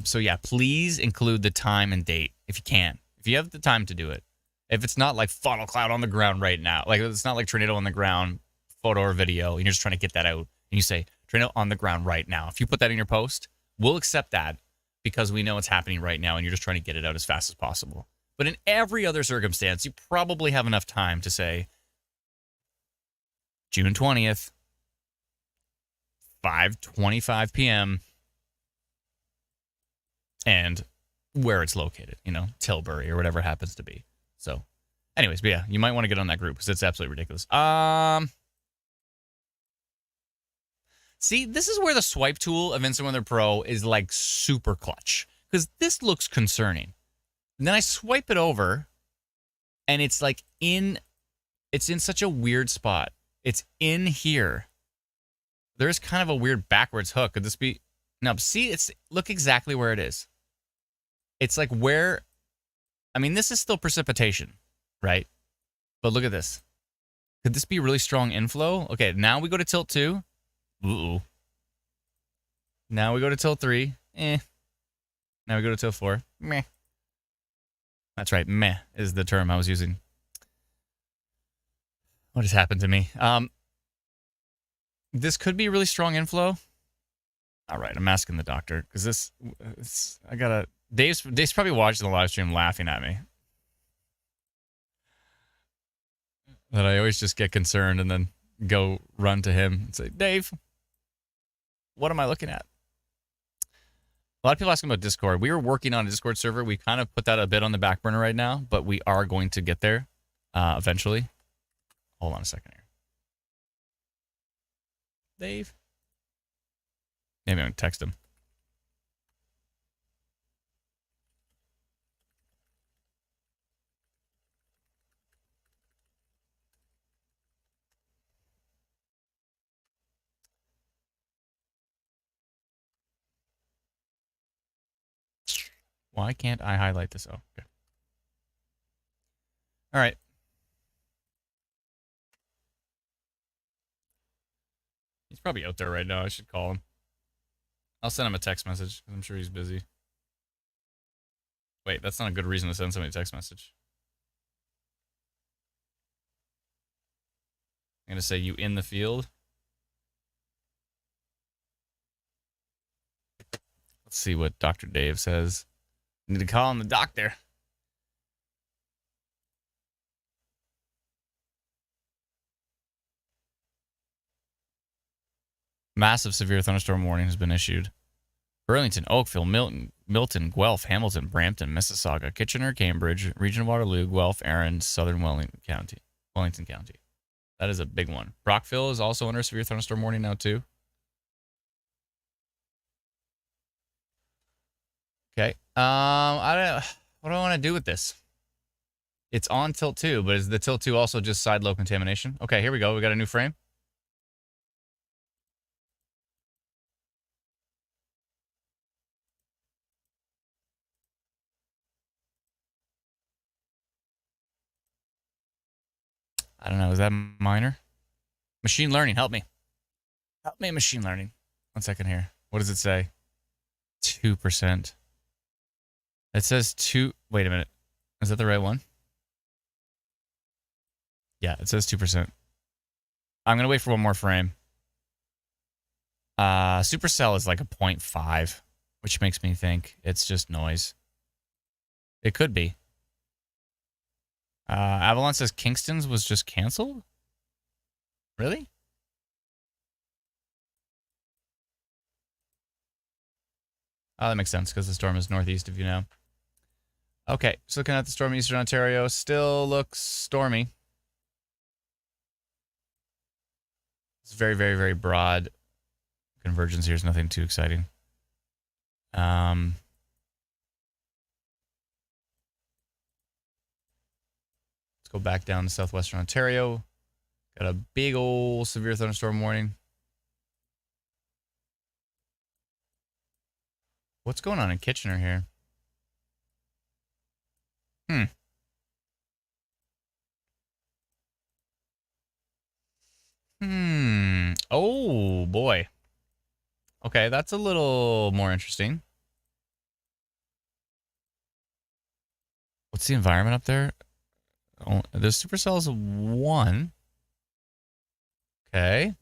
So yeah, please include the time and date if you can. If you have the time to do it. If it's not like funnel cloud on the ground right now, like it's not like tornado on the ground, photo or video, and you're just trying to get that out, and you say tornado on the ground right now. If you put that in your post, we'll accept that because we know it's happening right now, and you're just trying to get it out as fast as possible. But in every other circumstance, you probably have enough time to say June 20th, 5:25 p.m., and where it's located, Tilbury or whatever it happens to be. So, anyways, but yeah, you might want to get on that group because it's absolutely ridiculous. See, this is where the swipe tool of Instant Weather Pro is like super clutch, because this looks concerning. And then I swipe it over, and it's like it's in such a weird spot. It's in here. There's kind of a weird backwards hook. Could this be? No, see, look exactly where it is. It's like where, I mean, this is still precipitation, right? But look at this. Could this be really strong inflow? Okay, now we go to tilt 2. Ooh. Now we go to tilt 3. Now we go to tilt 4. Meh. That's right. Meh is the term I was using. What has happened to me? This could be really strong inflow. All right, I'm asking the doctor because Dave's probably watching the live stream laughing at me. That I always just get concerned and then go run to him and say, Dave, what am I looking at? A lot of people asking about Discord. We were working on a Discord server. We kind of put that a bit on the back burner right now, but we are going to get there eventually. Hold on a second here. Dave? Maybe I'm going to text him. Why can't I highlight this? Oh, okay. All right. He's probably out there right now. I should call him. I'll send him a text message because I'm sure he's busy. Wait, that's not a good reason to send somebody a text message. I'm going to say, you in the field? Let's see what Dr. Dave says. I need to call him the doctor. Massive severe thunderstorm warning has been issued. Burlington, Oakville, Milton, Guelph, Hamilton, Brampton, Mississauga, Kitchener, Cambridge, Region of Waterloo, Guelph, Erin, Southern Wellington County. That is a big one. Brockville is also under a severe thunderstorm warning now too. Okay. What do I want to do with this? It's on tilt 2, but is the tilt 2 also just side low contamination? Okay, here we go. We got a new frame. I don't know. Is that minor? Machine learning, help me. Help me, machine learning. 1 second here. What does it say? 2%. It says 2. Wait a minute. Is that the right one? Yeah, it says 2%. I'm going to wait for one more frame. Supercell is like a 0.5, which makes me think it's just noise. It could be. Avalon says Kingston's was just canceled? Really? Oh, that makes sense because the storm is northeast of you now. Okay, so looking at the storm in Eastern Ontario, still looks stormy. It's very, very, very broad convergence here. Is nothing too exciting. Let's go back down to southwestern Ontario. Got a big old severe thunderstorm warning. What's going on in Kitchener here? Oh, boy. Okay, that's a little more interesting. What's the environment up there? Oh, the supercell's 1. Okay.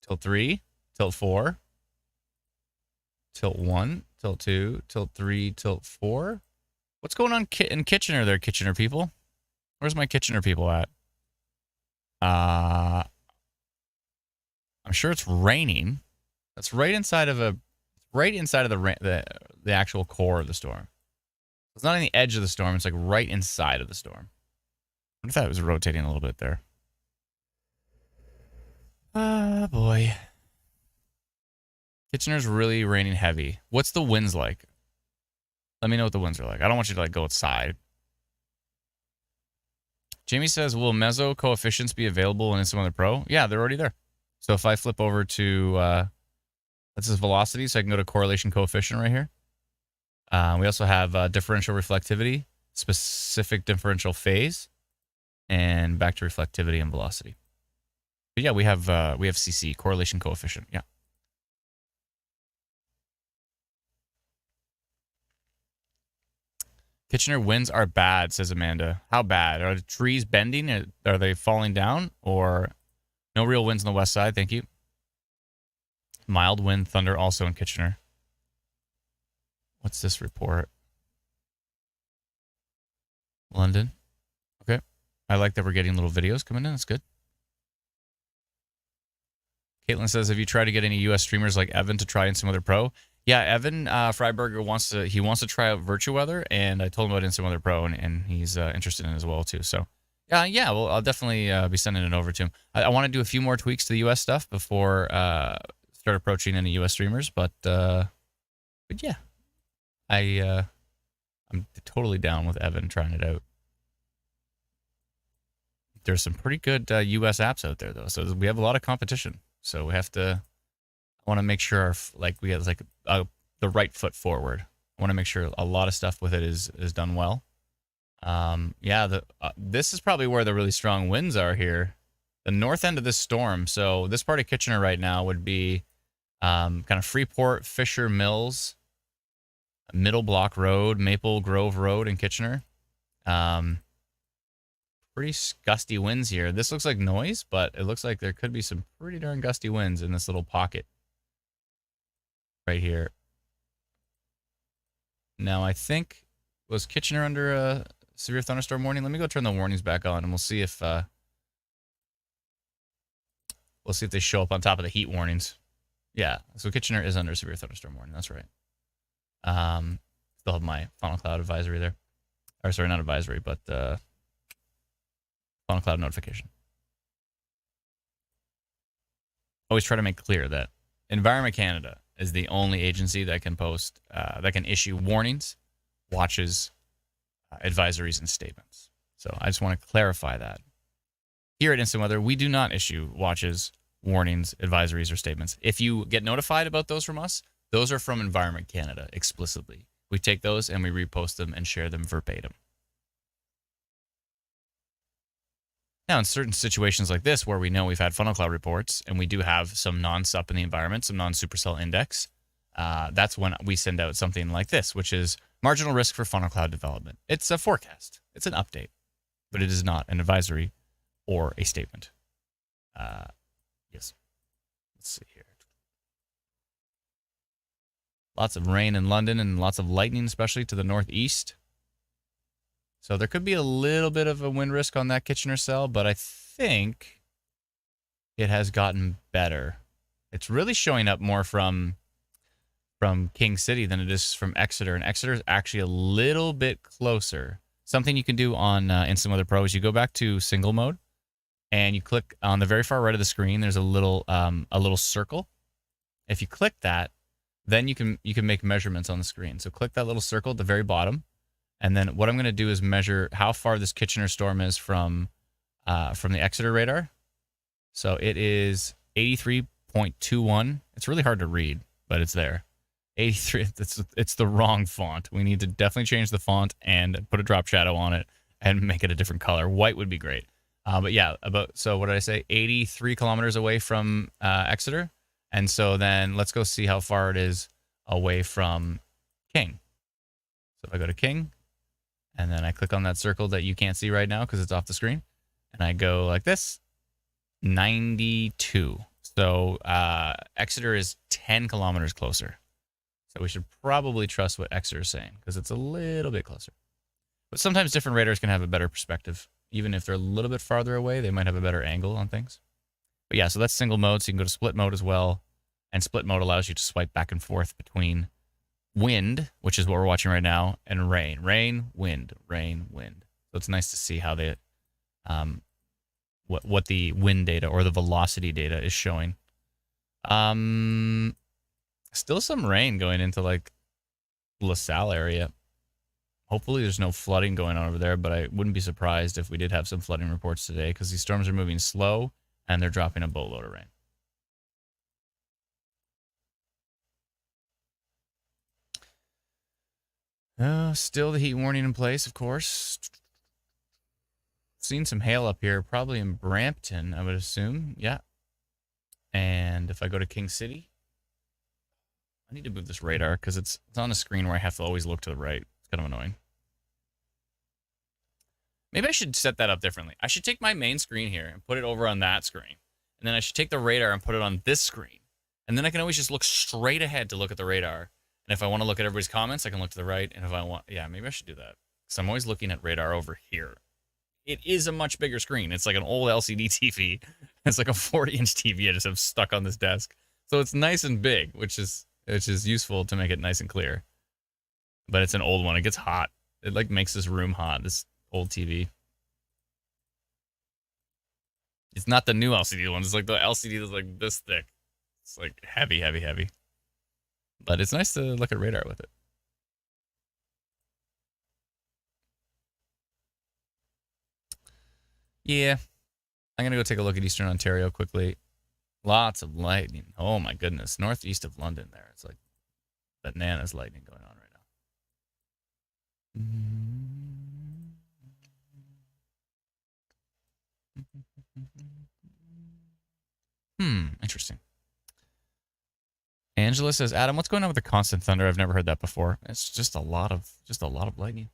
Tilt 3. Tilt 4. Tilt 1. Tilt 2. Tilt 3. Tilt 4. What's going on in Kitchener there, Kitchener people? Where's my Kitchener people at? I'm sure it's raining. That's right inside of the actual core of the storm. It's not on the edge of the storm. It's like right inside of the storm. I thought it was rotating a little bit there. Ah, boy. Kitchener's really raining heavy. What's the winds like? Let me know what the winds are like. I don't want you to like go outside. Jamie says, will meso coefficients be available in Instant Weather Pro? Yeah, they're already there. So if I flip over to, this is velocity, so I can go to correlation coefficient right here. We also have differential reflectivity, specific differential phase, and back to reflectivity and velocity. But yeah, we have CC, correlation coefficient. Yeah. Kitchener winds are bad, says Amanda. How bad? Are the trees bending? Are they falling down? Or no real winds on the west side? Thank you. Mild wind, thunder also in Kitchener. What's this report? London. Okay. I like that we're getting little videos coming in. That's good. Caitlin says, have you tried to get any U.S. streamers like Evan to try Instant Weather Pro? Yeah, Evan Freiberger wants to try out VirtuWeather, and I told him about Instant Weather Pro, and he's interested in it as well too. So, yeah, well, I'll definitely be sending it over to him. I want to do a few more tweaks to the U.S. stuff before start approaching any U.S. streamers, but yeah, I'm totally down with Evan trying it out. There's some pretty good U.S. apps out there though, so we have a lot of competition. So we have to. I want to make sure we have the right foot forward. I want to make sure a lot of stuff with it is done well. Yeah, this is probably where the really strong winds are here. The north end of this storm. So this part of Kitchener right now would be kind of Freeport, Fisher Mills, Middle Block Road, Maple Grove Road in Kitchener. Pretty gusty winds here. This looks like noise, but it looks like there could be some pretty darn gusty winds in this little pocket right here. Now, I think, was Kitchener under a severe thunderstorm warning? Let me go turn the warnings back on, and we'll see if they show up on top of the heat warnings. Yeah, so Kitchener is under a severe thunderstorm warning. That's right. Still have my funnel cloud advisory there. Or sorry, not advisory, but funnel cloud notification. Always try to make clear that Environment Canada is the only agency that can post, that can issue warnings, watches, advisories, and statements. So I just want to clarify that. Here at Instant Weather, we do not issue watches, warnings, advisories, or statements. If you get notified about those from us, those are from Environment Canada explicitly. We take those and we repost them and share them verbatim. Now, in certain situations like this, where we know we've had funnel cloud reports and we do have some non-sup in the environment, some non-supercell index, that's when we send out something like this, which is Marginal risk for funnel cloud development. It's a forecast. It's an update, but it is not an advisory or a statement. Yes. Let's see here. Lots of rain in London and lots of lightning, especially to the northeast. So there could be a little bit of a wind risk on that Kitchener cell, but I think it has gotten better. It's really showing up more from King City than it is from Exeter, and Exeter is actually a little bit closer. Something you can do on Instant Weather Pro is you go back to single mode, and you click on the very far right of the screen. There's a little circle. If you click that, then you can make measurements on the screen. So click that little circle at the very bottom, and then what I'm going to do is measure how far this Kitchener storm is from the Exeter radar. So it is 83.21. It's really hard to read, but it's there. 83. It's the wrong font. We need to definitely change the font and put a drop shadow on it and make it a different color. White would be great. But yeah, so what did I say? 83 kilometers away from Exeter. And so then let's go see how far it is away from King. So if I go to King, and then I click on that circle that you can't see right now because it's off the screen, and I go like this, 92. So Exeter is 10 kilometers closer. So we should probably trust what Exeter is saying because it's a little bit closer. But sometimes different radars can have a better perspective. Even if they're a little bit farther away, they might have a better angle on things. But yeah, so that's single mode. So you can go to split mode as well. And split mode allows you to swipe back and forth between wind, which is what we're watching right now, and rain. Rain, wind, rain, wind. So it's nice to see how they, what the wind data or the velocity data is showing. Still some rain going into like LaSalle area. Hopefully there's no flooding going on over there, but I wouldn't be surprised if we did have some flooding reports today because these storms are moving slow and they're dropping a boatload of rain. Still the heat warning in place, of course. Seen some hail up here, probably in Brampton, I would assume. Yeah. And if I go to King City, I need to move this radar because it's on a screen where I have to always look to the right. It's kind of annoying. Maybe I should set that up differently. I should take my main screen here and put it over on that screen. And then I should take the radar and put it on this screen. And then I can always just look straight ahead to look at the radar. And if I want to look at everybody's comments, I can look to the right. And if I want, yeah, maybe I should do that. Because I'm always looking at radar over here. It is a much bigger screen. It's like an old LCD TV. It's like a 40-inch TV I just have stuck on this desk. So it's nice and big, which is useful to make it nice and clear. But it's an old one. It gets hot. It like makes this room hot, this old TV. It's not the new LCD one. It's like the LCD that's like this thick. It's like heavy, heavy, heavy. But it's nice to look at radar with it. Yeah. I'm going to go take a look at Eastern Ontario quickly. Lots of lightning. Oh my goodness. Northeast of London there. It's like bananas lightning going on right now. Interesting. Angela says, Adam, what's going on with the constant thunder? I've never heard that before. It's just a lot of lightning.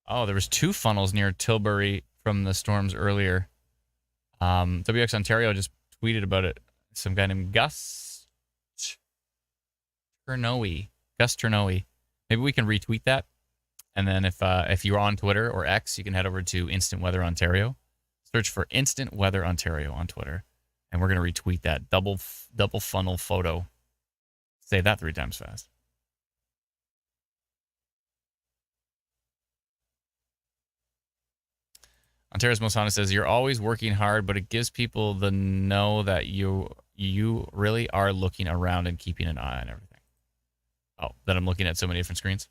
Oh, there was 2 funnels near Tilbury from the storms earlier. WX Ontario just tweeted about it. Some guy named Gus Turnoe. Maybe we can retweet that. And then if you're on Twitter or X, you can head over to Instant Weather Ontario. Search for Instant Weather Ontario on Twitter. And we're going to retweet that double funnel photo. Say that 3 times fast. Ontario's Most Honest says, you're always working hard, but it gives people the know that you really are looking around and keeping an eye on everything. Oh, that I'm looking at so many different screens.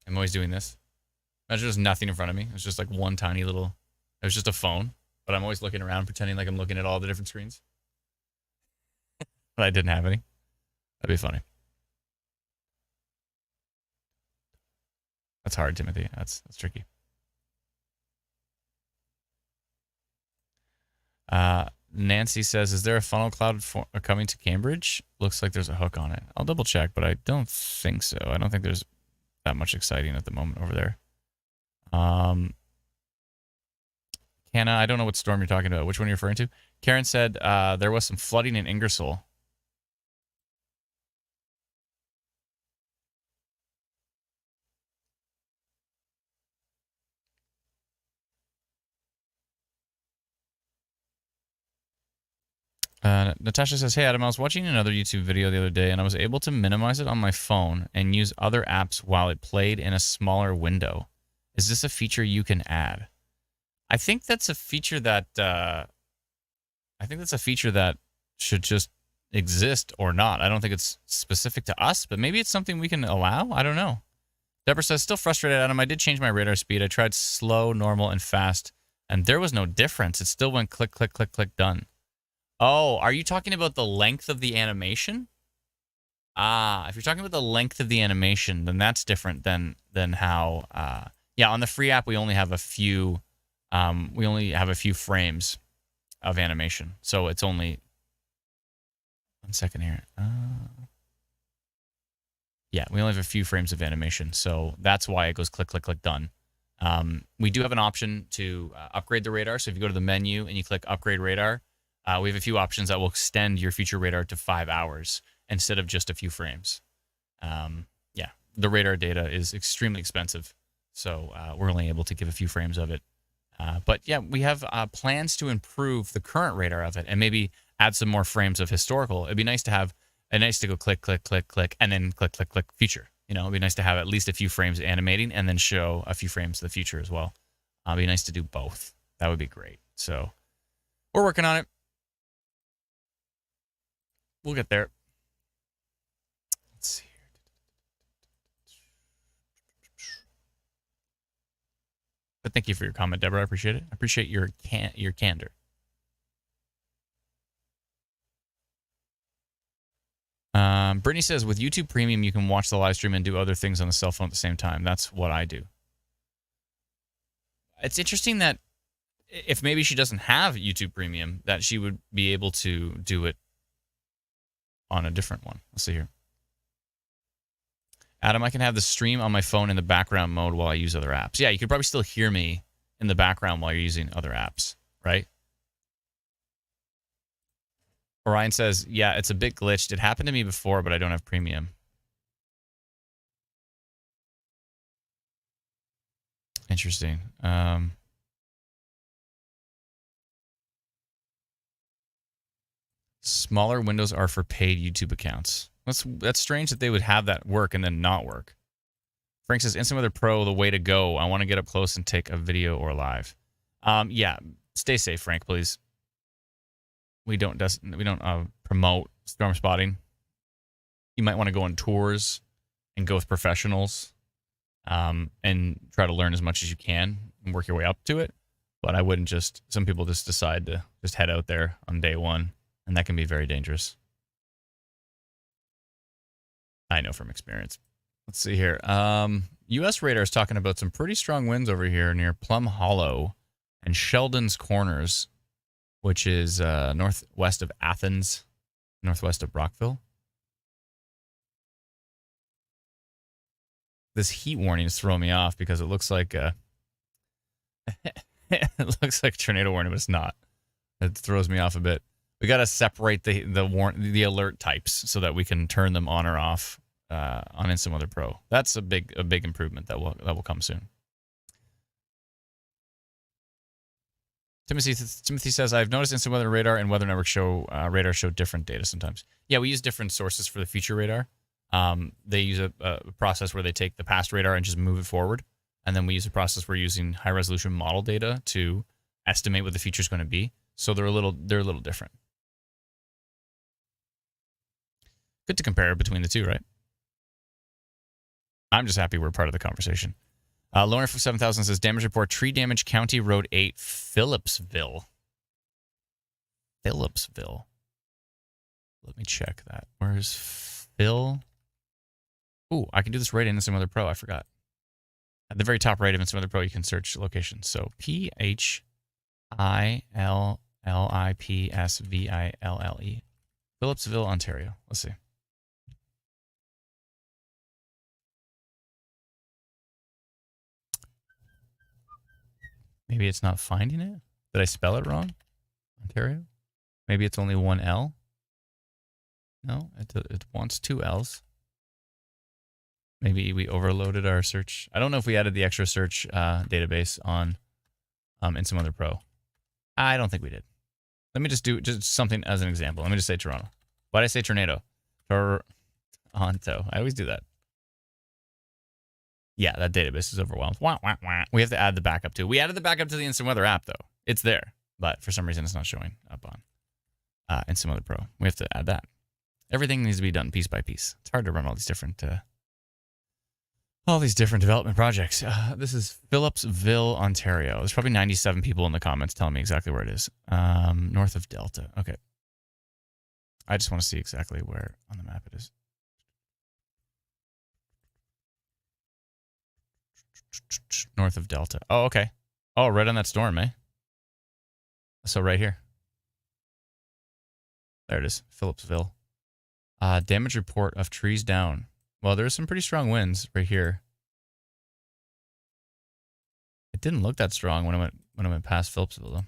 I'm always doing this. Imagine there's nothing in front of me. It's just like one tiny little, it was just a phone, but I'm always looking around pretending like I'm looking at all the different screens. But I didn't have any. That'd be funny. That's hard, Timothy. That's tricky. Nancy says, is there a funnel cloud coming to Cambridge? Looks like there's a hook on it. I'll double check, but I don't think so. I don't think there's that much exciting at the moment over there. Canna, I don't know what storm you're talking about. Which one you're referring to? Karen said there was some flooding in Ingersoll. Natasha says, hey, Adam, I was watching another YouTube video the other day, and I was able to minimize it on my phone and use other apps while it played in a smaller window. Is this a feature you can add? I think that's a feature that should just exist or not. I don't think it's specific to us, but maybe it's something we can allow. I don't know. Deborah says, still frustrated, Adam. I did change my radar speed. I tried slow, normal, and fast, and there was no difference. It still went click, click, click, click, done. Oh, are you talking about the length of the animation? If you're talking about the length of the animation, then that's different than how. Yeah, on the free app we only have a few. We only have a few frames of animation, so it's only. 1 second here. Yeah, we only have a few frames of animation, so that's why it goes click, click, click, done. We do have an option to upgrade the radar. So if you go to the menu and you click upgrade radar. We have a few options that will extend your future radar to 5 hours instead of just a few frames. Yeah, the radar data is extremely expensive, so we're only able to give a few frames of it. But yeah, we have plans to improve the current radar of it and maybe add some more frames of historical. It'd be nice to have to go click, click, click, click, and then click, click, click, future. You know, it'd be nice to have at least a few frames animating and then show a few frames of the future as well. It'd be nice to do both. That would be great. So we're working on it. We'll get there. Let's see here. But thank you for your comment, Deborah. I appreciate it. I appreciate your candor. Brittany says, with YouTube Premium, you can watch the live stream and do other things on the cell phone at the same time. That's what I do. It's interesting that if maybe she doesn't have YouTube Premium, that she would be able to do it on a different one. Let's see here. Adam, I can have the stream on my phone in the background mode while I use other apps. Yeah, you could probably still hear me in the background while you're using other apps, right? Orion says, yeah, it's a bit glitched. It happened to me before, but I don't have premium. Interesting. Smaller windows are for paid YouTube accounts. That's strange that they would have that work and then not work. Frank says, Instant Weather Pro, the way to go. I want to get up close and take a video or live. Yeah, stay safe, Frank, please. We don't promote storm spotting. You might want to go on tours and go with professionals and try to learn as much as you can and work your way up to it. But I wouldn't some people just decide to just head out there on day one, and that can be very dangerous. I know from experience. Let's see here. U.S. radar is talking about some pretty strong winds over here near Plum Hollow and Sheldon's Corners, which is northwest of Athens, northwest of Brockville. This heat warning is throwing me off because it looks like it looks like a tornado warning, but it's not. It throws me off a bit. We got to separate the alert types so that we can turn them on or off on Instant Weather Pro. That's a big improvement that will come soon. Timothy says, I've noticed Instant Weather Radar and Weather Network radar show different data sometimes. Yeah, we use different sources for the future radar. They use a process where they take the past radar and just move it forward. And then we use a process where we're using high resolution model data to estimate what the future is going to be. So they're a little different. Good to compare between the two, right? I'm just happy we're part of the conversation. Lauren from 7000 says, damage report, tree damage, County Road 8, Phillipsville. Phillipsville. Let me check that. Where's Phil? Ooh, I can do this right in Instant Weather Pro. I forgot. At the very top right of Instant Weather Pro, you can search locations. So Phillipsville. Lipsville. Phillipsville, Ontario. Let's see. Maybe it's not finding it. Did I spell it wrong? Ontario? Maybe it's only one L? No, it wants two L's. Maybe we overloaded our search. I don't know if we added the extra search database on in some other pro. I don't think we did. Let me just do just something as an example. Let me just say Toronto. Why did I say tornado? Toronto. I always do that. Yeah, that database is overwhelmed. Wah, wah, wah. We have to add the backup too. We added the backup to the Instant Weather app though. It's there, but for some reason it's not showing up on Instant Weather Pro. We have to add that. Everything needs to be done piece by piece. It's hard to run all these different development projects. This is Phillipsville, Ontario. There's probably 97 people in the comments telling me exactly where it is. North of Delta. Okay. I just want to see exactly where on the map it is. North of Delta. Oh, okay. Oh, right on that storm, eh? So right here. There it is. Phillipsville. Damage report of trees down. Well, there's some pretty strong winds right here. It didn't look that strong when I went past Phillipsville though.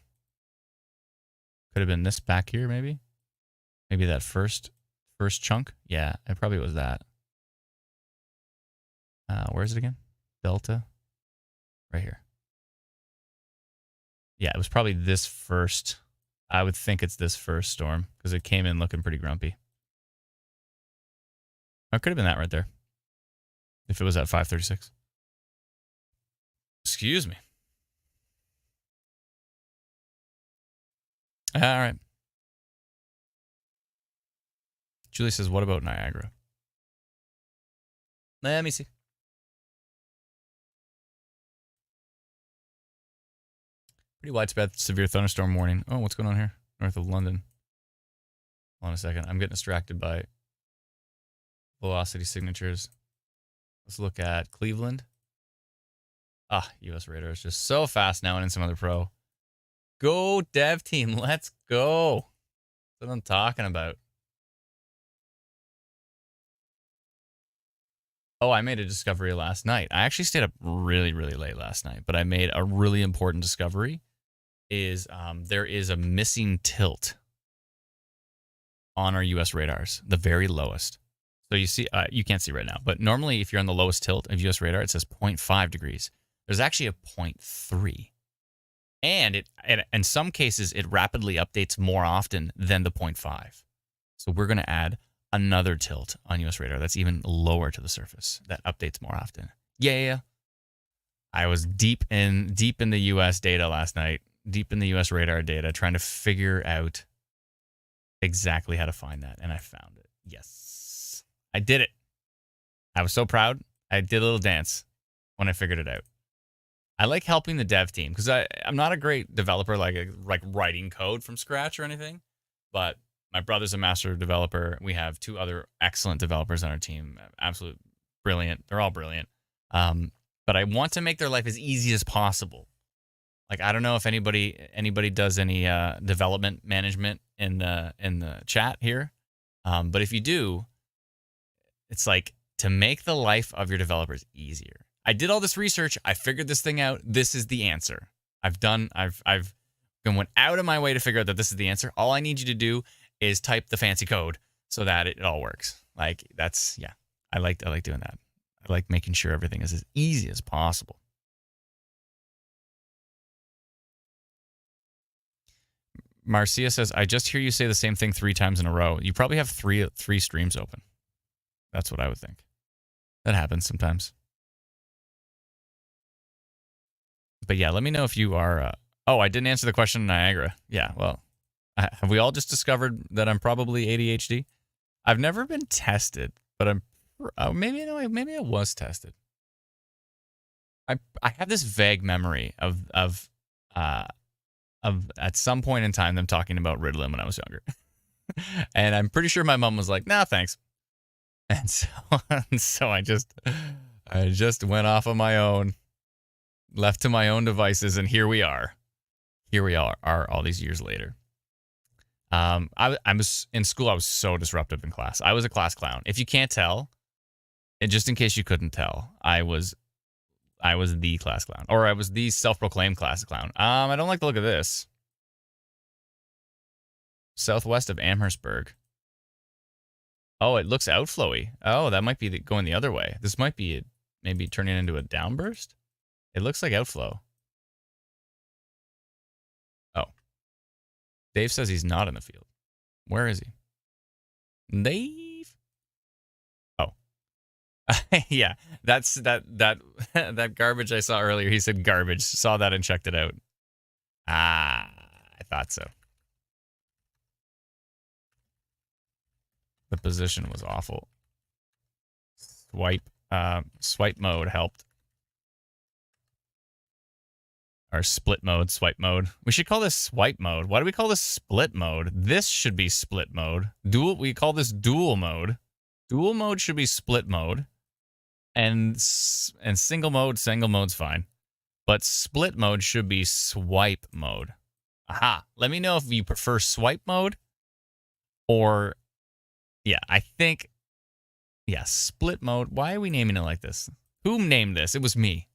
Could have been this back here, maybe. Maybe that first chunk. Yeah, it probably was that. Where is it again? Delta. Right here. Yeah, it was probably this first. I would think it's this first storm because it came in looking pretty grumpy. Or it could have been that right there. If it was at 536. Excuse me. All right. Julie says, what about Niagara? Let me see. Pretty widespread severe thunderstorm warning. Oh, what's going on here? North of London. Hold on a second. I'm getting distracted by velocity signatures. Let's look at Cleveland. US radar is just so fast now and in some other pro. Go dev team. Let's go. That's what I'm talking about. Oh, I made a discovery last night. I actually stayed up really, really late last night, but I made a really important discovery. There is a missing tilt on our US radars, the very lowest. So you see, you can't see right now, but normally if you're on the lowest tilt of US radar, it says 0.5 degrees. There's actually a 0.3. And in some cases, it rapidly updates more often than the 0.5. So we're going to add another tilt on US radar that's even lower to the surface that updates more often. Yeah. I was deep in the US data last night, deep in the US radar data, trying to figure out exactly how to find that. And I found it. Yes, I did it. I was so proud. I did a little dance when I figured it out. I like helping the dev team because I'm not a great developer, like writing code from scratch or anything, but my brother's a master developer. We have two other excellent developers on our team. Absolute brilliant. They're all brilliant. But I want to make their life as easy as possible. Like, I don't know if anybody does any development management in the chat here. But if you do, it's like to make the life of your developers easier. I did all this research. I figured this thing out. This is the answer. I've went out of my way to figure out that this is the answer. All I need you to do is type the fancy code so that it all works. Like, that's, yeah. I like doing that. I like making sure everything is as easy as possible. Marcia says, I just hear you say the same thing 3 times in a row. You probably have three streams open. That's what I would think. That happens sometimes. But yeah, let me know if you are... oh, I didn't answer the question in Niagara. Yeah, well, have we all just discovered that I'm probably ADHD? I've never been tested, but I'm... maybe I was tested. I have this vague memory of at some point in time them talking about Ritalin when I was younger. And I'm pretty sure my mom was like, nah, thanks. And so I just went off on my own, left to my own devices, and here we are. Here we are all these years later. I was in school. I was so disruptive in class. I was a class clown. If you can't tell, and just in case you couldn't tell, I was the class clown, or I was the self-proclaimed class clown. I don't like the look of this. Southwest of Amherstburg. Oh, it looks outflowy. Oh, that might be going the other way. This might be it, maybe turning into a downburst. It looks like outflow. Oh. Dave says he's not in the field. Where is he? Dave? Oh. Yeah, that's that garbage I saw earlier. He said garbage. Saw that and checked it out. Ah, I thought so. The position was awful. Swipe mode helped. Or split mode, swipe mode. We should call this swipe mode. Why do we call this split mode? This should be split mode. We call this dual mode. Dual mode should be split mode. And single mode's fine. But split mode should be swipe mode. Aha. Let me know if you prefer swipe mode or... Yeah, I think... Yeah, split mode. Why are we naming it like this? Who named this? It was me.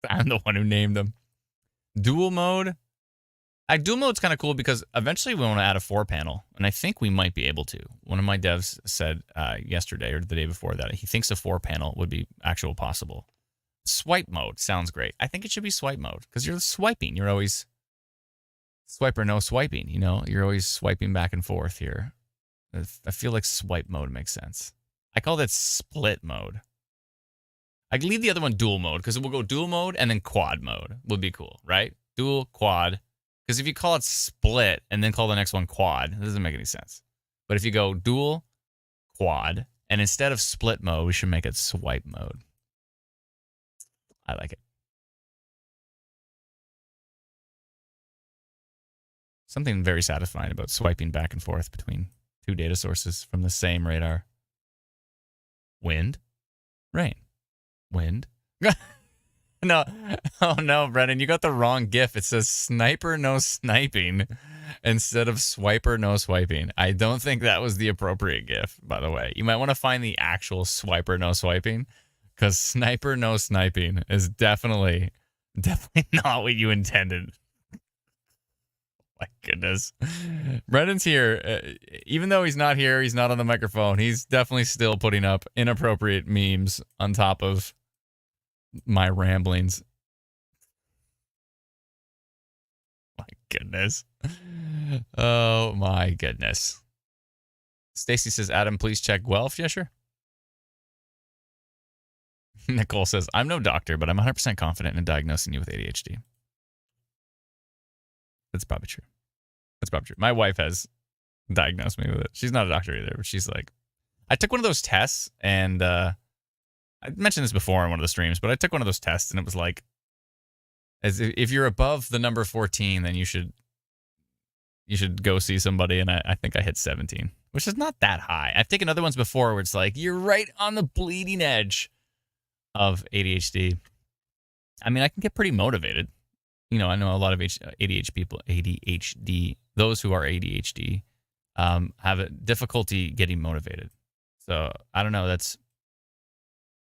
I'm the one who named them. Dual mode. Dual mode's kind of cool because eventually we want to add a 4-panel, and I think we might be able to. One of my devs said yesterday or the day before that he thinks a 4-panel would be actual possible. Swipe mode sounds great. I think it should be swipe mode because you're swiping. You're always swipe or no swiping. You know, you're always swiping back and forth here. I feel like swipe mode makes sense. I call that split mode. I can leave the other one dual mode because it will go dual mode and then quad mode would be cool, right? Dual, quad. Because if you call it split and then call the next one quad, it doesn't make any sense. But if you go dual, quad, and instead of split mode, we should make it swipe mode. I like it. Something very satisfying about swiping back and forth between two data sources from the same radar. Wind, rain, wind. No, oh no, Brennan, you got the wrong GIF. It says sniper no sniping instead of swiper no swiping. I don't think that was the appropriate GIF, by the way. You might want to find the actual swiper no swiping because sniper no sniping is definitely not what you intended. My goodness. Brendan's here. Even though he's not here, he's not on the microphone. He's definitely still putting up inappropriate memes on top of my ramblings. My goodness. Oh my goodness. Stacy says, Adam, please check Guelph. Yeah, sure. Nicole says, I'm no doctor, but I'm 100% confident in diagnosing you with ADHD. That's probably true. That's probably true. My wife has diagnosed me with it. She's not a doctor either, but she's like, I took one of those tests, and I mentioned this before in one of the streams, but I took one of those tests, and it was like, as if you're above the number 14, then you should go see somebody, and I think I hit 17, which is not that high. I've taken other ones before where it's like, you're right on the bleeding edge of ADHD. I mean, I can get pretty motivated. You know, I know a lot of ADHD, those who are ADHD, have a difficulty getting motivated. So I don't know.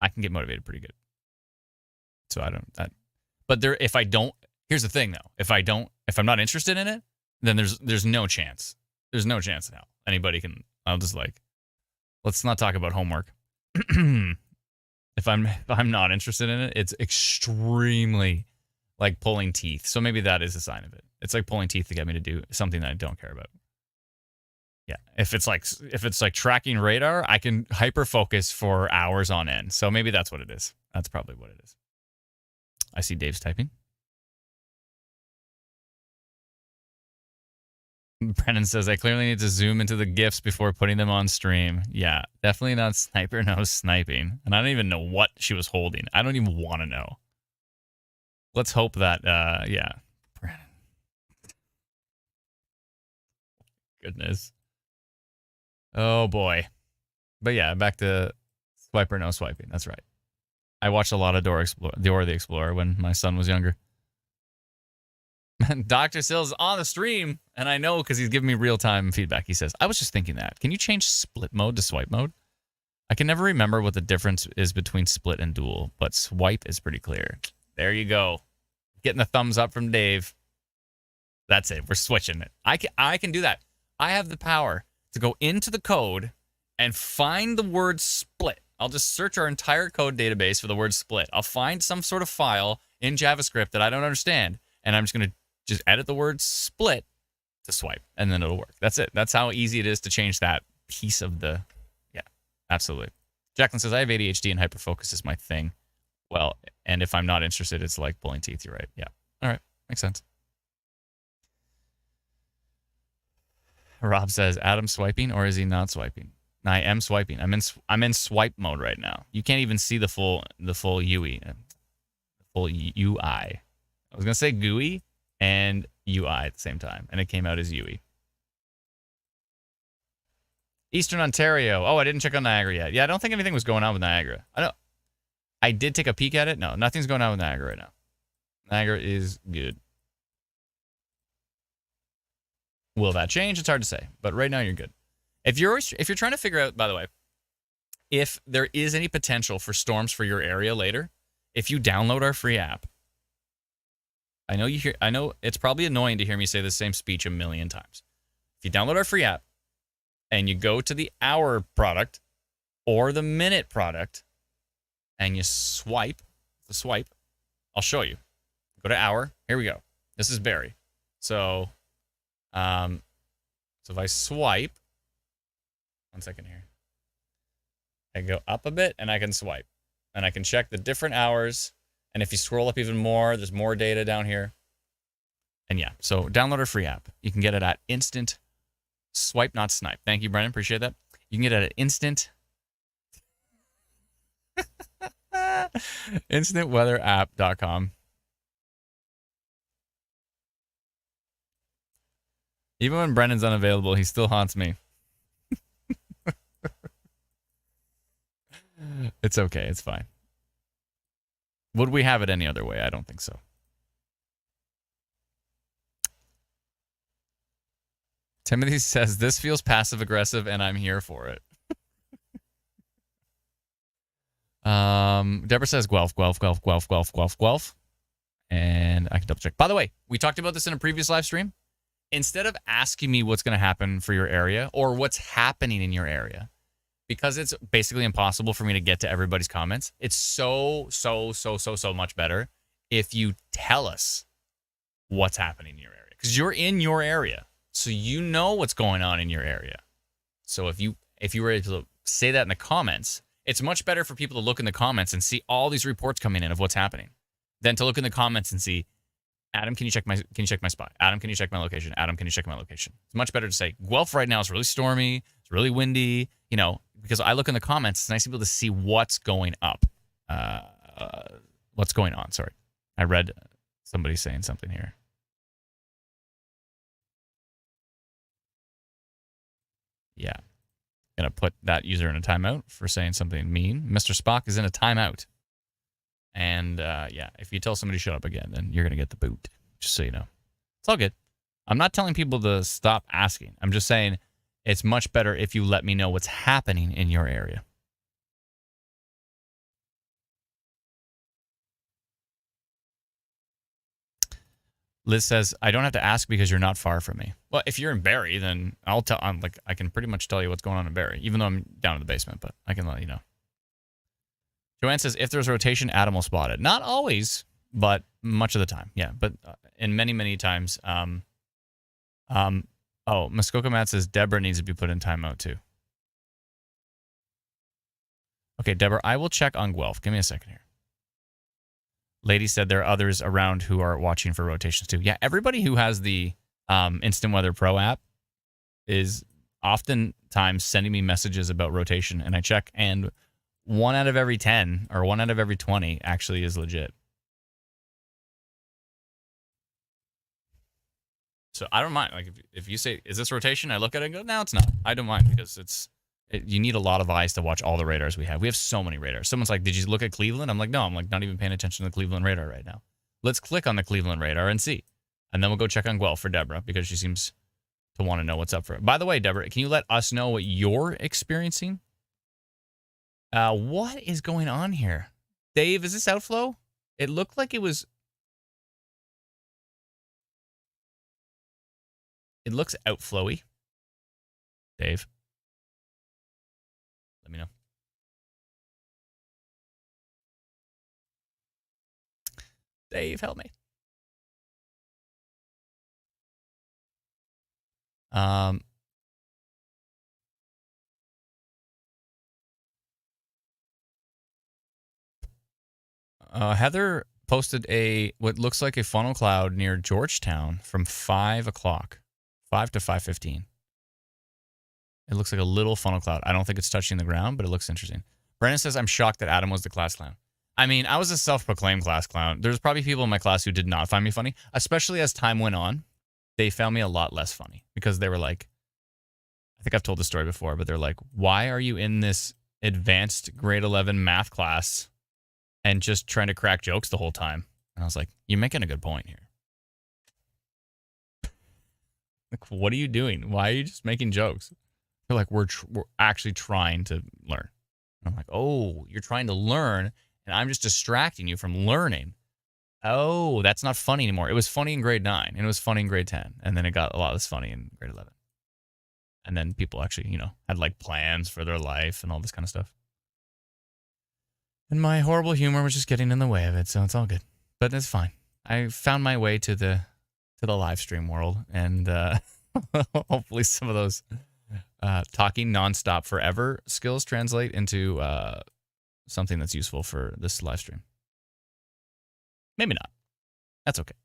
I can get motivated pretty good. So but here's the thing though. If I'm not interested in it, then there's no chance. There's no chance in hell anybody can. I'll just like, let's not talk about homework. If I'm not interested in it, it's extremely like pulling teeth. So maybe that is a sign of it. It's like pulling teeth to get me to do something that I don't care about. Yeah. If it's like tracking radar, I can hyper focus for hours on end. So maybe that's what it is. That's probably what it is. I see Dave's typing. Brennan says, I clearly need to zoom into the GIFs before putting them on stream. Yeah, definitely not sniper, no sniping. And I don't even know what she was holding. I don't even want to know. Let's hope that, yeah. Brennan. Goodness. Oh, boy. But yeah, back to swiper, no swiping. That's right. I watched a lot of Dora the Explorer when my son was younger. Dr. Sills on the stream, and I know because he's giving me real-time feedback. He says, I was just thinking that. Can you change split mode to swipe mode? I can never remember what the difference is between split and dual, but swipe is pretty clear. There you go. Getting the thumbs up from Dave. That's it. We're switching it. I can do that. I have the power to go into the code and find the word split. I'll just search our entire code database for the word split. I'll find some sort of file in JavaScript that I don't understand, and I'm just going to just edit the word split to swipe, and then it'll work. That's it. That's how easy it is to change that piece of the... Yeah, absolutely. Jacqueline says, I have ADHD and hyperfocus is my thing. Well, and if I'm not interested, it's like pulling teeth. You're right. Yeah. All right. Makes sense. Rob says, Adam swiping, or is he not swiping? I am swiping. I'm in swipe mode right now. You can't even see the full UI. Full UI. I was gonna say GUI and UI at the same time, and it came out as UI. Eastern Ontario. Oh, I didn't check on Niagara yet. Yeah, I don't think anything was going on with Niagara. I did take a peek at it. No, nothing's going on with Niagara right now. Niagara is good. Will that change? It's hard to say, but right now you're good. If you're trying to figure out, by the way, if there is any potential for storms for your area later, if you download our free app, I know it's probably annoying to hear me say the same speech a million times. If you download our free app and you go to the hour product or the minute product and you swipe, I'll show you. Go to hour. Here we go. This is Barry. So if I swipe, 1 second here. I go up a bit and I can swipe. And I can check the different hours. And if you scroll up even more, there's more data down here. And yeah, so download our free app. You can get it at instant swipe, not snipe. Thank you, Brennan. Appreciate that. You can get it at instantweatherapp.com. Even when Brennan's unavailable, he still haunts me. It's okay. It's fine. Would we have it any other way? I don't think so. Timothy says, this feels passive-aggressive, and I'm here for it. Deborah says, Guelph. And I can double-check. By the way, we talked about this in a previous live stream. Instead of asking me what's going to happen for your area or what's happening in your area, because it's basically impossible for me to get to everybody's comments, it's so much better if you tell us what's happening in your area. Because you're in your area, so you know what's going on in your area. So if you were able to say that in the comments, it's much better for people to look in the comments and see all these reports coming in of what's happening than to look in the comments and see, Adam, can you check my spot? Adam, can you check my location? Adam, can you check my location? It's much better to say, Guelph right now is really stormy, it's really windy, because I look in the comments, it's nice to be able to see what's going up. What's going on, sorry. I read somebody saying something here. Yeah. Gonna put that user in a timeout for saying something mean. Mr. Spock is in a timeout. And yeah, if you tell somebody to shut up again, then you're gonna get the boot. Just so you know. It's all good. I'm not telling people to stop asking. I'm just saying it's much better if you let me know what's happening in your area. Liz says, I don't have to ask because you're not far from me. Well, if you're in Barrie, then I can pretty much tell you what's going on in Barrie, even though I'm down in the basement, but I can let you know. Joanne says, if there's rotation, Adam will spot it. Not always, but much of the time. Yeah, but in many times. Muskoka Matt says, Deborah needs to be put in timeout too. Okay, Deborah, I will check on Guelph. Give me a second here. Lady said there are others around who are watching for rotations too. Yeah, everybody who has the Instant Weather Pro app is oftentimes sending me messages about rotation, and I check, and 1 out of every 10 or 1 out of every 20 actually is legit. So I don't mind. Like if you say, is this rotation? I look at it and go, no, it's not. I don't mind because you need a lot of eyes to watch all the radars we have. We have so many radars. Someone's like, did you look at Cleveland? I'm like, no, I'm like not even paying attention to the Cleveland radar right now. Let's click on the Cleveland radar and see. And then we'll go check on Guelph for Deborah because she seems to want to know what's up for it. By the way, Deborah, can you let us know what you're experiencing? What is going on here? Dave, is this outflow? It looked like it was... It looks outflowy. Dave, let me know. Dave, help me. Heather posted what looks like a funnel cloud near Georgetown from 5 o'clock, 5 to 5:15. It looks like a little funnel cloud. I don't think it's touching the ground, but it looks interesting. Brandon says, I'm shocked that Adam was the class clown. I mean, I was a self-proclaimed class clown. There's probably people in my class who did not find me funny, especially as time went on. They found me a lot less funny because they were like, I think I've told this story before, but they're like, why are you in this advanced grade 11 math class and just trying to crack jokes the whole time? And I was like, you're making a good point here. Like, what are you doing? Why are you just making jokes? They're like, we're actually trying to learn. And I'm like, oh, you're trying to learn, and I'm just distracting you from learning. Oh, that's not funny anymore. It was funny in grade 9, and it was funny in grade 10, and then it got a lot less funny in grade 11. And then people actually, had like plans for their life and all this kind of stuff. And my horrible humor was just getting in the way of it, so it's all good. But it's fine. I found my way to the live stream world, and hopefully some of those talking nonstop forever skills translate into something that's useful for this live stream. Maybe not. That's okay.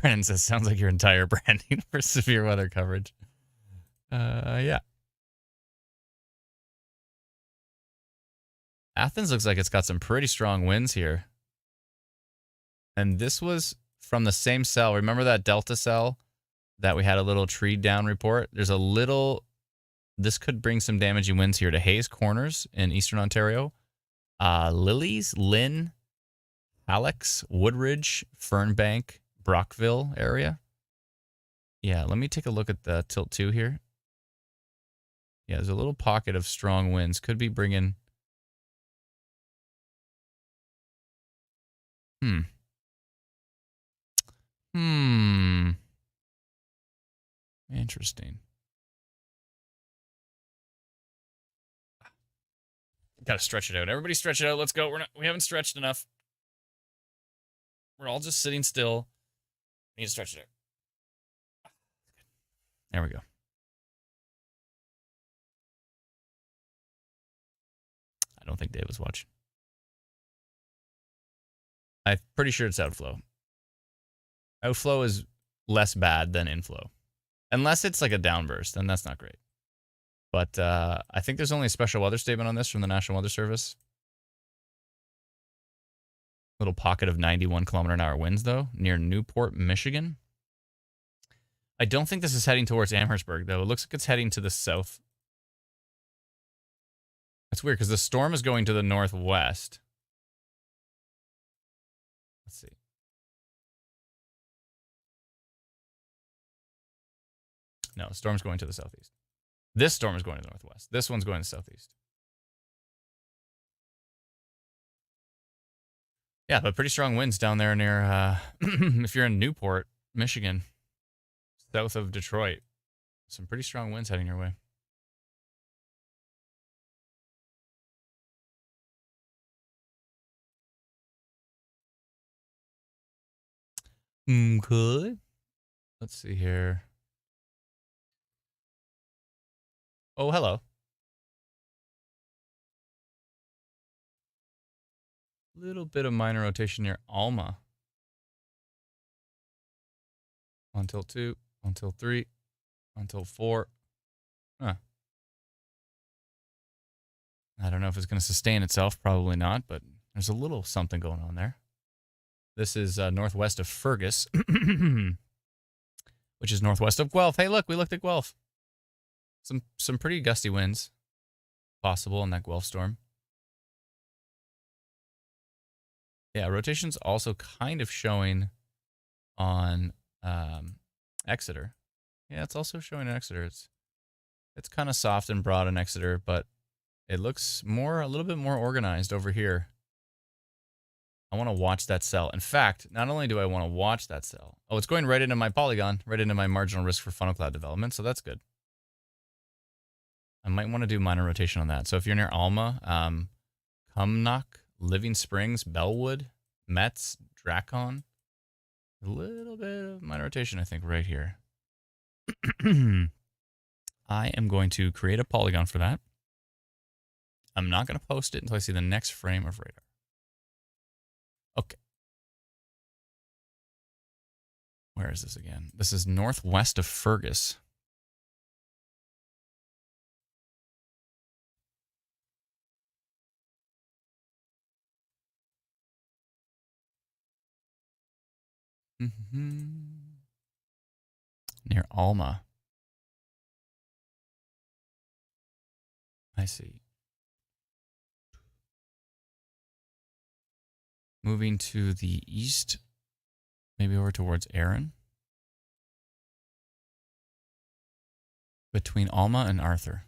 Brandon says, sounds like your entire branding for severe weather coverage. Yeah. Athens looks like it's got some pretty strong winds here. And this was from the same cell. Remember that Delta cell that we had a little tree down report? There's a little... This could bring some damaging winds here to Hayes Corners in eastern Ontario. Lilies, Lynn, Alex, Woodridge, Fernbank, Brockville area. Yeah, let me take a look at the tilt 2 here. Yeah, there's a little pocket of strong winds. Could be bringing... Interesting. Gotta stretch it out. Everybody stretch it out. Let's go. We haven't stretched enough. We're all just sitting still. We need to stretch it out. There we go. I don't think Dave was watching. I'm pretty sure it's outflow. Outflow is less bad than inflow. Unless it's like a downburst, then that's not great. But I think there's only a special weather statement on this from the National Weather Service. Little pocket of 91-kilometer-an-hour winds, though, near Newport, Michigan. I don't think this is heading towards Amherstburg, though. It looks like it's heading to the south. That's weird, because the storm is going to the northwest. Let's see. No, the storm's going to the southeast. This storm is going to the northwest. This one's going to the southeast. Yeah, but pretty strong winds down there near, if you're in Newport, Michigan, south of Detroit. Some pretty strong winds heading your way. Okay. Let's see here. Oh, hello. Little bit of minor rotation near Alma. Until 2, until 3, until 4. Huh. I don't know if it's going to sustain itself. Probably not, but there's a little something going on there. This is northwest of Fergus, which is northwest of Guelph. Hey, look, we looked at Guelph. Some pretty gusty winds possible in that Guelph storm. Yeah, rotation's also kind of showing on Exeter. Yeah, it's also showing in Exeter. It's kind of soft and broad in Exeter, but it looks a little bit more organized over here. I want to watch that sell. In fact, not only do I want to watch that sell, it's going right into my polygon, right into my marginal risk for funnel cloud development, so that's good. I might want to do minor rotation on that. So if you're near Alma, Cumnock, Living Springs, Bellwood, Metz, Dracon, a little bit of minor rotation, I think, right here. I am going to create a polygon for that. I'm not going to post it until I see the next frame of radar. Okay. Where is this again? This is northwest of Fergus. Near Alma. I see. Moving to the east, maybe over towards Erin. Between Alma and Arthur.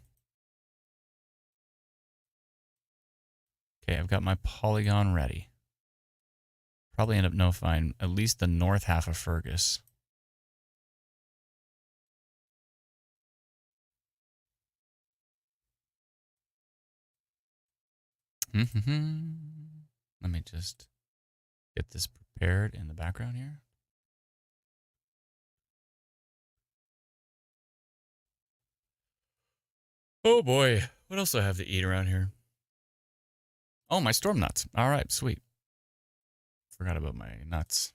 Okay, I've got my polygon ready. Probably end up notifying at least the north half of Fergus. Let me just get this prepared in the background here. Oh boy, what else do I have to eat around here? Oh, my storm nuts. All right, sweet. Forgot about my nuts.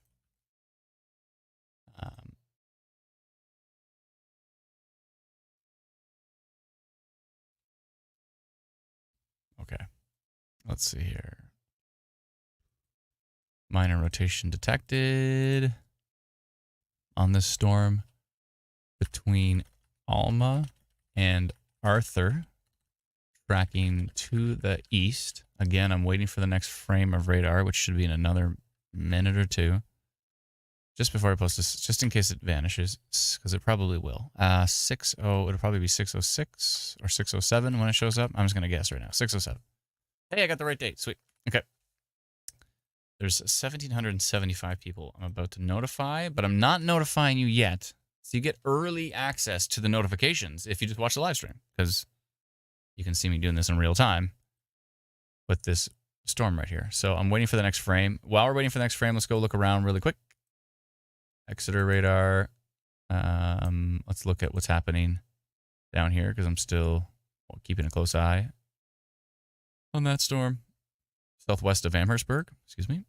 Okay, let's see here. Minor rotation detected on this storm between Alma and Arthur, tracking to the east. Again, I'm waiting for the next frame of radar, which should be in another minute or two. Just before I post this, just in case it vanishes, because it probably will. It'll probably be 6:06 or 6:07 when it shows up. I'm just going to guess right now. 6:07. Hey, I got the right date. Sweet. Okay. There's 1,775 people I'm about to notify, but I'm not notifying you yet. So you get early access to the notifications if you just watch the live stream, because you can see me doing this in real time with this storm right here. So I'm waiting for the next frame. While we're waiting for the next frame, let's go look around really quick. Exeter radar. Let's look at what's happening down here, because I'm still keeping a close eye on that storm. Southwest of Amherstburg, excuse me.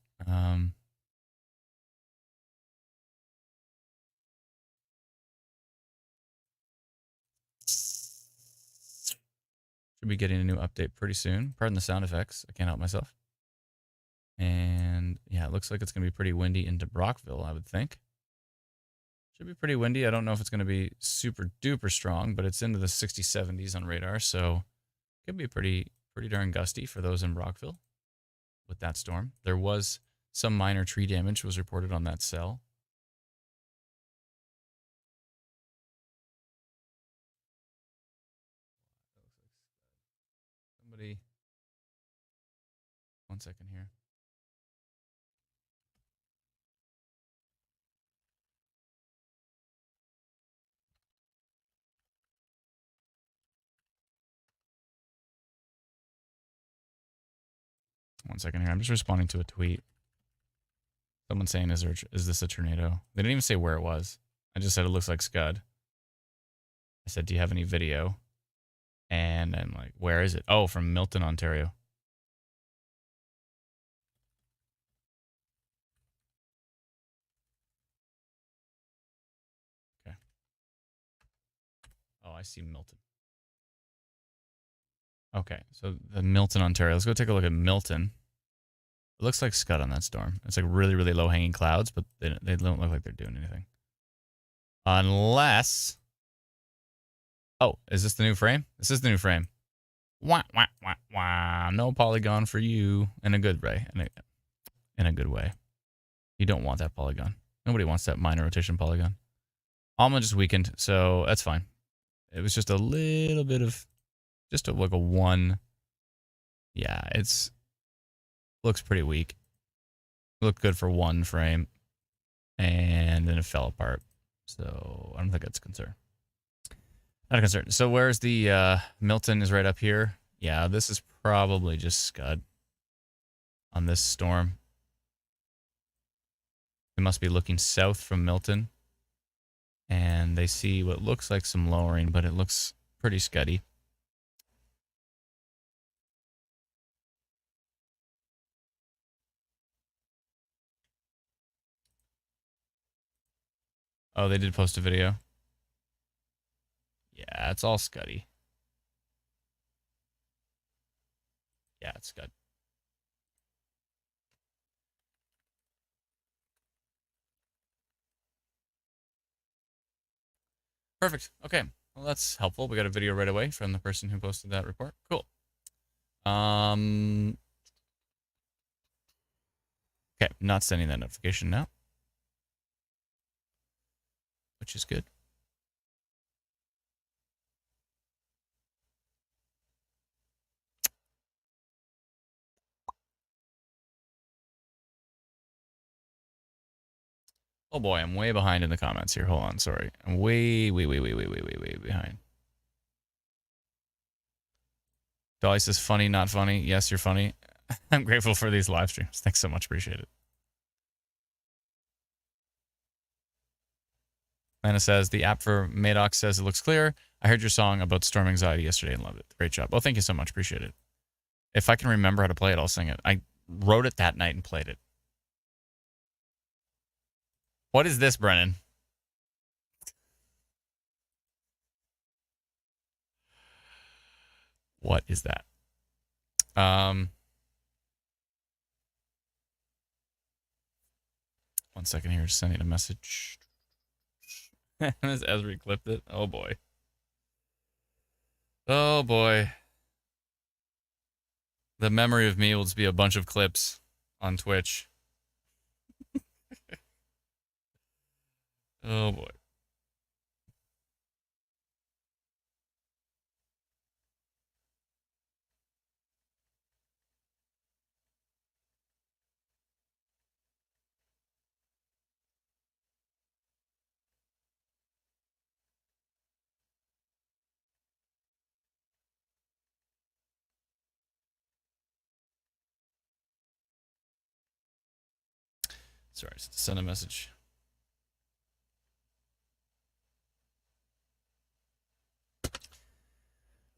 Should be getting a new update pretty soon. Pardon the sound effects. I can't help myself. And yeah, it looks like it's going to be pretty windy into Brockville, I would think. Should be pretty windy. I don't know if it's going to be super duper strong, but it's into the 60s, 70s on radar. So it could be pretty darn gusty for those in Brockville with that storm. There was some minor tree damage was reported on that cell. Somebody, one second here. One second here. I'm just responding to a tweet. Someone saying, is this a tornado? They didn't even say where it was. I just said it looks like Scud. I said, do you have any video? And I'm like, where is it? Oh, from Milton, Ontario. Okay. Oh, I see Milton. Okay, so the Milton, Ontario. Let's go take a look at Milton. It looks like Scud on that storm. It's like really, really low-hanging clouds, but they don't look like they're doing anything. Unless... Oh, is this the new frame? This is the new frame. Wah, wah, wah, wah. No polygon for you in a good way. In in a good way. You don't want that polygon. Nobody wants that minor rotation polygon. Alma just weakened, so that's fine. It was just a little bit of, like a 1. Yeah, looks pretty weak. Looked good for 1 frame, and then it fell apart. So I don't think that's a concern. Not a concern. So where's the Milton is right up here. Yeah, this is probably just scud on this storm. They must be looking south from Milton, and they see what looks like some lowering, but it looks pretty scuddy. Oh, they did post a video. Yeah, it's all scuddy. Yeah, it's scud. Perfect. Okay. Well, that's helpful. We got a video right away from the person who posted that report. Cool. Okay, not sending that notification now, which is good. Oh boy, I'm way behind in the comments here. Hold on, sorry. I'm way behind. Dolly says, funny, not funny. Yes, you're funny. I'm grateful for these live streams. Thanks so much. Appreciate it. Lana says, the app for Madoc says it looks clear. I heard your song about storm anxiety yesterday and loved it. Great job. Oh, thank you so much. Appreciate it. If I can remember how to play it, I'll sing it. I wrote it that night and played it. What is this, Brennan? What is that? 1 second here, just sending a message. As Esri clipped it. Oh boy. Oh boy. The memory of me will just be a bunch of clips on Twitch. Oh boy. Sorry, just send a message.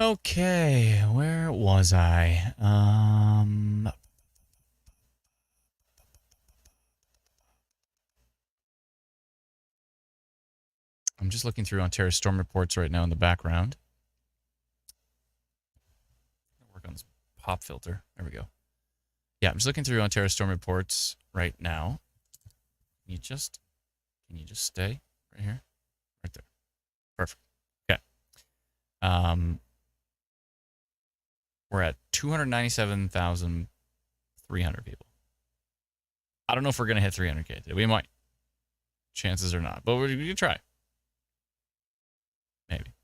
Okay, where was I? I'm just looking through Ontario storm reports right now in the background. Work on this pop filter. There we go. Yeah, I'm just looking through Ontario storm reports right now. Can you just stay right here? Right there. Perfect. Okay. We're at 297,300 people. I don't know if we're going to hit 300K today. We might. Chances are not. But we're going to try. Maybe.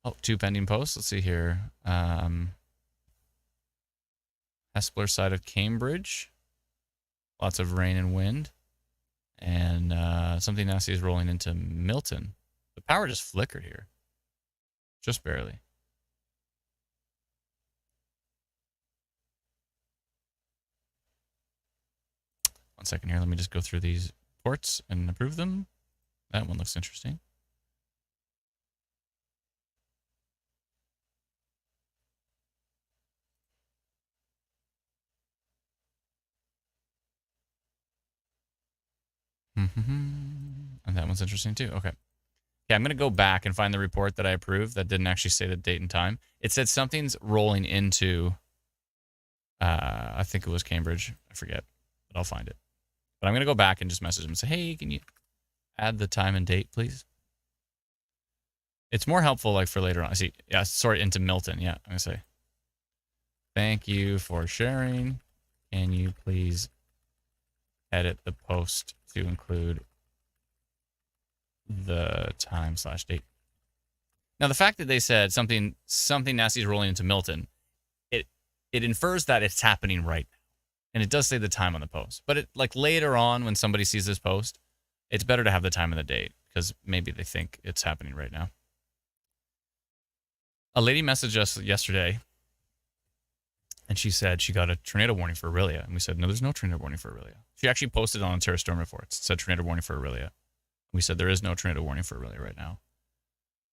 Oh, 2 pending posts. Let's see here. Hespeler side of Cambridge. Lots of rain and wind. And something nasty is rolling into Milton. The power just flickered here. Just barely. One second here. Let me just go through these reports and approve them. That one looks interesting. And that one's interesting too. Okay. Okay, I'm going to go back and find the report that I approved that didn't actually say the date and time. It said something's rolling into, I think it was Cambridge. I forget, but I'll find it. But I'm going to go back and just message them and say, hey, can you add the time and date, please? It's more helpful like for later on. I see. Yeah, sorry, into Milton. Yeah, I'm gonna say. Thank you for sharing. Can you please edit the post to include the time/date? Now, the fact that they said something nasty is rolling into Milton, it infers that it's happening right now, and it does say the time on the post. But it like later on when somebody sees this post, it's better to have the time and the date because maybe they think it's happening right now. A lady messaged us yesterday, and she said she got a tornado warning for Aurelia, and we said no, there's no tornado warning for Aurelia. She actually posted on Ontario Storm Reports. It said tornado warning for Aurelia. We said there is no tornado warning for Aurelia right now.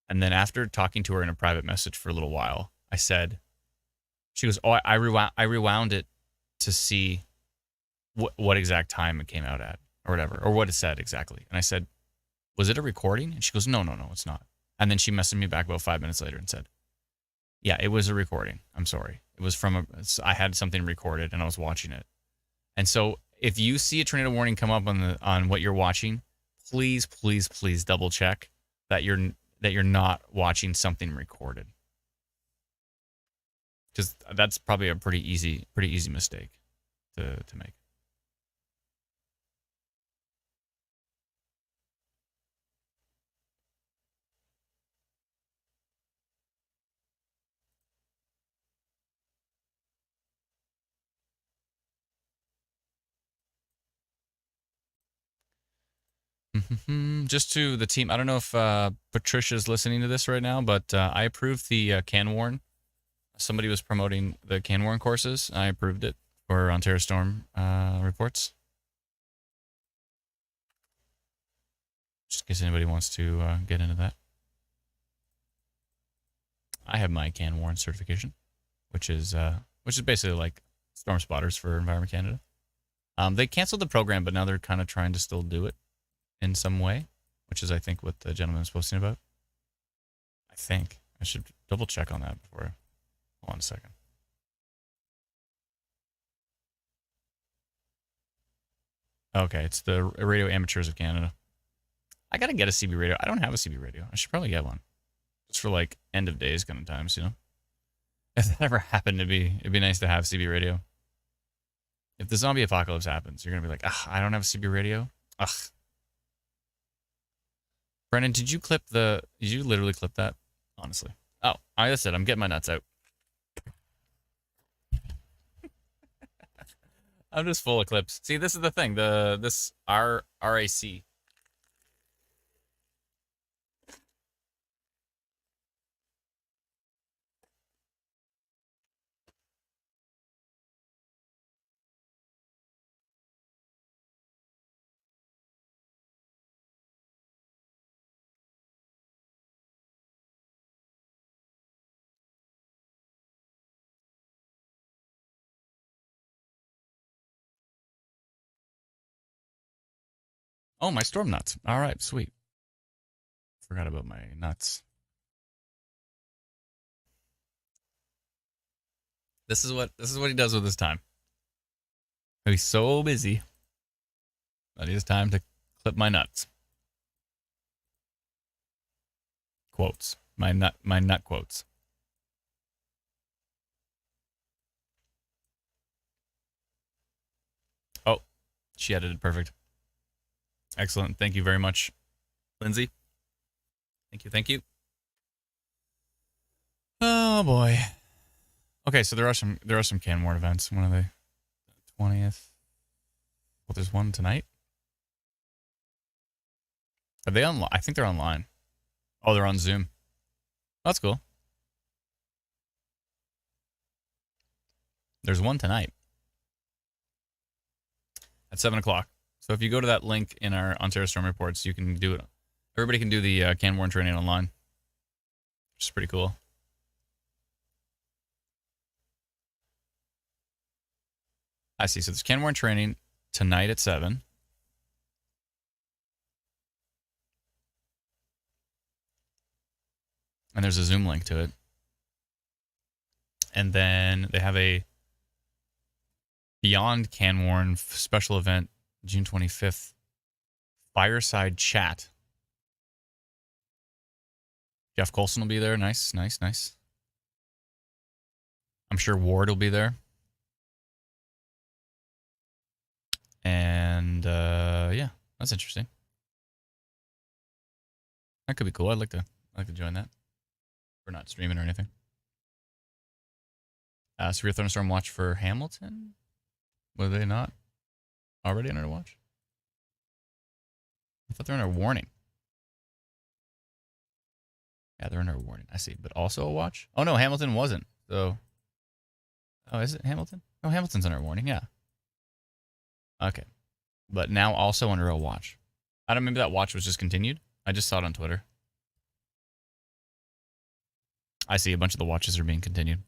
And then after talking to her in a private message for a little while, I said, she goes, oh, I rewound it to see what exact time it came out at or whatever, or what it said exactly. And I said, was it a recording? And she goes, no, it's not. And then she messaged me back about 5 minutes later and said, yeah, it was a recording. I'm sorry. It was I had something recorded and I was watching it. And so if you see a tornado warning come up on what you're watching, please double check that you're not watching something recorded. Because that's probably a pretty easy mistake to make. Just to the team, I don't know if Patricia's listening to this right now, but I approved the can warn. Somebody was promoting the can warn courses. I approved it for Ontario Storm reports. Just in case anybody wants to get into that. I have my can warn certification, which is basically like storm spotters for Environment Canada. They canceled the program, but now they're kind of trying to still do it in some way, which is, I think, what the gentleman was posting about. I think. I should double check on that before. Hold on a second. Okay, it's the Radio Amateurs of Canada. I got to get a CB radio. I don't have a CB radio. I should probably get one. Just for like end of days kind of times, you know? If that ever happened to be, it'd be nice to have CB radio. If the zombie apocalypse happens, you're going to be like, I don't have a CB radio. Ugh. Brennan, did you literally clip that? Honestly. Oh, that's it. I'm getting my nuts out. I'm just full of clips. See, this is the thing. This RAC. Oh, my storm nuts. All right, sweet. Forgot about my nuts. This is what he does with his time. He's so busy that he has time to clip my nuts. Quotes. My nut quotes. Oh, she edited perfect. Excellent. Thank you very much, Lindsay. Thank you. Oh boy. Okay, so there are some can warn events. When are they? 20th. Well, there's one tonight. Are they online? I think they're online. Oh, they're on Zoom. That's cool. There's one tonight at 7 o'clock. So if you go to that link in our Ontario Storm Reports, you can do it. Everybody can do the can warn training online, which is pretty cool. I see. So there's can warn training tonight at 7. And there's a Zoom link to it. And then they have a Beyond Can Warn special event June 25th. Fireside chat. Jeff Colson will be there. Nice, nice, nice. I'm sure Ward will be there. And yeah, that's interesting. That could be cool. I'd like to join that. We're not streaming or anything. Severe thunderstorm watch for Hamilton. Were they not already under watch? I thought they're under warning. Yeah, they're under a warning. I see. But also a watch? Oh, no, Hamilton wasn't. So, oh, is it Hamilton? Oh, Hamilton's under a warning. Yeah. Okay. But now also under a watch. I don't remember that watch was just continued. I just saw it on Twitter. I see a bunch of the watches are being continued.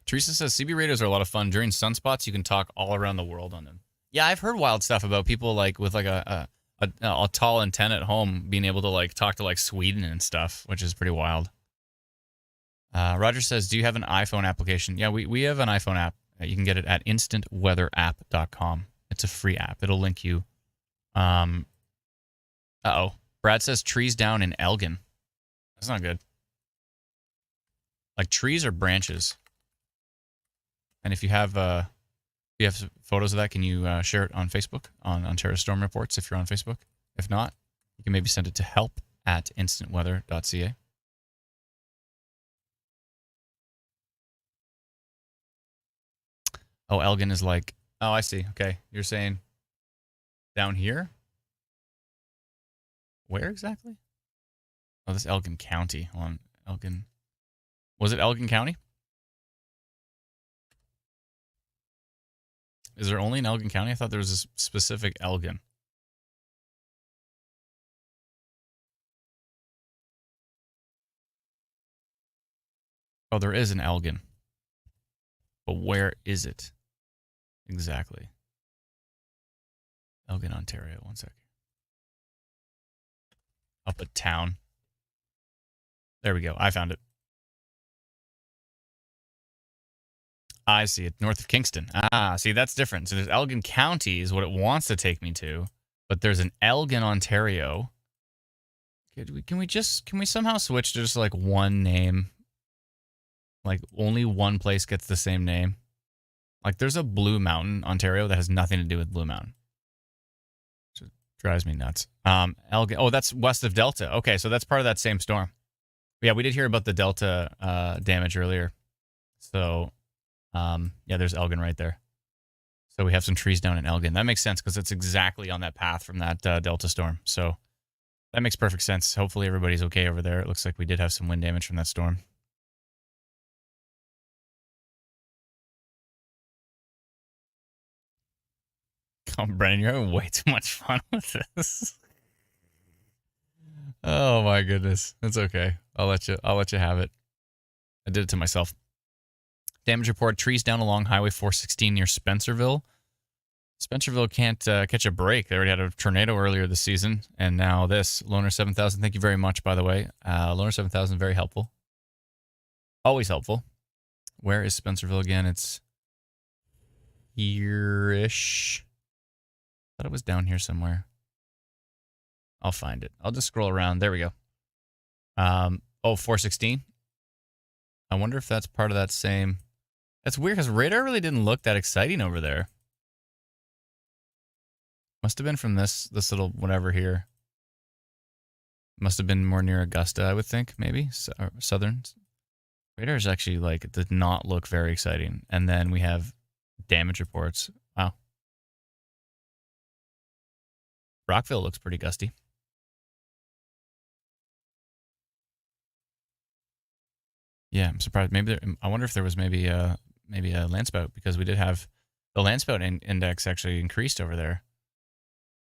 Teresa says CB radios are a lot of fun. During sunspots, you can talk all around the world on them. Yeah, I've heard wild stuff about people like with like a tall antenna at home being able to like talk to like Sweden and stuff, which is pretty wild. Roger says, do you have an iPhone application? Yeah, we have an iPhone app. You can get it at instantweatherapp.com. It's a free app. It'll link you. Uh-oh. Brad says trees down in Elgin. That's not good. Like trees or branches? And if you have photos of that, can you share it on Facebook on Ontario Storm Reports if you're on Facebook? If not, you can maybe send it to help@instantweather.ca. Oh, Elgin is like, oh, I see. Okay. You're saying down here? Where exactly? Oh, this Elgin County. Hold on. Elgin. Was it Elgin County? Is there only an Elgin County? I thought there was a specific Elgin. Oh, there is an Elgin. But where is it exactly? Elgin, Ontario. One sec. Up a town. There we go. I found it. I see it. North of Kingston. Ah, see, that's different. So there's Elgin County is what it wants to take me to. But there's an Elgin, Ontario. Can we somehow switch to just like one name? Like only one place gets the same name. Like there's a Blue Mountain, Ontario that has nothing to do with Blue Mountain. It drives me nuts. Elgin. Oh, that's west of Delta. Okay, so that's part of that same storm. Yeah, we did hear about the Delta damage earlier. So, yeah, there's Elgin right there. So we have some trees down in Elgin. That makes sense because it's exactly on that path from that Delta storm. So that makes perfect sense. Hopefully everybody's okay over there. It looks like we did have some wind damage from that storm. Oh, Brennan, you're having way too much fun with this. Oh my goodness. It's okay. I'll let you have it. I did it to myself. Damage report, trees down along Highway 416 near Spencerville. Spencerville can't catch a break. They already had a tornado earlier this season, and now this. Loner 7000, thank you very much, by the way. Loner 7000, very helpful. Always helpful. Where is Spencerville again? It's here-ish. I thought it was down here somewhere. I'll find it. I'll just scroll around. There we go. 416. I wonder if that's part of that same... That's weird because radar really didn't look that exciting over there. Must have been from this little whatever here. Must have been more near Augusta, I would think, maybe. Southern. Radars actually, like, did not look very exciting. And then we have damage reports. Wow. Brockville looks pretty gusty. Yeah, I'm surprised. Maybe I wonder if there was maybe a Landspout, because we did have the Landspout index actually increased over there.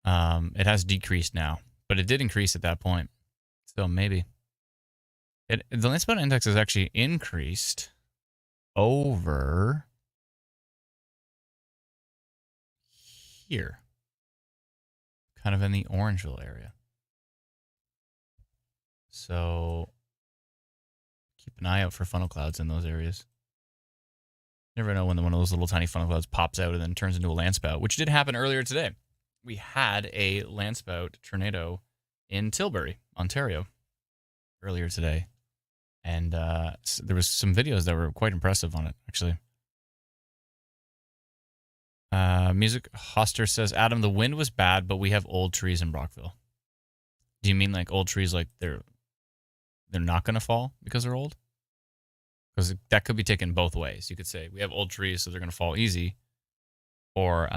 It has decreased now, but it did increase at that point. So maybe the Landspout index has actually increased over here, kind of in the Orangeville area. So keep an eye out for funnel clouds in those areas. never know when one of those little tiny funnel clouds pops out and then turns into a landspout, which did happen earlier today. We had a landspout tornado in Tilbury, Ontario, earlier today. And there was some videos that were quite impressive on it, actually. Music Hoster says, Adam, the wind was bad, but we have old trees in Brockville. Do you mean like old trees like they're not going to fall because they're old? Because that could be taken both ways. You could say we have old trees, so they're going to fall easy. Or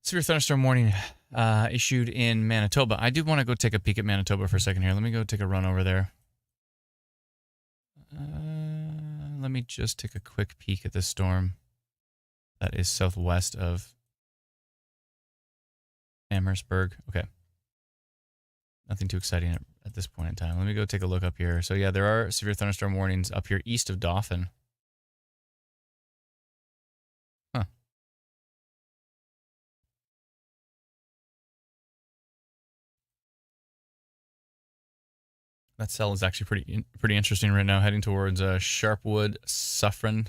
severe thunderstorm warning issued in Manitoba. I do want to go take a peek at Manitoba for a second here. Let me go take a run over there. Let me just take a quick peek at this storm that is southwest of Amherstburg. Okay. Nothing too exciting at this point in time. Let me go take a look up here. So yeah, there are severe thunderstorm warnings up here east of Dauphin. Huh. That cell is actually pretty interesting right now, heading towards Sharpwood, Suffren,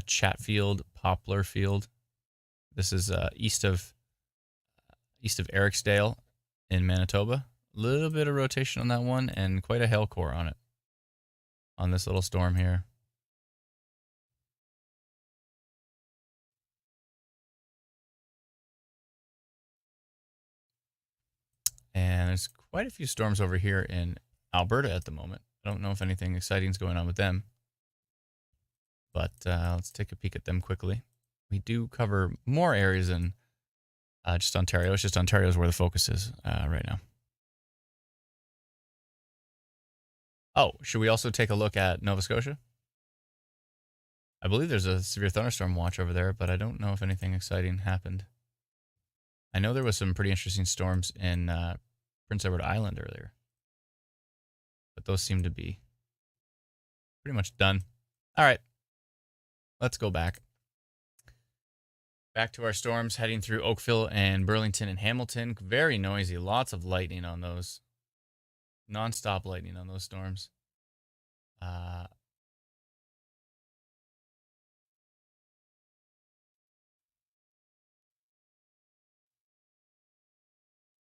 Chatfield, Poplar Field. This is east of Ericsdale in Manitoba. A little bit of rotation on that one, and quite a hail core on it, on this little storm here. And there's quite a few storms over here in Alberta at the moment. I don't know if anything exciting is going on with them, but let's take a peek at them quickly. We do cover more areas than just Ontario. It's just Ontario is where the focus is right now. Oh, should we also take a look at Nova Scotia? I believe there's a severe thunderstorm watch over there, but I don't know if anything exciting happened. I know there was some pretty interesting storms in Prince Edward Island earlier, but those seem to be pretty much done. All right, let's go back. Back to our storms heading through Oakville and Burlington and Hamilton. Very noisy. Lots of lightning on those. Non-stop lightning on those storms. All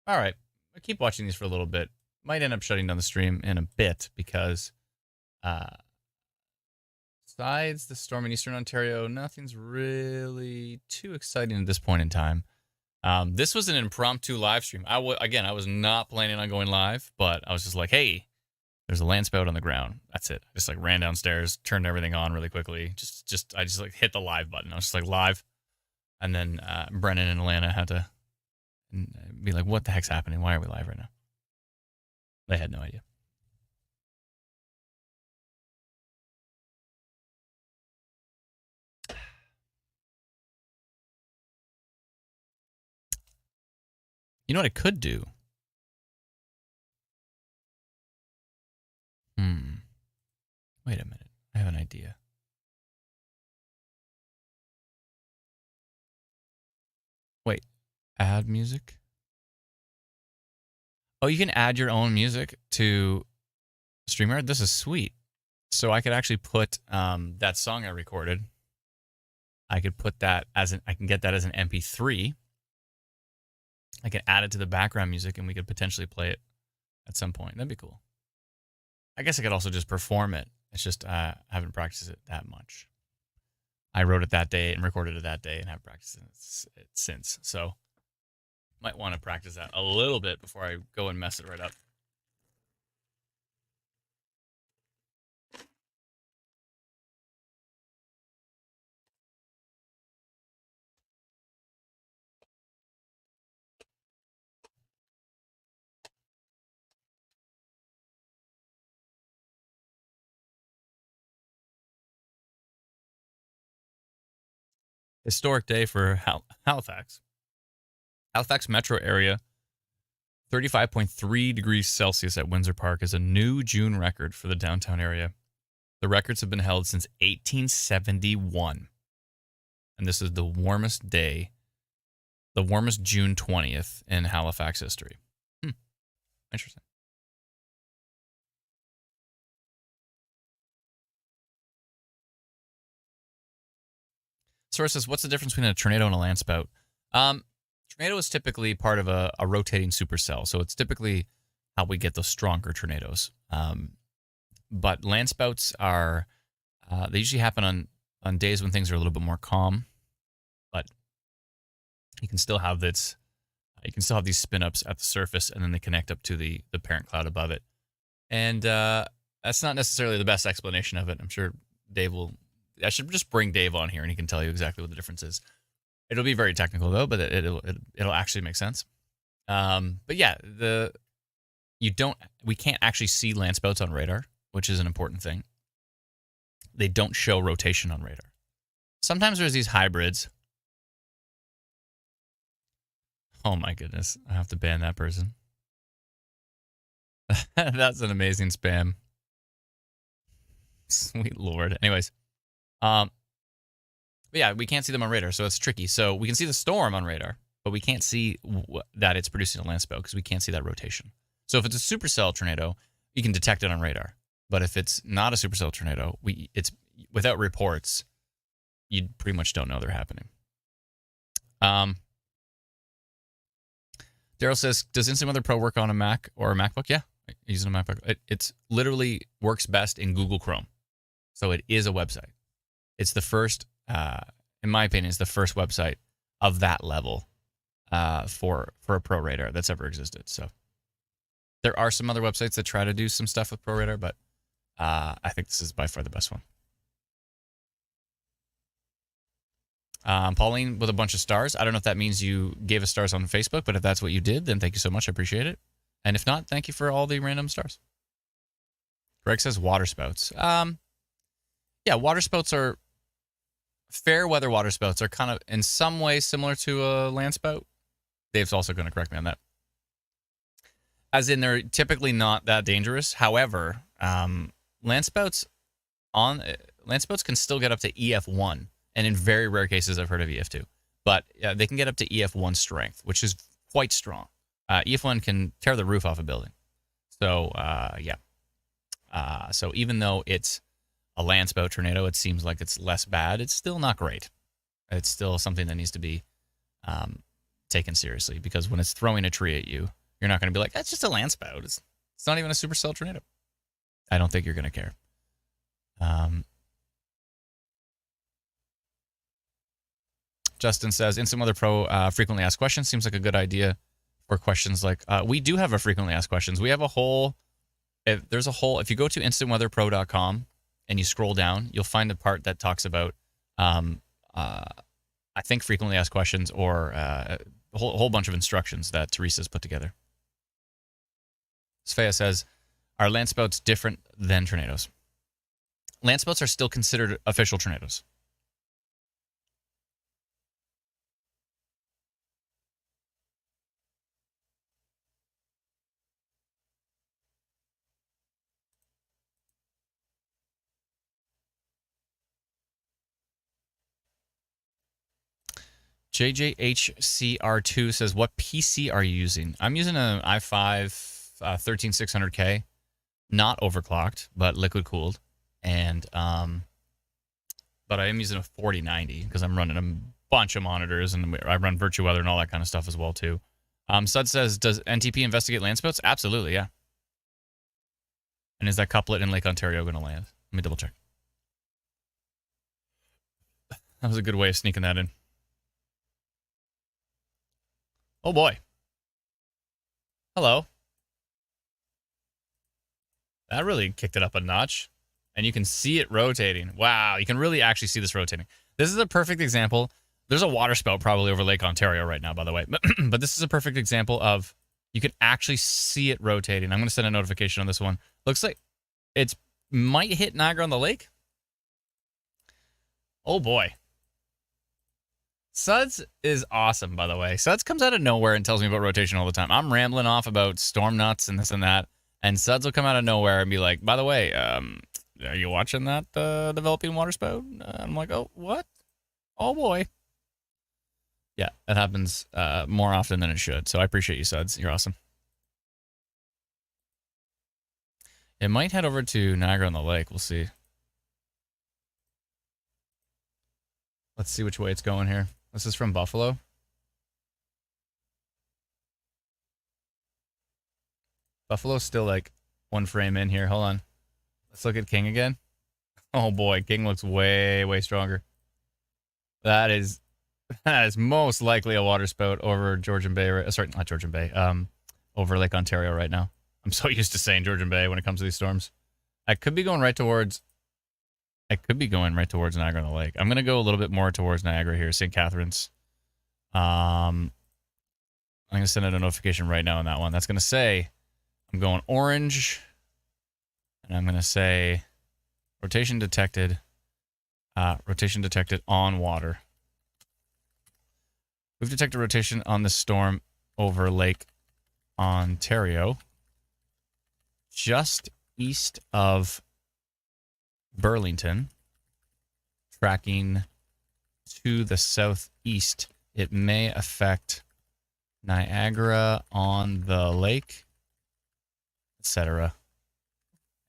right. I'll keep watching these for a little bit. Might end up shutting down the stream in a bit because besides the storm in Eastern Ontario, nothing's really too exciting at this point in time. This was an impromptu live stream. I was not planning on going live, but I was just like, hey, there's a landspout on the ground. That's it. I just like ran downstairs, turned everything on really quickly. I just like hit the live button. I was just like live. And then Brennan and Alana had to be like, what the heck's happening? Why are we live right now? They had no idea. You know what I could do? Wait a minute. I have an idea. Wait. Add music? Oh, you can add your own music to StreamYard? This is sweet. So I could actually put that song I recorded. I could put that I can get that as an MP3. I can add it to the background music and we could potentially play it at some point. That'd be cool. I guess I could also just perform it. It's just I haven't practiced it that much. I wrote it that day and recorded it that day and haven't practiced it since. So might want to practice that a little bit before I go and mess it right up. Historic day for Halifax. Halifax metro area, 35.3 degrees Celsius at Windsor Park is a new June record for the downtown area. The records have been held since 1871. And this is the warmest day, the warmest June 20th in Halifax history. Interesting. Source says, what's the difference between a tornado and a landspout? Tornado is typically part of a rotating supercell, so it's typically how we get those stronger tornadoes. But landspouts are, they usually happen on days when things are a little bit more calm, but you can still have this, you can still have these spin-ups at the surface, and then they connect up to the parent cloud above it. And that's not necessarily the best explanation of it. I'm sure Dave will, I should just bring Dave on here and he can tell you exactly what the difference is. It'll be very technical though, but it'll actually make sense. But yeah, we can't actually see landspouts on radar, which is an important thing. They don't show rotation on radar. Sometimes there's these hybrids. Oh my goodness, I have to ban that person. That's an amazing spam. Sweet Lord. Anyways, but yeah, we can't see them on radar, so it's tricky. So we can see the storm on radar, but we can't see that it's producing a landspout because we can't see that rotation. So if it's a supercell tornado, you can detect it on radar. But if it's not a supercell tornado, it's without reports, you pretty much don't know they're happening. Daryl says, does Instant Weather Pro work on a Mac or a MacBook? Yeah, using a MacBook. It's literally works best in Google Chrome. So it is a website. It's the first, in my opinion, it's the first website of that level for a Pro Radar that's ever existed. So there are some other websites that try to do some stuff with Pro Radar, but I think this is by far the best one. Pauline with a bunch of stars. I don't know if that means you gave us stars on Facebook, but if that's what you did, then thank you so much. I appreciate it. And if not, thank you for all the random stars. Greg says waterspouts. Yeah, waterspouts are fair weather waterspouts are kind of in some way similar to a landspout. Dave's also going to correct me on that. As in, they're typically not that dangerous. However, landspouts can still get up to EF1. And in very rare cases, I've heard of EF2. But they can get up to EF1 strength, which is quite strong. EF1 can tear the roof off a building. So, yeah. So even though it's a landspout tornado, it seems like it's less bad. It's still not great. It's still something that needs to be taken seriously. Because when it's throwing a tree at you, you're not going to be like, that's just a landspout. It's not even a supercell tornado. I don't think you're going to care. Justin says, Instant Weather Pro frequently asked questions. Seems like a good idea for questions like, we do have a frequently asked questions. We have a whole, if you go to instantweatherpro.com and you scroll down, you'll find a part that talks about, I think frequently asked questions or a whole bunch of instructions that Teresa's put together. Svea says, are landspouts different than tornadoes? Landspouts are still considered official tornadoes. JJHCR2 says, what PC are you using? I'm using an i5 13600K, not overclocked, but liquid cooled. And, but I am using a 4090 because I'm running a bunch of monitors and I run VirtuWeather and all that kind of stuff as well too. Sud says, does NTP investigate landspouts? Absolutely, yeah. And is that couplet in Lake Ontario going to land? Let me double check. That was a good way of sneaking that in. Oh boy. Hello. That really kicked it up a notch. And you can see it rotating. Wow, you can really actually see this rotating. This is a perfect example. There's a waterspout probably over Lake Ontario right now, by the way. But this is a perfect example of you can actually see it rotating. I'm going to send a notification on this one. Looks like it might hit Niagara on the Lake. Oh boy. Suds is awesome, by the way. Suds comes out of nowhere and tells me about rotation all the time. I'm rambling off about storm nuts and this and that, and Suds will come out of nowhere and be like, by the way, are you watching that developing water spout? I'm like, oh, what? Oh, boy. Yeah, that happens more often than it should, so I appreciate you, Suds. You're awesome. It might head over to Niagara on the Lake. We'll see. Let's see which way it's going here. This is from Buffalo. Buffalo's still like one frame in here. Hold on. Let's look at King again. Oh boy, King looks way, way stronger. That is most likely a water spout over Georgian Bay. Sorry, not Georgian Bay. Over Lake Ontario right now. I'm so used to saying Georgian Bay when it comes to these storms. I could be going right towards Niagara on the Lake. I'm going to go a little bit more towards Niagara here, St. Catharines. I'm going to send out a notification right now on that one. That's going to say I'm going orange, and I'm going to say rotation detected on water. We've detected rotation on this storm over Lake Ontario, just east of Burlington, tracking to the southeast. It may affect Niagara on the lake, etc.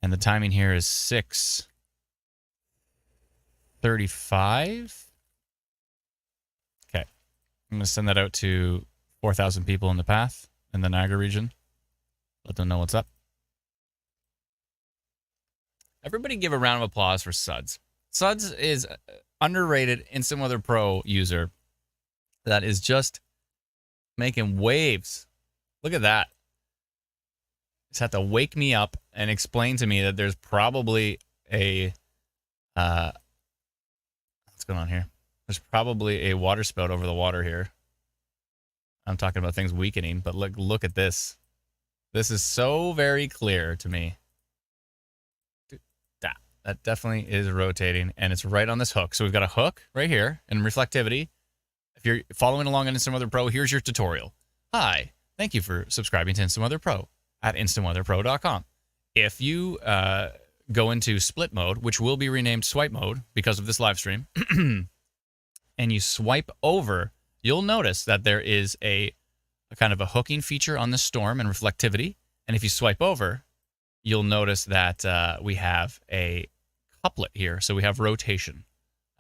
And the timing here is 6:35. Okay. I'm going to send that out to 4,000 people in the path in the Niagara region. Let them know what's up. Everybody give a round of applause for Suds. Suds is an underrated Instant Weather Pro user that is just making waves. Look at that. Just had to wake me up and explain to me that there's probably a what's going on here? There's probably a water spout over the water here. I'm talking about things weakening, but look at this. This is so very clear to me. That definitely is rotating, and it's right on this hook. So we've got a hook right here in reflectivity. If you're following along on Instant Weather Pro, here's your tutorial. Hi, thank you for subscribing to Instant Weather Pro at instantweatherpro.com. If you go into split mode, which will be renamed swipe mode because of this live stream, and you swipe over, you'll notice that there is a kind of a hooking feature on this storm and reflectivity. And if you swipe over, you'll notice that we have a couplet here. So we have rotation.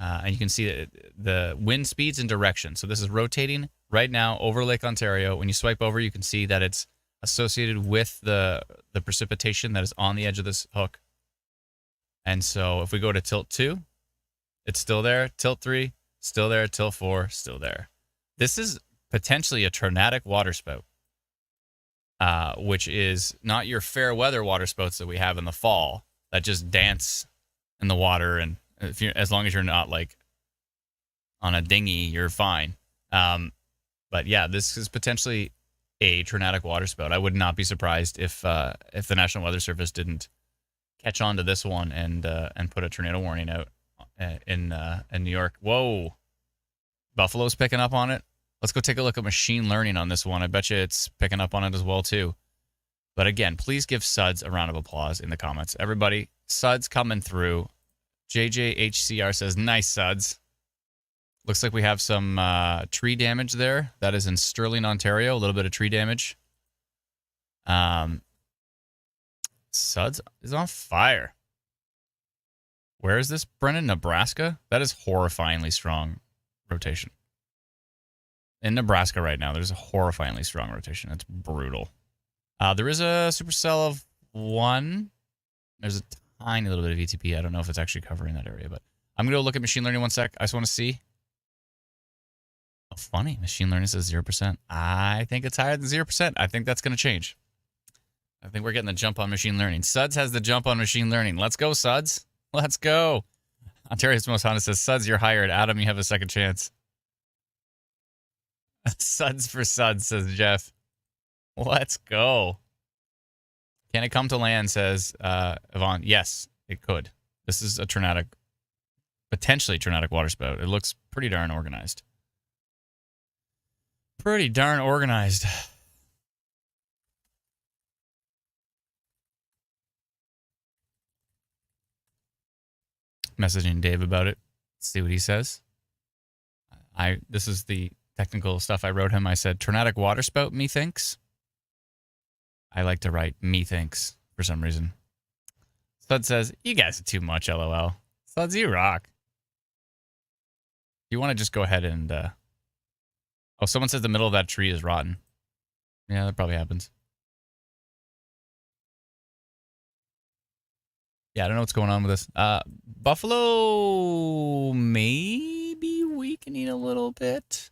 And you can see the wind speeds and direction. So this is rotating right now over Lake Ontario. When you swipe over, you can see that it's associated with the precipitation that is on the edge of this hook. And so if we go to tilt 2, it's still there. Tilt 3, still there. Tilt 4, still there. This is potentially a tornadic water spout, which is not your fair weather water spouts that we have in the fall that just dance in the water, and as long as you're not like on a dinghy, you're fine. But yeah, this is potentially a tornadic water spout. I would not be surprised if the National Weather Service didn't catch on to this one and put a tornado warning out in New York. Whoa, Buffalo's picking up on it. Let's go take a look at machine learning on this one. I bet you it's picking up on it as well too. But again, please give Suds a round of applause in the comments. Everybody, Suds coming through. JJHCR says, nice Suds. Looks like we have some tree damage there. That is in Sterling, Ontario. A little bit of tree damage. Suds is on fire. Where is this, Brennan? Nebraska? That is horrifyingly strong rotation. In Nebraska right now, there's a horrifyingly strong rotation. It's brutal. There is a supercell of 1. There's a tiny little bit of VTP. I don't know if it's actually covering that area, but I'm going to go look at machine learning one sec. I just want to see. Oh, funny. Machine learning says 0%. I think it's higher than 0%. I think that's going to change. I think we're getting the jump on machine learning. Suds has the jump on machine learning. Let's go, Suds. Let's go. Ontario's Most Honest says, Suds, you're hired. Adam, you have a second chance. Suds for Suds, says Jeff. Let's go. Can it come to land, says Yvonne. Yes, it could. This is a tornadic, potentially tornadic water spout. It looks pretty darn organized. Pretty darn organized. Messaging Dave about it. Let's see what he says. This is the technical stuff I wrote him. I said, tornadic waterspout, methinks. I like to write methinks for some reason. Spud says, you guys are too much, LOL. Spuds, you rock. You want to just go ahead and... Oh, someone says the middle of that tree is rotten. Yeah, that probably happens. Yeah, I don't know what's going on with this. Buffalo maybe weakening a little bit.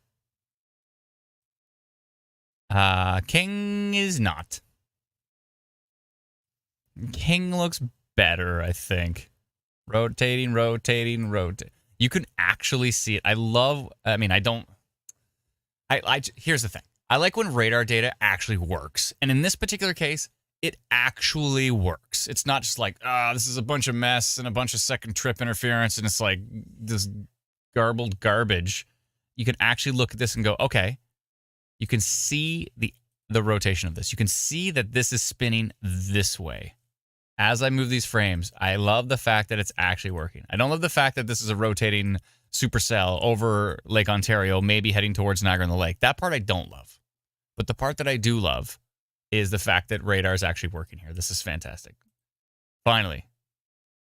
King is not. King looks better, I think. Rotating. You can actually see it. Here's the thing. I like when radar data actually works. And in this particular case, it actually works. It's not just like, this is a bunch of mess and a bunch of second trip interference, and it's like this garbled garbage. You can actually look at this and go, okay, you can see the rotation of this. You can see that this is spinning this way. As I move these frames, I love the fact that it's actually working. I don't love the fact that this is a rotating supercell over Lake Ontario, maybe heading towards Niagara-on-the-Lake. That part I don't love. But the part that I do love is the fact that radar is actually working here. This is fantastic. Finally.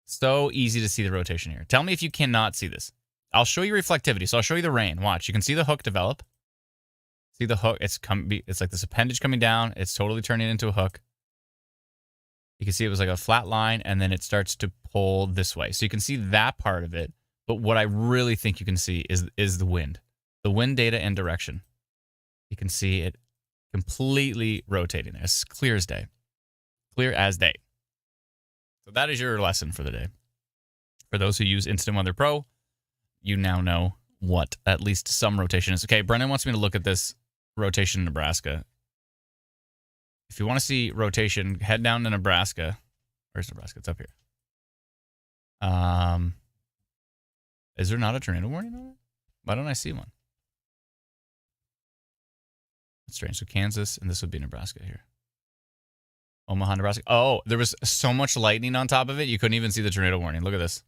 So easy to see the rotation here. Tell me if you cannot see this. I'll show you reflectivity. So I'll show you the rain. Watch. You can see the hook develop. See the hook? It's like this appendage coming down. It's totally turning into a hook. You can see it was like a flat line, and then it starts to pull this way. So you can see that part of it. But what I really think you can see is the wind. The wind data and direction. You can see it completely rotating there. It's clear as day. Clear as day. So that is your lesson for the day. For those who use Instant Weather Pro, you now know what at least some rotation is. Okay, Brendan wants me to look at this rotation in Nebraska. If you want to see rotation, head down to Nebraska. Where's Nebraska? It's up here. Is there not a tornado warning on it? Why don't I see one? That's strange. So Kansas, and this would be Nebraska here. Omaha, Nebraska. Oh, there was so much lightning on top of it, you couldn't even see the tornado warning. Look at this.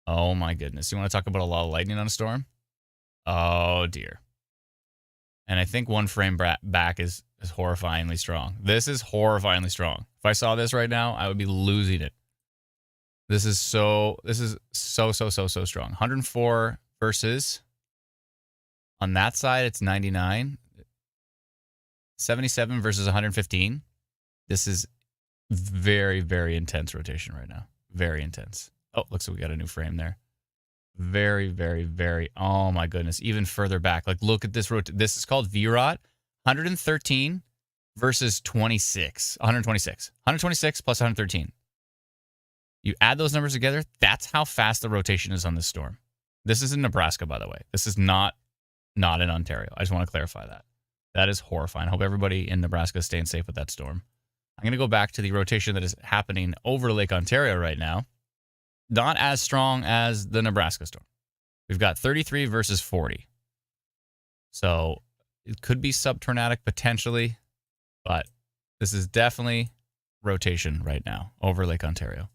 Oh, my goodness. You want to talk about a lot of lightning on a storm? Oh, dear. And I think one frame back is horrifyingly strong. This is horrifyingly strong. If I saw this right now, I would be losing it. This is so strong. 104 versus, on that side, it's 99. 77 versus 115. This is very, very intense rotation right now. Very intense. Oh, looks like we got a new frame there. Very, very, very. Oh, my goodness. Even further back. Like, look at this. This is called VROT. 113 versus 26. 126. 126 plus 113. You add those numbers together, that's how fast the rotation is on this storm. This is in Nebraska, by the way. This is not in Ontario. I just want to clarify that. That is horrifying. I hope everybody in Nebraska is staying safe with that storm. I'm going to go back to the rotation that is happening over Lake Ontario right now. Not as strong as the Nebraska storm. We've got 33 versus 40. So it could be subtornadic potentially, but this is definitely rotation right now over Lake Ontario.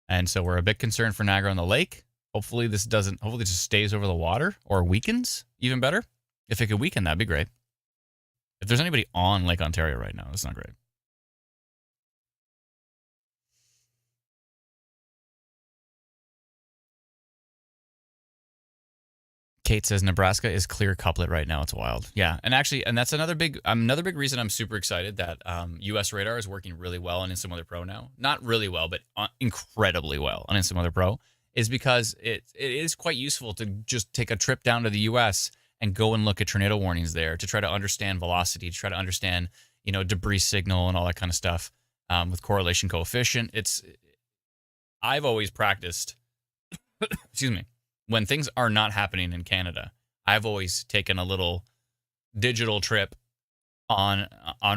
And so we're a bit concerned for Niagara-on-the-Lake. Hopefully this just stays over the water or weakens even better. If it could weaken, that'd be great. If there's anybody on Lake Ontario right now, that's not great. Kate says Nebraska is clear couplet right now. It's wild. Yeah, and that's another big reason I'm super excited that U.S. radar is working really well on Instant Weather Pro now. Not really well, but incredibly well on Instant Weather Pro is because it is quite useful to just take a trip down to the U.S. and go and look at tornado warnings there to try to understand velocity, to try to understand debris signal and all that kind of stuff with correlation coefficient. I've always practiced. Excuse me. When things are not happening in Canada, I've always taken a little digital trip on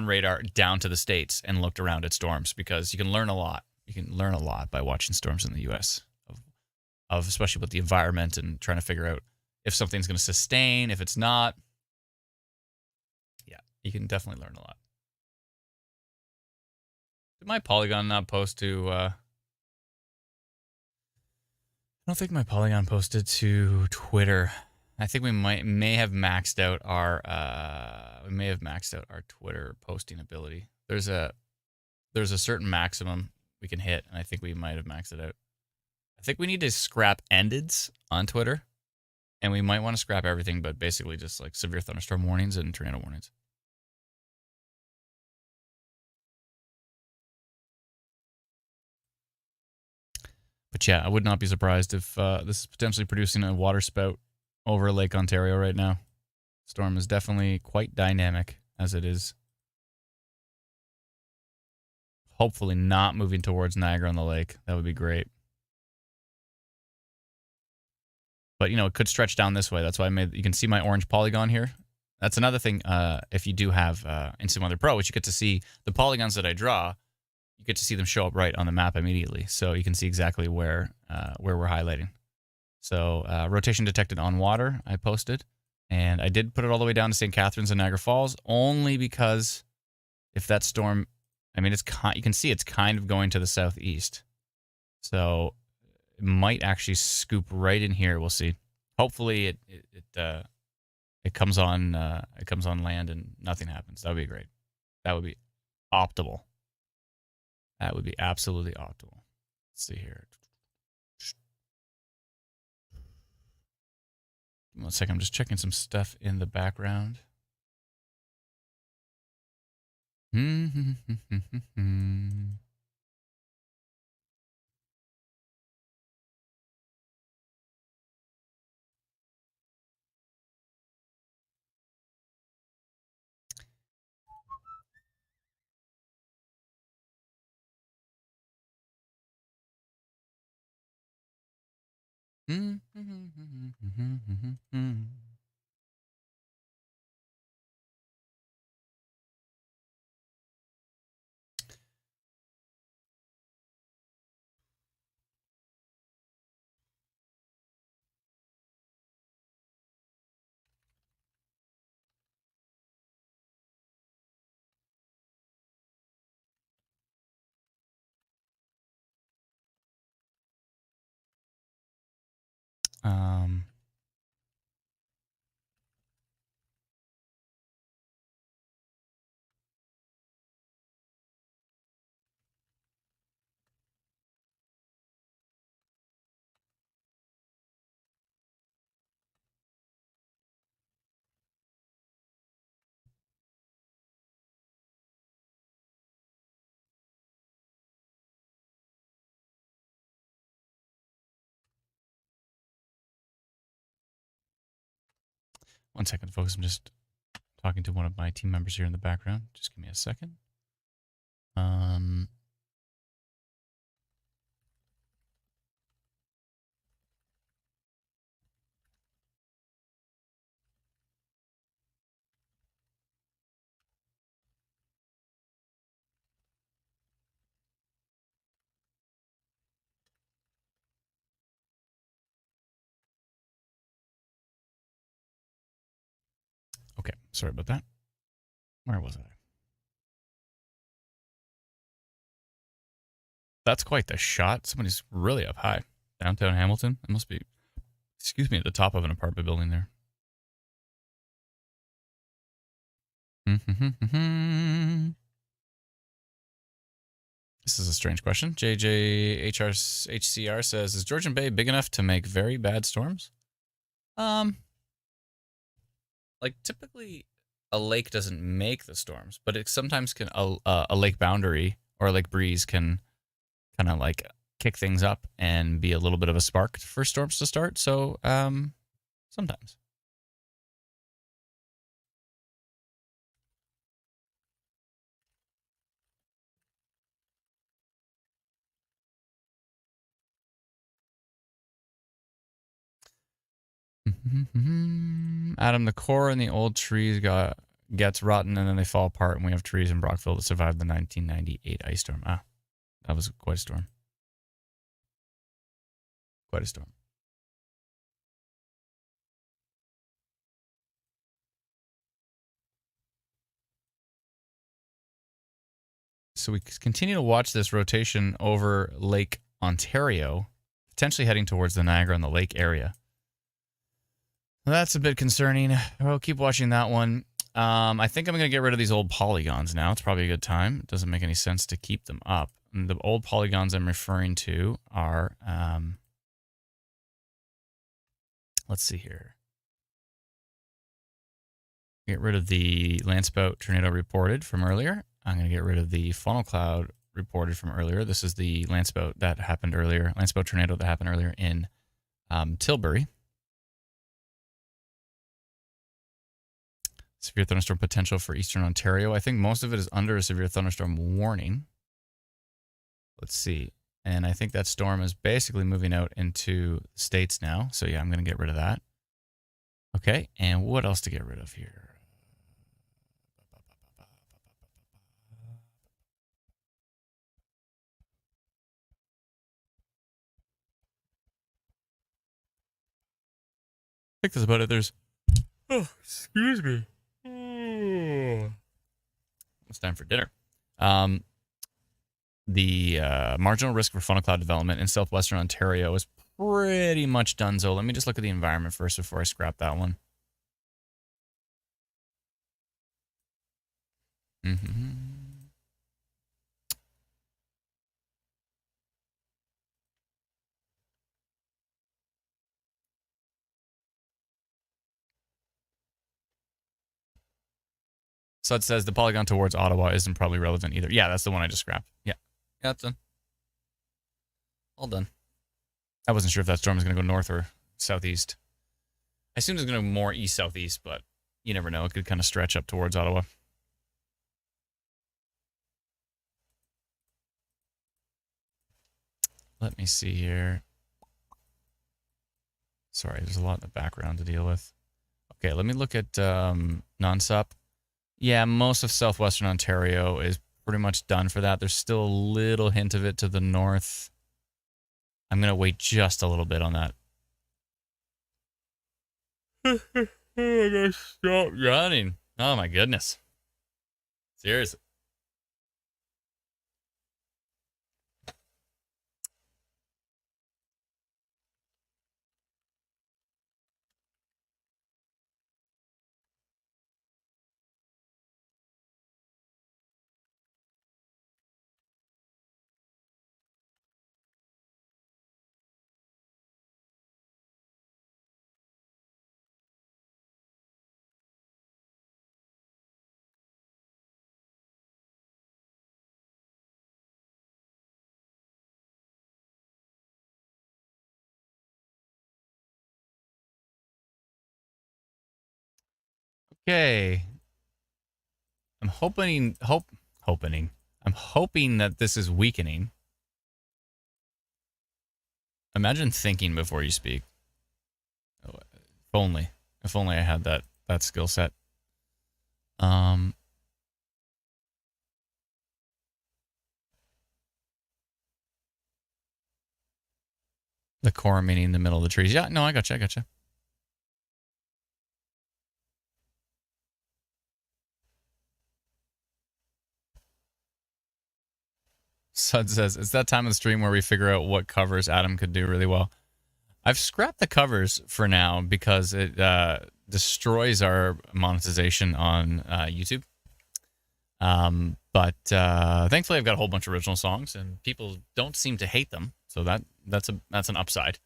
radar down to the States and looked around at storms because you can learn a lot. You can learn a lot by watching storms in the U.S. of especially with the environment and trying to figure out if something's going to sustain, if it's not. You can definitely learn a lot. Did my Polygon not post to... I don't think my Polygon posted to Twitter. I think we may have maxed out our Twitter posting ability. There's a certain maximum we can hit, and I think we might have maxed it out. I think we need to scrap endeds on Twitter, and we might want to scrap everything, but basically just like severe thunderstorm warnings and tornado warnings. But yeah, I would not be surprised if this is potentially producing a water spout over Lake Ontario right now. Storm is definitely quite dynamic as it is. Hopefully not moving towards Niagara on the Lake. That would be great. But, you know, it could stretch down this way. That's why you can see my orange polygon here. That's another thing. If you do have Instant Weather Pro, which you get to see the polygons that I draw, you get to see them show up right on the map immediately. So you can see exactly where we're highlighting. So rotation detected on water, I posted. And I did put it all the way down to St. Catharines and Niagara Falls, only because if that storm, I mean, you can see it's kind of going to the southeast. So it might actually scoop right in here. We'll see. Hopefully it comes on land and nothing happens. That would be great. That would be optimal. That would be absolutely optimal. Let's see here. Give me 1 second. I'm just checking some stuff in the background. One second, folks. I'm just talking to one of my team members here in the background. Just give me a second. Okay, sorry about that. Where was I? That's quite the shot. Somebody's really up high. Downtown Hamilton. It must be, excuse me, at the top of an apartment building there. This is a strange question. JJHCR says, is Georgian Bay big enough to make very bad storms? Like typically a lake doesn't make the storms, but it sometimes can, a lake boundary or a lake breeze can kind of like kick things up and be a little bit of a spark for storms to start. So sometimes. Adam, the core and the old trees gets rotten and then they fall apart, and we have trees in Brockville that survived the 1998 ice storm. Ah, that was quite a storm. Quite a storm. So we continue to watch this rotation over Lake Ontario, potentially heading towards the Niagara and the lake area. That's a bit concerning. We'll keep watching that one. I think I'm going to get rid of these old polygons now. It's probably a good time. It doesn't make any sense to keep them up. And the old polygons I'm referring to are, let's see here. Get rid of the Landspout tornado reported from earlier. I'm going to get rid of the funnel cloud reported from earlier. This is the Landspout that happened earlier, Landspout tornado that happened earlier in Tilbury. Severe thunderstorm potential for eastern Ontario. I think most of it is under a severe thunderstorm warning. Let's see. And I think that storm is basically moving out into the States now. So yeah, I'm going to get rid of that. Okay, and what else to get rid of here? I think that's about it. There's... Oh, excuse me. It's time for dinner. The marginal risk for funnel cloud development in southwestern Ontario is pretty much done. So let me just look at the environment first before I scrap that one. So it says the polygon towards Ottawa isn't probably relevant either. Yeah, that's the one I just scrapped. Yeah, that's done. All done. I wasn't sure if that storm was going to go north or southeast. I assumed it was going to go more east-southeast, but you never know. It could kind of stretch up towards Ottawa. Let me see here. Sorry, there's a lot in the background to deal with. Okay, let me look at non-sup. Yeah, most of southwestern Ontario is pretty much done for that. There's still a little hint of it to the north. I'm going to wait just a little bit on that. I gotta stop running. Oh my goodness. Seriously. Okay. I'm hoping that this is weakening. Imagine thinking before you speak. If only I had that skill set. The core meaning the middle of the trees. Yeah, no, I gotcha. Sud says, it's that time of the stream where we figure out what covers Adam could do really well. I've scrapped the covers for now because it destroys our monetization on YouTube. But thankfully I've got a whole bunch of original songs and people don't seem to hate them. So that's an upside.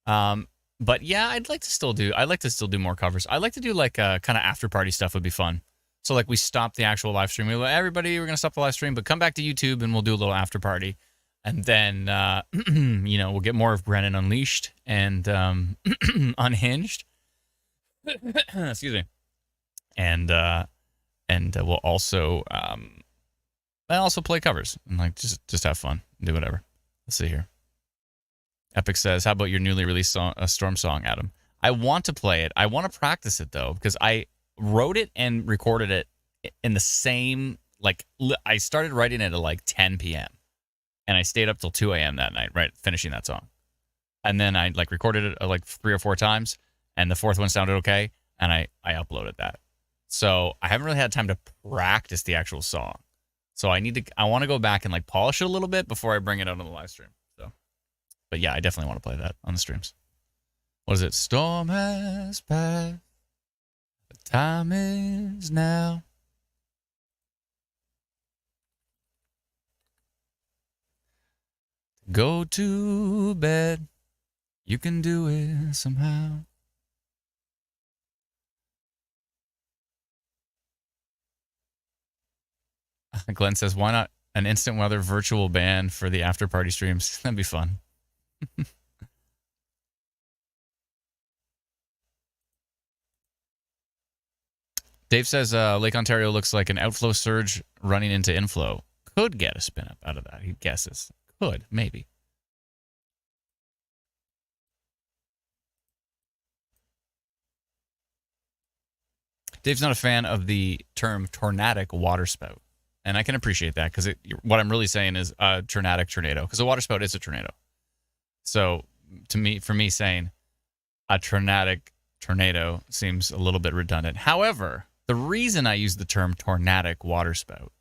But yeah, I'd like to still do more covers. I like to do like kind of after party stuff would be fun. So like we stop the actual live stream. We're like, everybody, we're going to stop the live stream, but come back to YouTube and we'll do a little after party. And then, we'll get more of Brennan Unleashed and Unhinged. Excuse me. And we'll also play covers and like just have fun, do whatever. Let's see here. Epic says, "How about your newly released storm song, Adam?" I want to play it. I want to practice it though because I wrote it and recorded it in the same I started writing it at like 10 p.m. and I stayed up till 2 a.m. that night, right, finishing that song. And then I recorded it like 3 or 4 times, and the fourth one sounded okay, and I uploaded that. So I haven't really had time to practice the actual song. So I want to go back and like polish it a little bit before I bring it out on the live stream. So, but yeah, I definitely want to play that on the streams. What is it? Storm has passed. The time is now. Go to bed. You can do it somehow. Glenn says, why not an instant weather virtual band for the after party streams? That'd be fun. Dave says Lake Ontario looks like an outflow surge running into inflow. Could get a spin up out of that. He guesses. Could, maybe. Dave's not a fan of the term tornadic waterspout. And I can appreciate that because what I'm really saying is a tornadic tornado, because a waterspout is a tornado. So for me saying a tornadic tornado seems a little bit redundant. However, the reason I use the term tornadic waterspout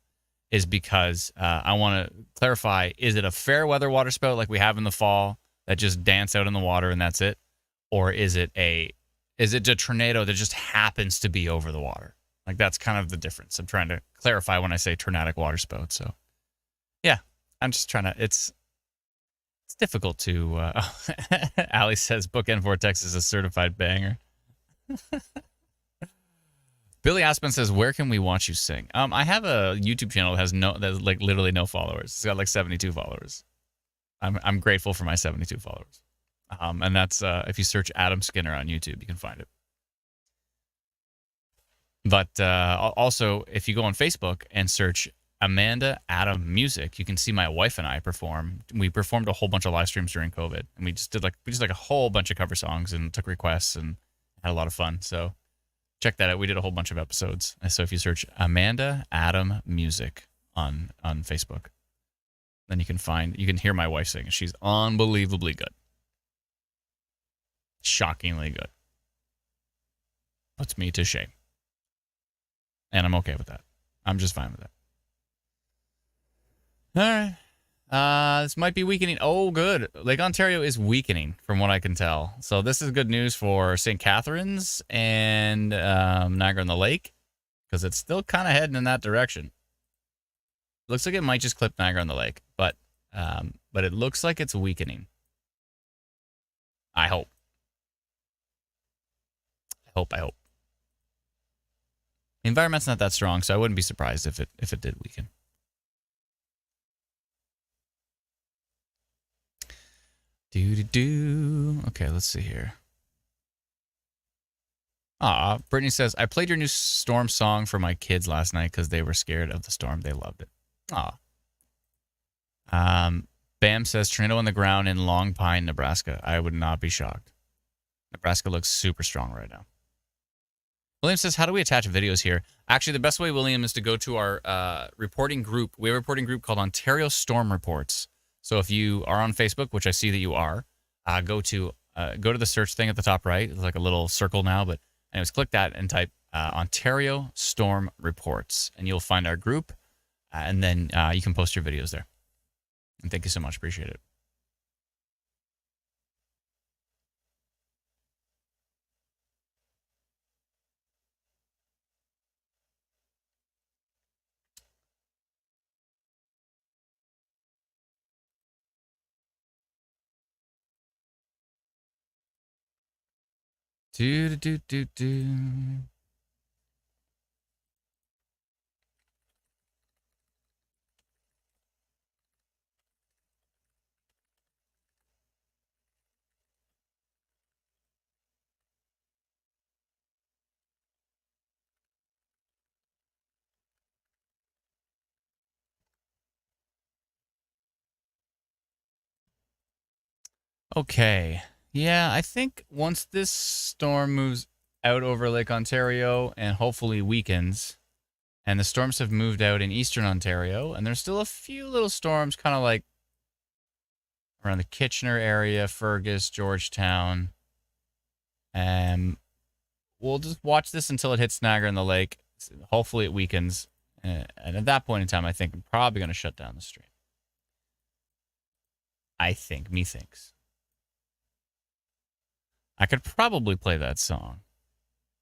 is because I want to clarify, is it a fair weather waterspout like we have in the fall that just dance out in the water and that's it? Or is it a tornado that just happens to be over the water? Like, that's kind of the difference. I'm trying to clarify when I say tornadic waterspout. So, yeah, I'm just trying to, it's difficult to, Ali says Bookend Vortex is a certified banger. Billy Aspen says, where can we watch you sing? I have a YouTube channel that has like literally no followers. It's got like 72 followers. I'm grateful for my 72 followers. And that's, if you search Adam Skinner on YouTube, you can find it. But also, if you go on Facebook and search Amanda Adam Music, you can see my wife and I perform. We performed a whole bunch of live streams during COVID, and we just did like a whole bunch of cover songs and took requests and had a lot of fun. So check that out. We did a whole bunch of episodes. And so if you search Amanda Adam Music on Facebook, then you can hear my wife sing. She's unbelievably good. Shockingly good. Puts me to shame. And I'm okay with that. I'm just fine with that. All right. This might be weakening. Oh, good. Lake Ontario is weakening from what I can tell. So this is good news for St. Catharines and Niagara-on-the-Lake, because it's still kind of heading in that direction. Looks like it might just clip Niagara-on-the-Lake, but it looks like it's weakening. I hope. I hope. The environment's not that strong, so I wouldn't be surprised if it did weaken. Okay, let's see here. Brittany says, I played your new storm song for my kids last night because they were scared of the storm. They loved it. Bam says, tornado on the ground in Long Pine, Nebraska. I would not be shocked. Nebraska looks super strong right now. William says, how do we attach videos here? Actually, the best way, William, is to go to our reporting group. We have a reporting group called Ontario Storm Reports. So if you are on Facebook, which I see that you are, go to the search thing at the top right. It's like a little circle now. But anyways, click that and type Ontario Storm Reports. And you'll find our group. And then you can post your videos there. And thank you so much. Appreciate it. Okay. Yeah, I think once this storm moves out over Lake Ontario and hopefully weakens, and the storms have moved out in eastern Ontario, and there's still a few little storms kind of like around the Kitchener area, Fergus, Georgetown. And we'll just watch this until it hits Niagara-on-the-Lake. Hopefully it weakens, And at that point in time, I think I'm probably going to shut down the stream. I think, methinks. I could probably play that song,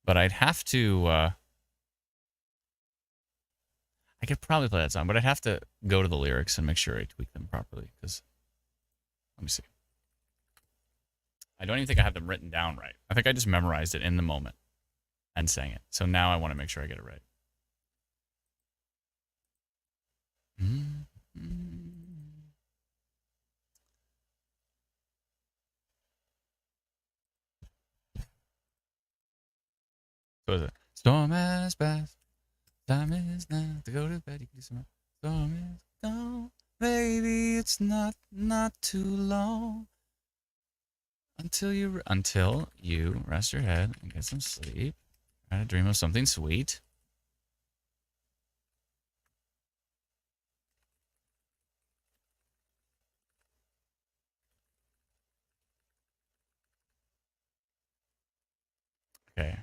but I'd have to, I could probably play that song, but I'd have to go to the lyrics and make sure I tweak them properly, because, let me see. I don't even think I have them written down right. I think I just memorized it in the moment and sang it. So now I want to make sure I get it right. So is it? Storm has passed. Time is now to go to bed. You can do some. Storm is gone. Baby, it's not too long until you rest your head and get some sleep. Try to dream of something sweet. Okay.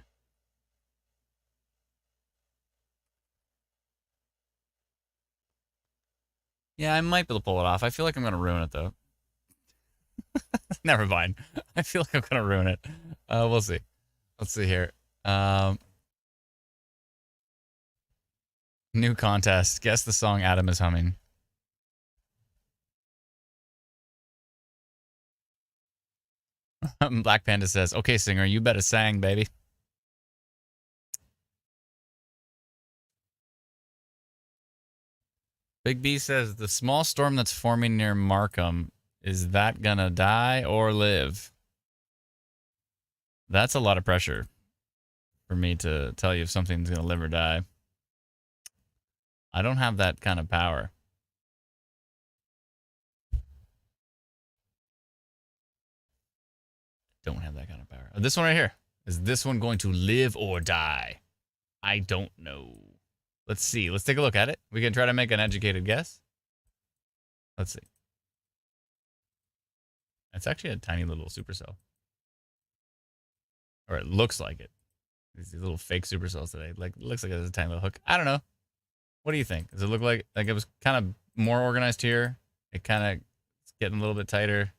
Yeah, I might be able to pull it off. I feel like I'm going to ruin it, though. Never mind. I feel like I'm going to ruin it. We'll see. Let's see here. New contest. Guess the song Adam is humming. Black Panda says, okay, singer, you better sang, baby. Big B says, the small storm that's forming near Markham, is that gonna die or live? That's a lot of pressure for me to tell you if something's gonna live or die. I don't have that kind of power. Don't have that kind of power. This one right here. Is this one going to live or die? I don't know. Let's see. Let's take a look at it. We can try to make an educated guess. Let's see. It's actually a tiny little supercell. Or it looks like it. These little fake supercells today. Like, it looks like it has a tiny little hook. I don't know. What do you think? Does it look like it was kind of more organized here? It kind of is getting a little bit tighter.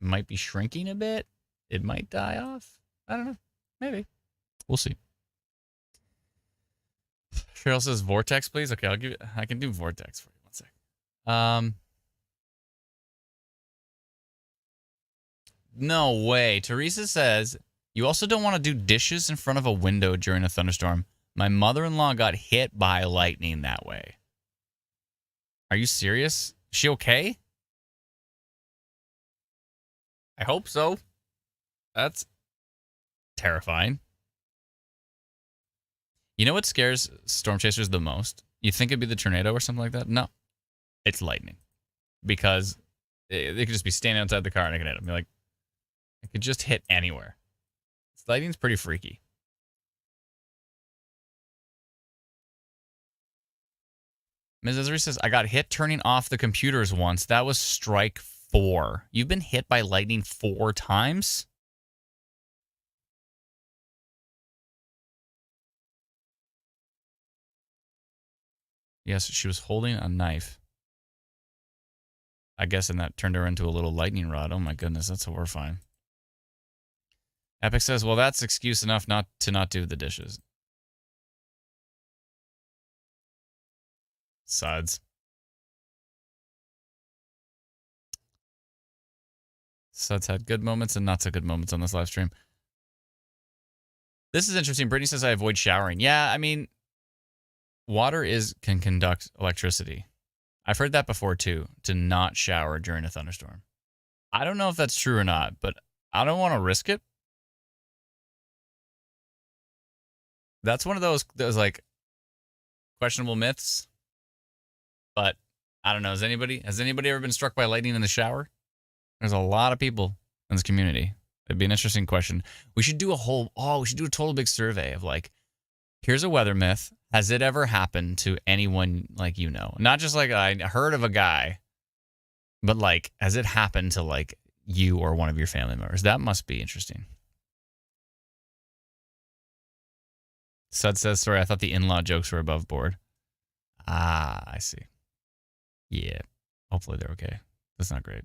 It might be shrinking a bit. It might die off. I don't know. Maybe. We'll see. Cheryl says Vortex, please. Okay, I can do Vortex for you. 1 sec. No way. Teresa says, you also don't want to do dishes in front of a window during a thunderstorm. My mother-in-law got hit by lightning that way. Are you serious? Is she okay? I hope so. That's terrifying. You know what scares storm chasers the most? You think it'd be the tornado or something like that? No. It's lightning. Because they could just be standing outside the car and I can hit them. You're like, it could just hit anywhere. Lightning's pretty freaky. Ms. Ezri says, I got hit turning off the computers once. That was strike 4. You've been hit by lightning 4 times? Yes, she was holding a knife. I guess, and that turned her into a little lightning rod. Oh my goodness, that's horrifying. Epic says, well, that's excuse enough not to do the dishes. Suds. Suds had good moments and not so good moments on this live stream. This is interesting. Brittany says I avoid showering. Yeah, I mean, water can conduct electricity. I've heard that before too, to not shower during a thunderstorm. I don't know if that's true or not, but I don't want to risk it. That's one of those like questionable myths. But I don't know. Has anybody ever been struck by lightning in the shower? There's a lot of people in this community. It'd be an interesting question. We should do we should do a total big survey of like, here's a weather myth. Has it ever happened to anyone like you know? Not just like I heard of a guy, but like, has it happened to like you or one of your family members? That must be interesting. Sud says, sorry, I thought the in-law jokes were above board. Ah, I see. Yeah. Hopefully they're okay. That's not great.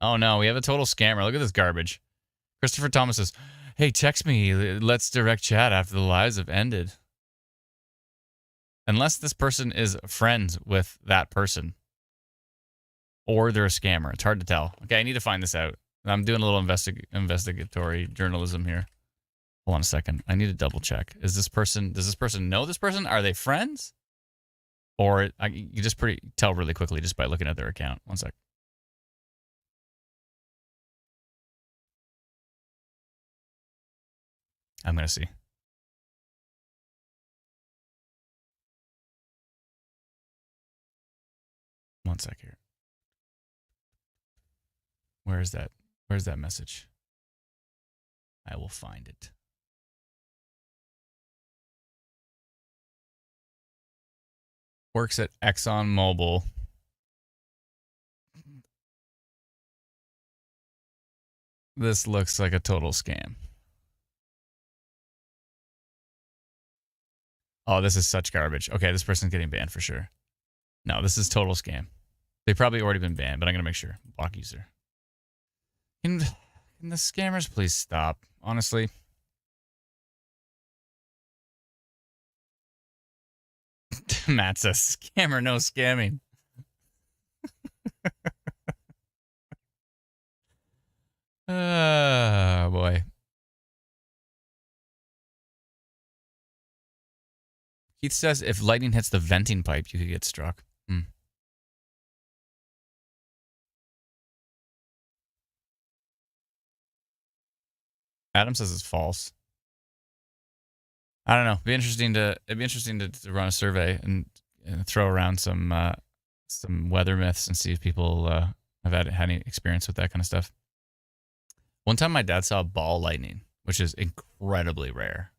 Oh no, we have a total scammer. Look at this garbage. Christopher Thomas says, hey, text me. Let's direct chat after the lives have ended. Unless this person is friends with that person. Or they're a scammer. It's hard to tell. Okay, I need to find this out. I'm doing a little investigatory journalism here. Hold on a second. I need to double check. Does this person know this person? Are they friends? Or you just tell really quickly just by looking at their account. One sec. I'm going to see. One sec here. Where's that message? I will find it. Works at ExxonMobil. This looks like a total scam. Oh, this is such garbage. Okay, this person's getting banned for sure. No, this is total scam. They've probably already been banned, but I'm going to make sure. Block user. Can the scammers please stop? Honestly. Matt says, scammer, no scamming. Oh, boy. Keith says, if lightning hits the venting pipe, you could get struck. Adam says it's false. I don't know. It'd be interesting to run a survey and throw around some weather myths and see if people have had any experience with that kind of stuff. One time my dad saw ball lightning, which is incredibly rare.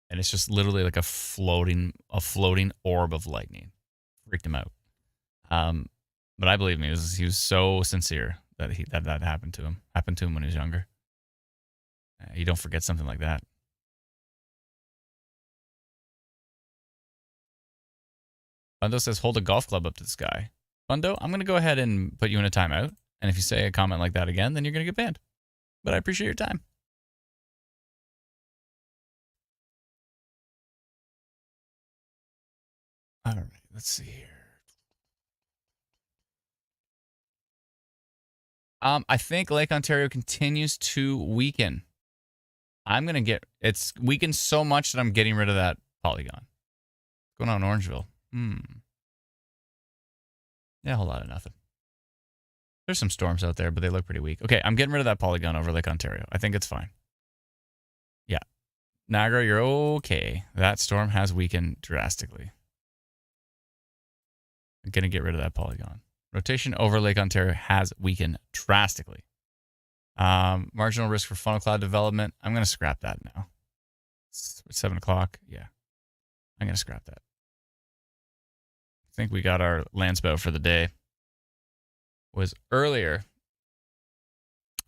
And it's just literally like a floating orb of lightning. Freaked him out. But I believe me, he was so sincere that that happened to him. Happened to him when he was younger. You don't forget something like that. Bundo says, hold a golf club up to the sky. Bundo, I'm going to go ahead and put you in a timeout. And if you say a comment like that again, then you're going to get banned. But I appreciate your time. All right, let's see here. I think Lake Ontario continues to weaken. It's weakened so much that I'm getting rid of that polygon. What's going on in Orangeville? Yeah, a whole lot of nothing. There's some storms out there, but they look pretty weak. Okay, I'm getting rid of that polygon over Lake Ontario. I think it's fine. Yeah. Niagara, you're okay. That storm has weakened drastically. I'm going to get rid of that polygon. Rotation over Lake Ontario has weakened drastically. Marginal risk for funnel cloud development. I'm going to scrap that now. It's 7 o'clock. Yeah. I'm going to scrap that. I think we got our Landspout for the day. Was earlier.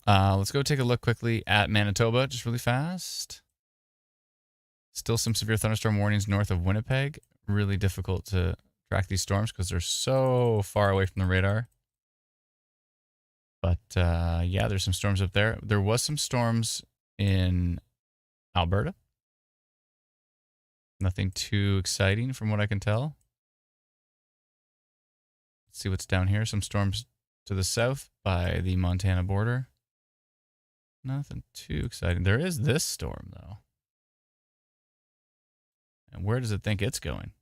Let's go take a look quickly at Manitoba, just really fast. Still some severe thunderstorm warnings north of Winnipeg. Really difficult to track these storms because they're so far away from the radar. But yeah, there's some storms up there. There was some storms in Alberta. Nothing too exciting from what I can tell. Let's see what's down here. Some storms to the south by the Montana border. Nothing too exciting. There is this storm, though. And where does it think it's going?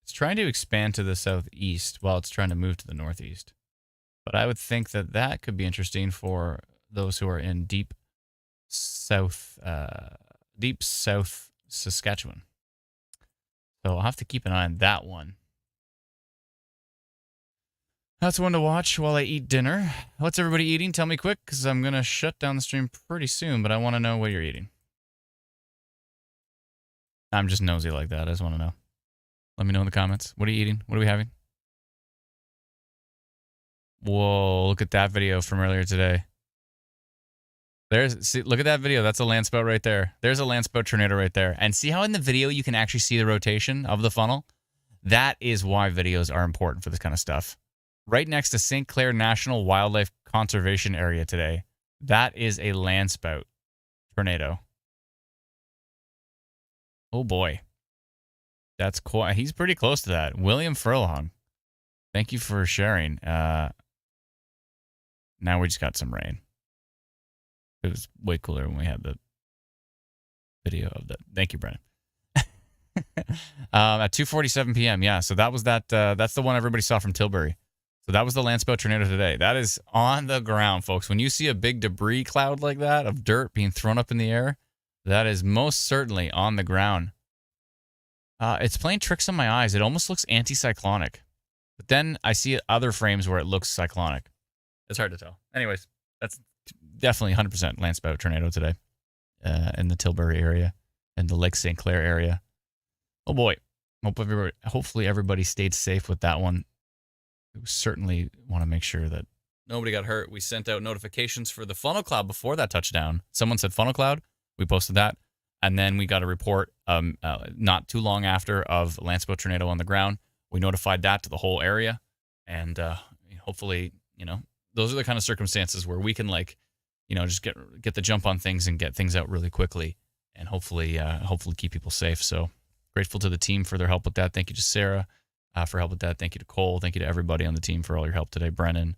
It's trying to expand to the southeast while it's trying to move to the northeast. But I would think that that could be interesting for those who are in deep south Saskatchewan. So I'll have to keep an eye on that one. That's one to watch while I eat dinner. What's everybody eating? Tell me quick, because I'm going to shut down the stream pretty soon, but I want to know what you're eating. I'm just nosy like that. I just want to know. Let me know in the comments. What are you eating? What are we having? Whoa, look at that video from earlier today. See, look at that video. That's a Landspout right there. There's a Landspout tornado right there. And see how in the video you can actually see the rotation of the funnel? That is why videos are important for this kind of stuff. Right next to St. Clair National Wildlife Conservation Area today. That is a Landspout tornado. Oh boy. That's cool. He's pretty close to that. William Furlong. Thank you for sharing. Now we just got some rain. It was way cooler when we had the video of that. Thank you, Brennan. At 2:47 p.m. Yeah, so that was that. That's the one everybody saw from Tilbury. So that was the Landspout tornado today. That is on the ground, folks. When you see a big debris cloud like that of dirt being thrown up in the air, that is most certainly on the ground. It's playing tricks on my eyes. It almost looks anticyclonic. But then I see other frames where it looks cyclonic. It's hard to tell. Anyways, that's definitely 100% Landspout tornado today in the Tilbury area and the Lake St. Clair area. Oh boy. Hopefully everybody stayed safe with that one. We certainly want to make sure that nobody got hurt. We sent out notifications for the funnel cloud before that touchdown. Someone said funnel cloud. We posted that. And then we got a report not too long after of Landspout tornado on the ground. We notified that to the whole area. And hopefully, those are the kind of circumstances where we can just get the jump on things and get things out really quickly and hopefully keep people safe. So grateful to the team for their help with that. Thank you to Sarah for help with that. Thank you to Cole. Thank you to everybody on the team for all your help today. Brennan,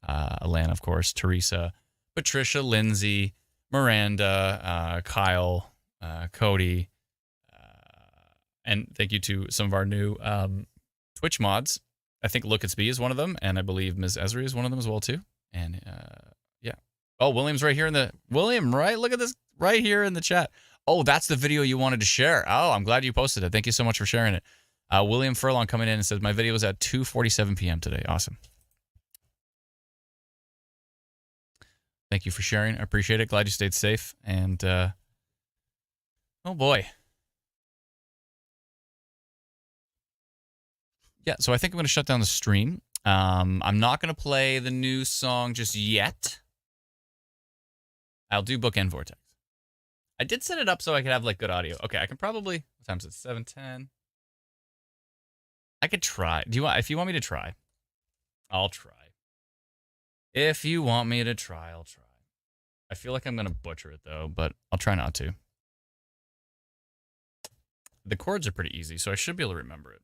Alana, of course, Teresa, Patricia, Lindsay, Miranda, Kyle, Cody, and thank you to some of our new Twitch mods. I think Look It's B is one of them, and I believe Ms. Esri is one of them as well too. And yeah. Oh, William's right here William, right? Look at this right here in the chat. Oh, that's the video you wanted to share. Oh, I'm glad you posted it. Thank you so much for sharing it. William Furlong coming in and says, my video was at 2:47 p.m. today. Awesome. Thank you for sharing. I appreciate it. Glad you stayed safe. And oh boy. Yeah, so I think I'm going to shut down the stream. I'm not going to play the new song just yet. I'll do Bookend Vortex. I did set it up so I could have good audio. Okay, I can probably. What time is it? 7:10. I could try. If you want me to try, I'll try. If you want me to try, I'll try. I feel like I'm gonna butcher it though, but I'll try not to. The chords are pretty easy, so I should be able to remember it.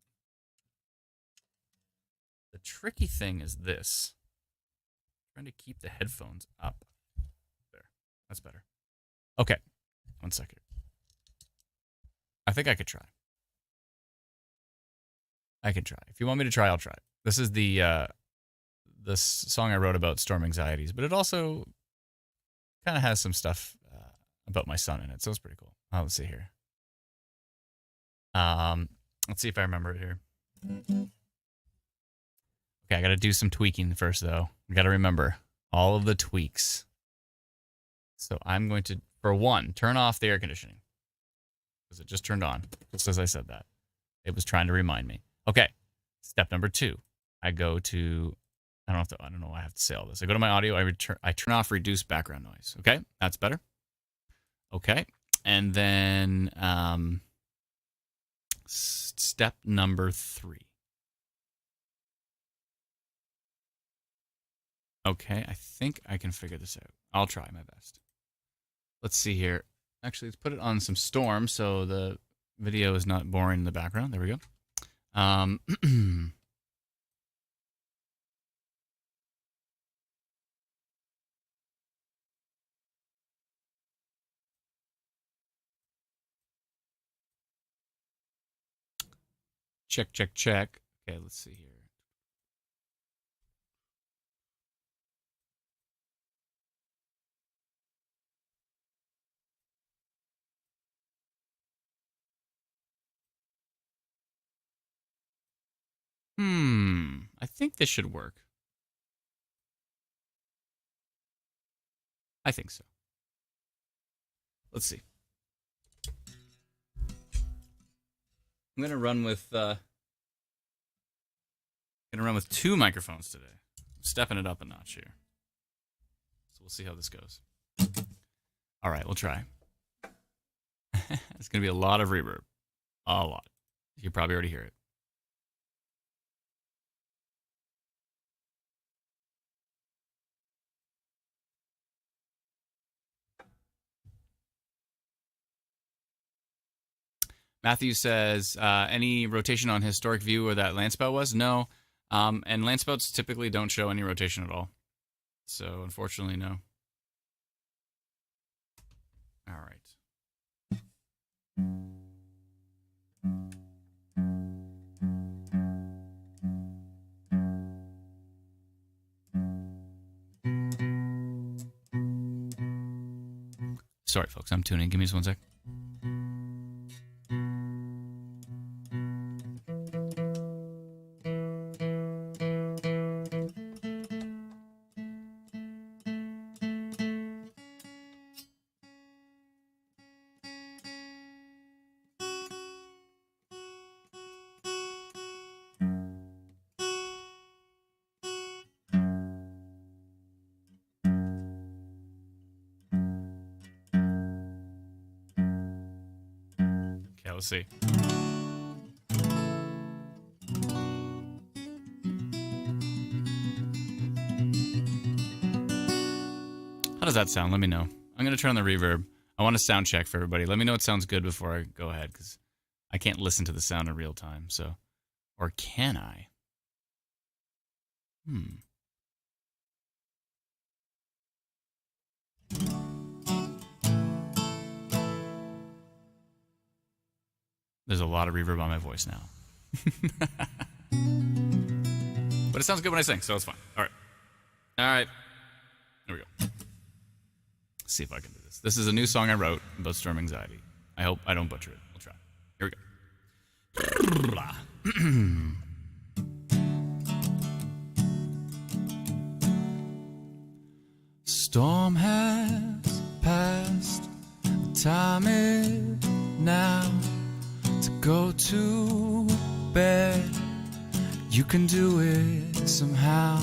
The tricky thing is this. I'm trying to keep the headphones up. There. That's better. Okay. 1 second. I think I could try. I can try. If you want me to try, I'll try. This is the song I wrote about storm anxieties, but it also kind of has some stuff about my son in it, so it's pretty cool. Let's see here. Let's see if I remember it here. Okay, I got to do some tweaking first, though. I got to remember all of the tweaks. So I'm going to, for one, turn off the air conditioning because it just turned on, just as I said that. It was trying to remind me. Okay, step number 2. I go to, I don't know why I have to say all this. I go to my audio, I turn off reduce background noise. Okay, that's better. Okay, and then step number 3. Okay, I think I can figure this out. I'll try my best. Let's see here. Actually, let's put it on some storm so the video is not boring in the background. There we go. Check, check, check. Okay, let's see here. I think this should work. I think so. Let's see. I'm gonna run with 2 microphones today. I'm stepping it up a notch here. So we'll see how this goes. All right, we'll try. It's going to be a lot of reverb. A lot. You probably already hear it. Matthew says, any rotation on historic view where that Landspout was? No. And Landspouts typically don't show any rotation at all. So, unfortunately, no. All right. Sorry, folks. I'm tuning. Give me just one sec. Okay, let's see. How does that sound? Let me know. I'm going to turn on the reverb. I want a sound check for everybody. Let me know it sounds good before I go ahead, because I can't listen to the sound in real time. So, or can I? There's a lot of reverb on my voice now. But it sounds good when I sing, so it's fine. All right. All right. Here we go. Let's see if I can do this. This is a new song I wrote about storm anxiety. I hope I don't butcher it. We'll try. Here we go. Storm has passed. The time is now to go to bed. You can do it somehow.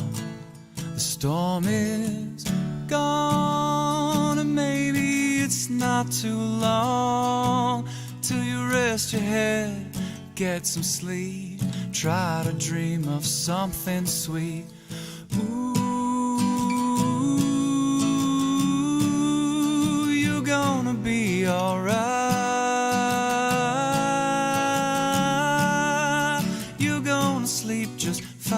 The storm is gone, and maybe it's not too long till you rest your head, get some sleep, try to dream of something sweet. Ooh, you're gonna be alright. You're gonna sleep just fine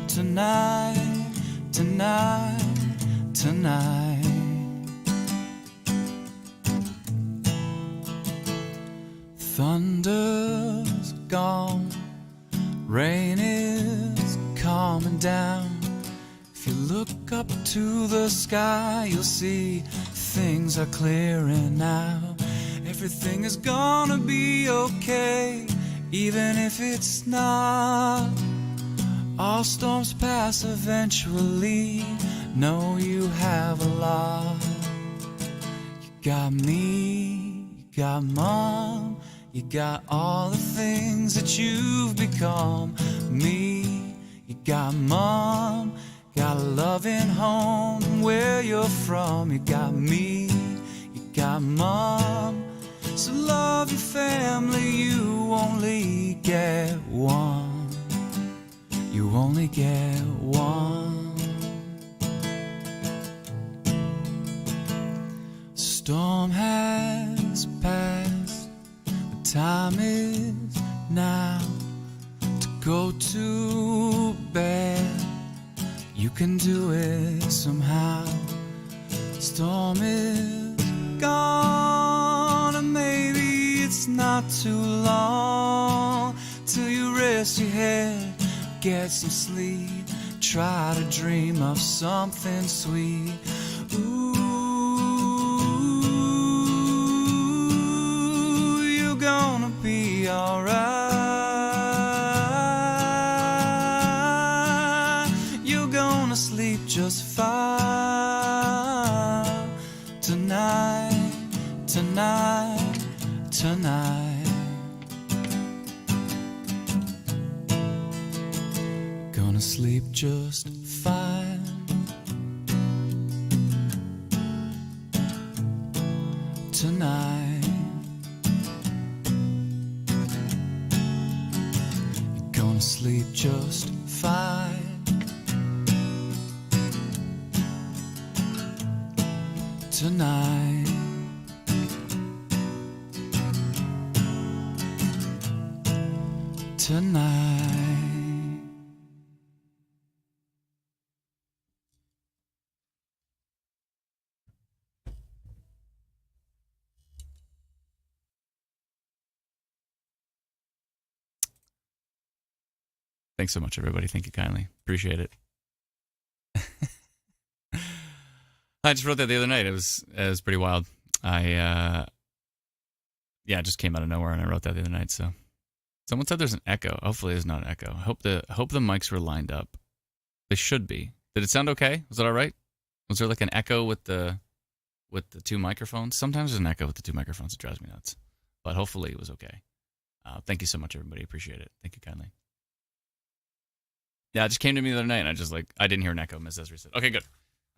tonight, tonight, tonight. Thunder's gone, rain is calming down. If you look up to the sky, you'll see things are clearing now. Everything is gonna be okay, even if it's not. All storms pass eventually. Know you have a lot. You got me, you got mom, you got all the things that you've become. Me, you got mom, got a loving home where you're from. You got me, you got mom, so love your family. You only get one. You only get one. Storm has passed. The time is now to go to bed. You can do it somehow. Storm is gone, and maybe it's not too long till you rest your head, get some sleep, try to dream of something sweet. Ooh, you're gonna be alright. You're gonna sleep just fine tonight, tonight, tonight. Gonna sleep just fine. tonight. Tonight. Thanks so much, everybody. Thank you kindly. Appreciate it. I just wrote that the other night. It was pretty wild. It just came out of nowhere, and I wrote that the other night. So, someone said there's an echo. Hopefully, there's not an echo. I hope the mics were lined up. They should be. Did it sound okay? Was that all right? Was there like an echo with the two microphones? Sometimes there's an echo with the two microphones. It drives me nuts. But hopefully, it was okay. Thank you so much, everybody. Appreciate it. Thank you kindly. Yeah, it just came to me the other night, and I didn't hear an echo. Miss Esri said, "Okay, good.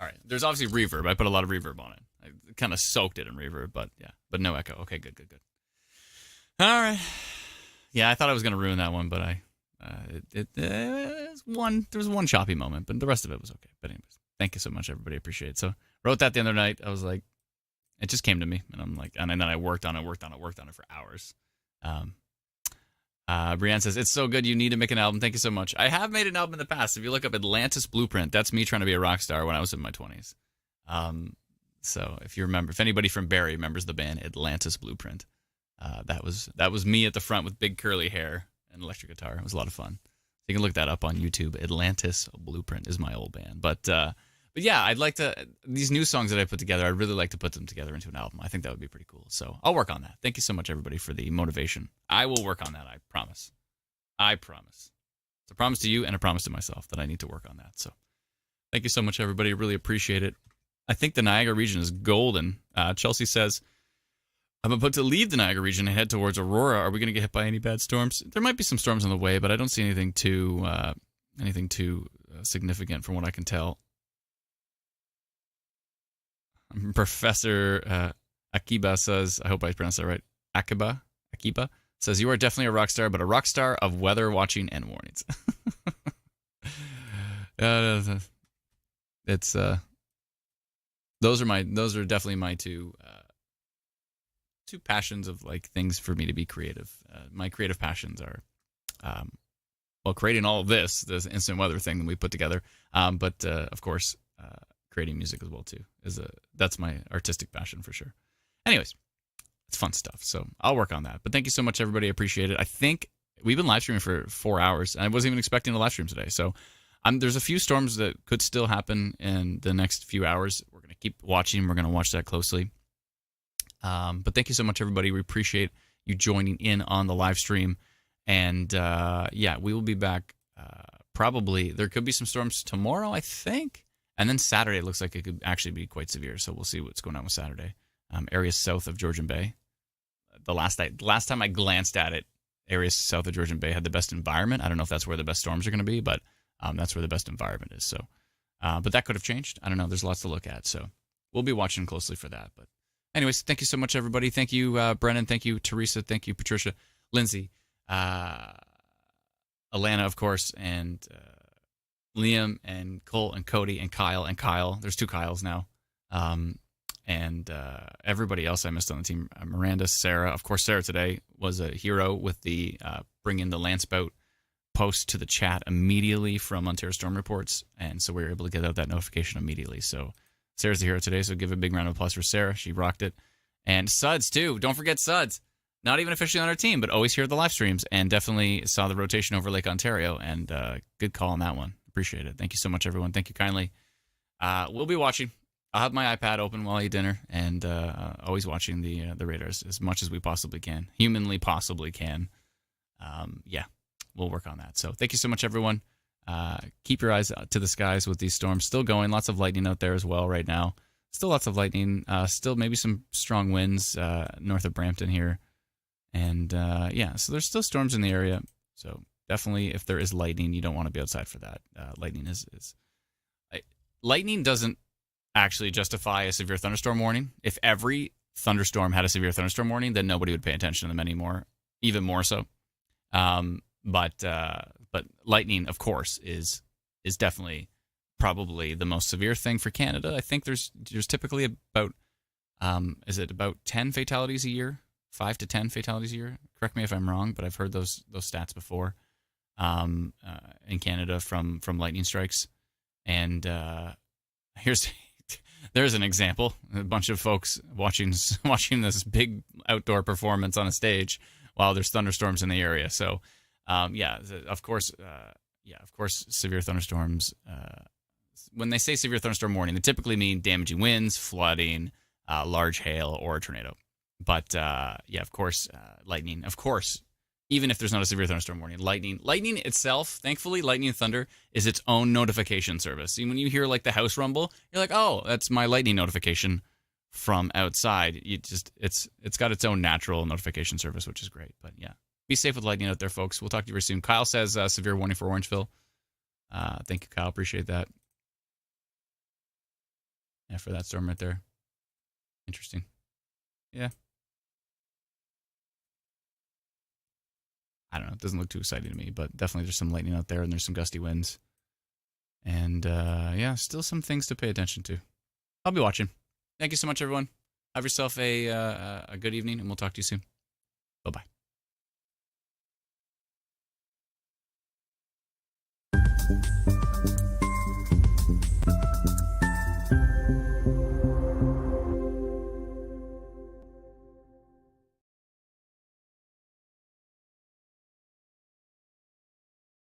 All right." There's obviously reverb. I put a lot of reverb on it. I kind of soaked it in reverb, but no echo. Okay, good. All right. Yeah, I thought I was going to ruin that one, but there was one choppy moment, but the rest of it was okay. But anyways, thank you so much, everybody. Appreciate it. So wrote that the other night. I was like, it just came to me, and I'm like, and then I worked on it for hours. Brianne says, it's so good, you need to make an album. Thank you so much. I have made an album in the past. If you look up Atlantis Blueprint, that's me trying to be a rock star when I was in my 20s. So if you remember, if anybody from Barrie remembers the band Atlantis Blueprint, that was me at the front with big curly hair and electric guitar. It was a lot of fun. You can look that up on YouTube. Atlantis Blueprint is my old band. But yeah, I'd like to, these new songs that I put together, I'd really like to put them together into an album. I think that would be pretty cool. So I'll work on that. Thank you so much, everybody, for the motivation. I will work on that. I promise. It's a promise to you and a promise to myself that I need to work on that. So thank you so much, everybody. Really appreciate it. I think the Niagara region is golden. Chelsea says, I'm about to leave the Niagara region and head towards Aurora. Are we going to get hit by any bad storms? There might be some storms on the way, but I don't see anything too significant from what I can tell. Professor Akiba says, I hope I pronounced that right. Akiba says, you are definitely a rock star, but a rock star of weather watching and warnings. It's those are definitely my two passions of like things for me to be creative. My creative passions are creating all of this instant weather thing that we put together, but of course creating music as well too that's my artistic passion for sure. Anyways, it's fun stuff, so I'll work on that. But thank you so much, everybody. I appreciate it. I think we've been live streaming for 4 hours, and I wasn't even expecting a live stream today. So there's a few storms that could still happen in the next few hours. We're going to keep watching. We're going to watch that closely. But thank you so much, everybody. We appreciate you joining in on the live stream. And we will be back. Probably there could be some storms tomorrow, I think. And then Saturday, it looks like it could actually be quite severe. So we'll see what's going on with Saturday. Areas south of Georgian Bay. The last time I glanced at it, areas south of Georgian Bay had the best environment. I don't know if that's where the best storms are going to be, but that's where the best environment is. So, but that could have changed. I don't know. There's lots to look at. So we'll be watching closely for that. But anyways, thank you so much, everybody. Thank you, Brennan. Thank you, Teresa. Thank you, Patricia, Lindsay, Alana, of course, and Liam and Cole and Cody and Kyle. There's 2 Kyles now. And everybody else I missed on the team. Miranda, Sarah. Of course, Sarah today was a hero with the bringing the Landspout post to the chat immediately from Ontario Storm Reports. And so we were able to get out that notification immediately. So Sarah's the hero today, so give a big round of applause for Sarah. She rocked it. And Suds, too. Don't forget Suds. Not even officially on our team, but always here at the live streams, and definitely saw the rotation over Lake Ontario, and good call on that one. Appreciate it. Thank you so much, everyone. Thank you kindly. We'll be watching. I'll have my iPad open while I eat dinner, and always watching the Raiders as much as we possibly can, humanly possibly can. We'll work on that. So thank you so much, everyone. Keep your eyes to the skies with these storms still going. Lots of lightning out there as well right now. Still lots of lightning. Still maybe some strong winds north of Brampton here. And so there's still storms in the area. So definitely, if there is lightning, you don't want to be outside for that. Lightning doesn't actually justify a severe thunderstorm warning. If every thunderstorm had a severe thunderstorm warning, then nobody would pay attention to them anymore, even more so. But lightning, of course, is definitely probably the most severe thing for Canada. I think there's typically about Is it about 10 fatalities a year? 5 to 10 fatalities a year? Correct me if I'm wrong, but I've heard those stats before in Canada from lightning strikes. And there's an example. A bunch of folks watching this big outdoor performance on a stage while there's thunderstorms in the area. So, of course, severe thunderstorms. When they say severe thunderstorm warning, they typically mean damaging winds, flooding, large hail, or a tornado. But of course, lightning. Of course, even if there's not a severe thunderstorm warning, lightning itself, thankfully, lightning and thunder is its own notification service. When you hear like the house rumble, you're like, oh, that's my lightning notification from outside. It's got its own natural notification service, which is great. But yeah, be safe with lightning out there, folks. We'll talk to you very soon. Kyle says severe warning for Orangeville. Thank you, Kyle. Appreciate that. Yeah, for that storm right there. Interesting. Yeah. I don't know. It doesn't look too exciting to me, but definitely there's some lightning out there and there's some gusty winds. And still some things to pay attention to. I'll be watching. Thank you so much, everyone. Have yourself a good evening, and we'll talk to you soon. Bye-bye.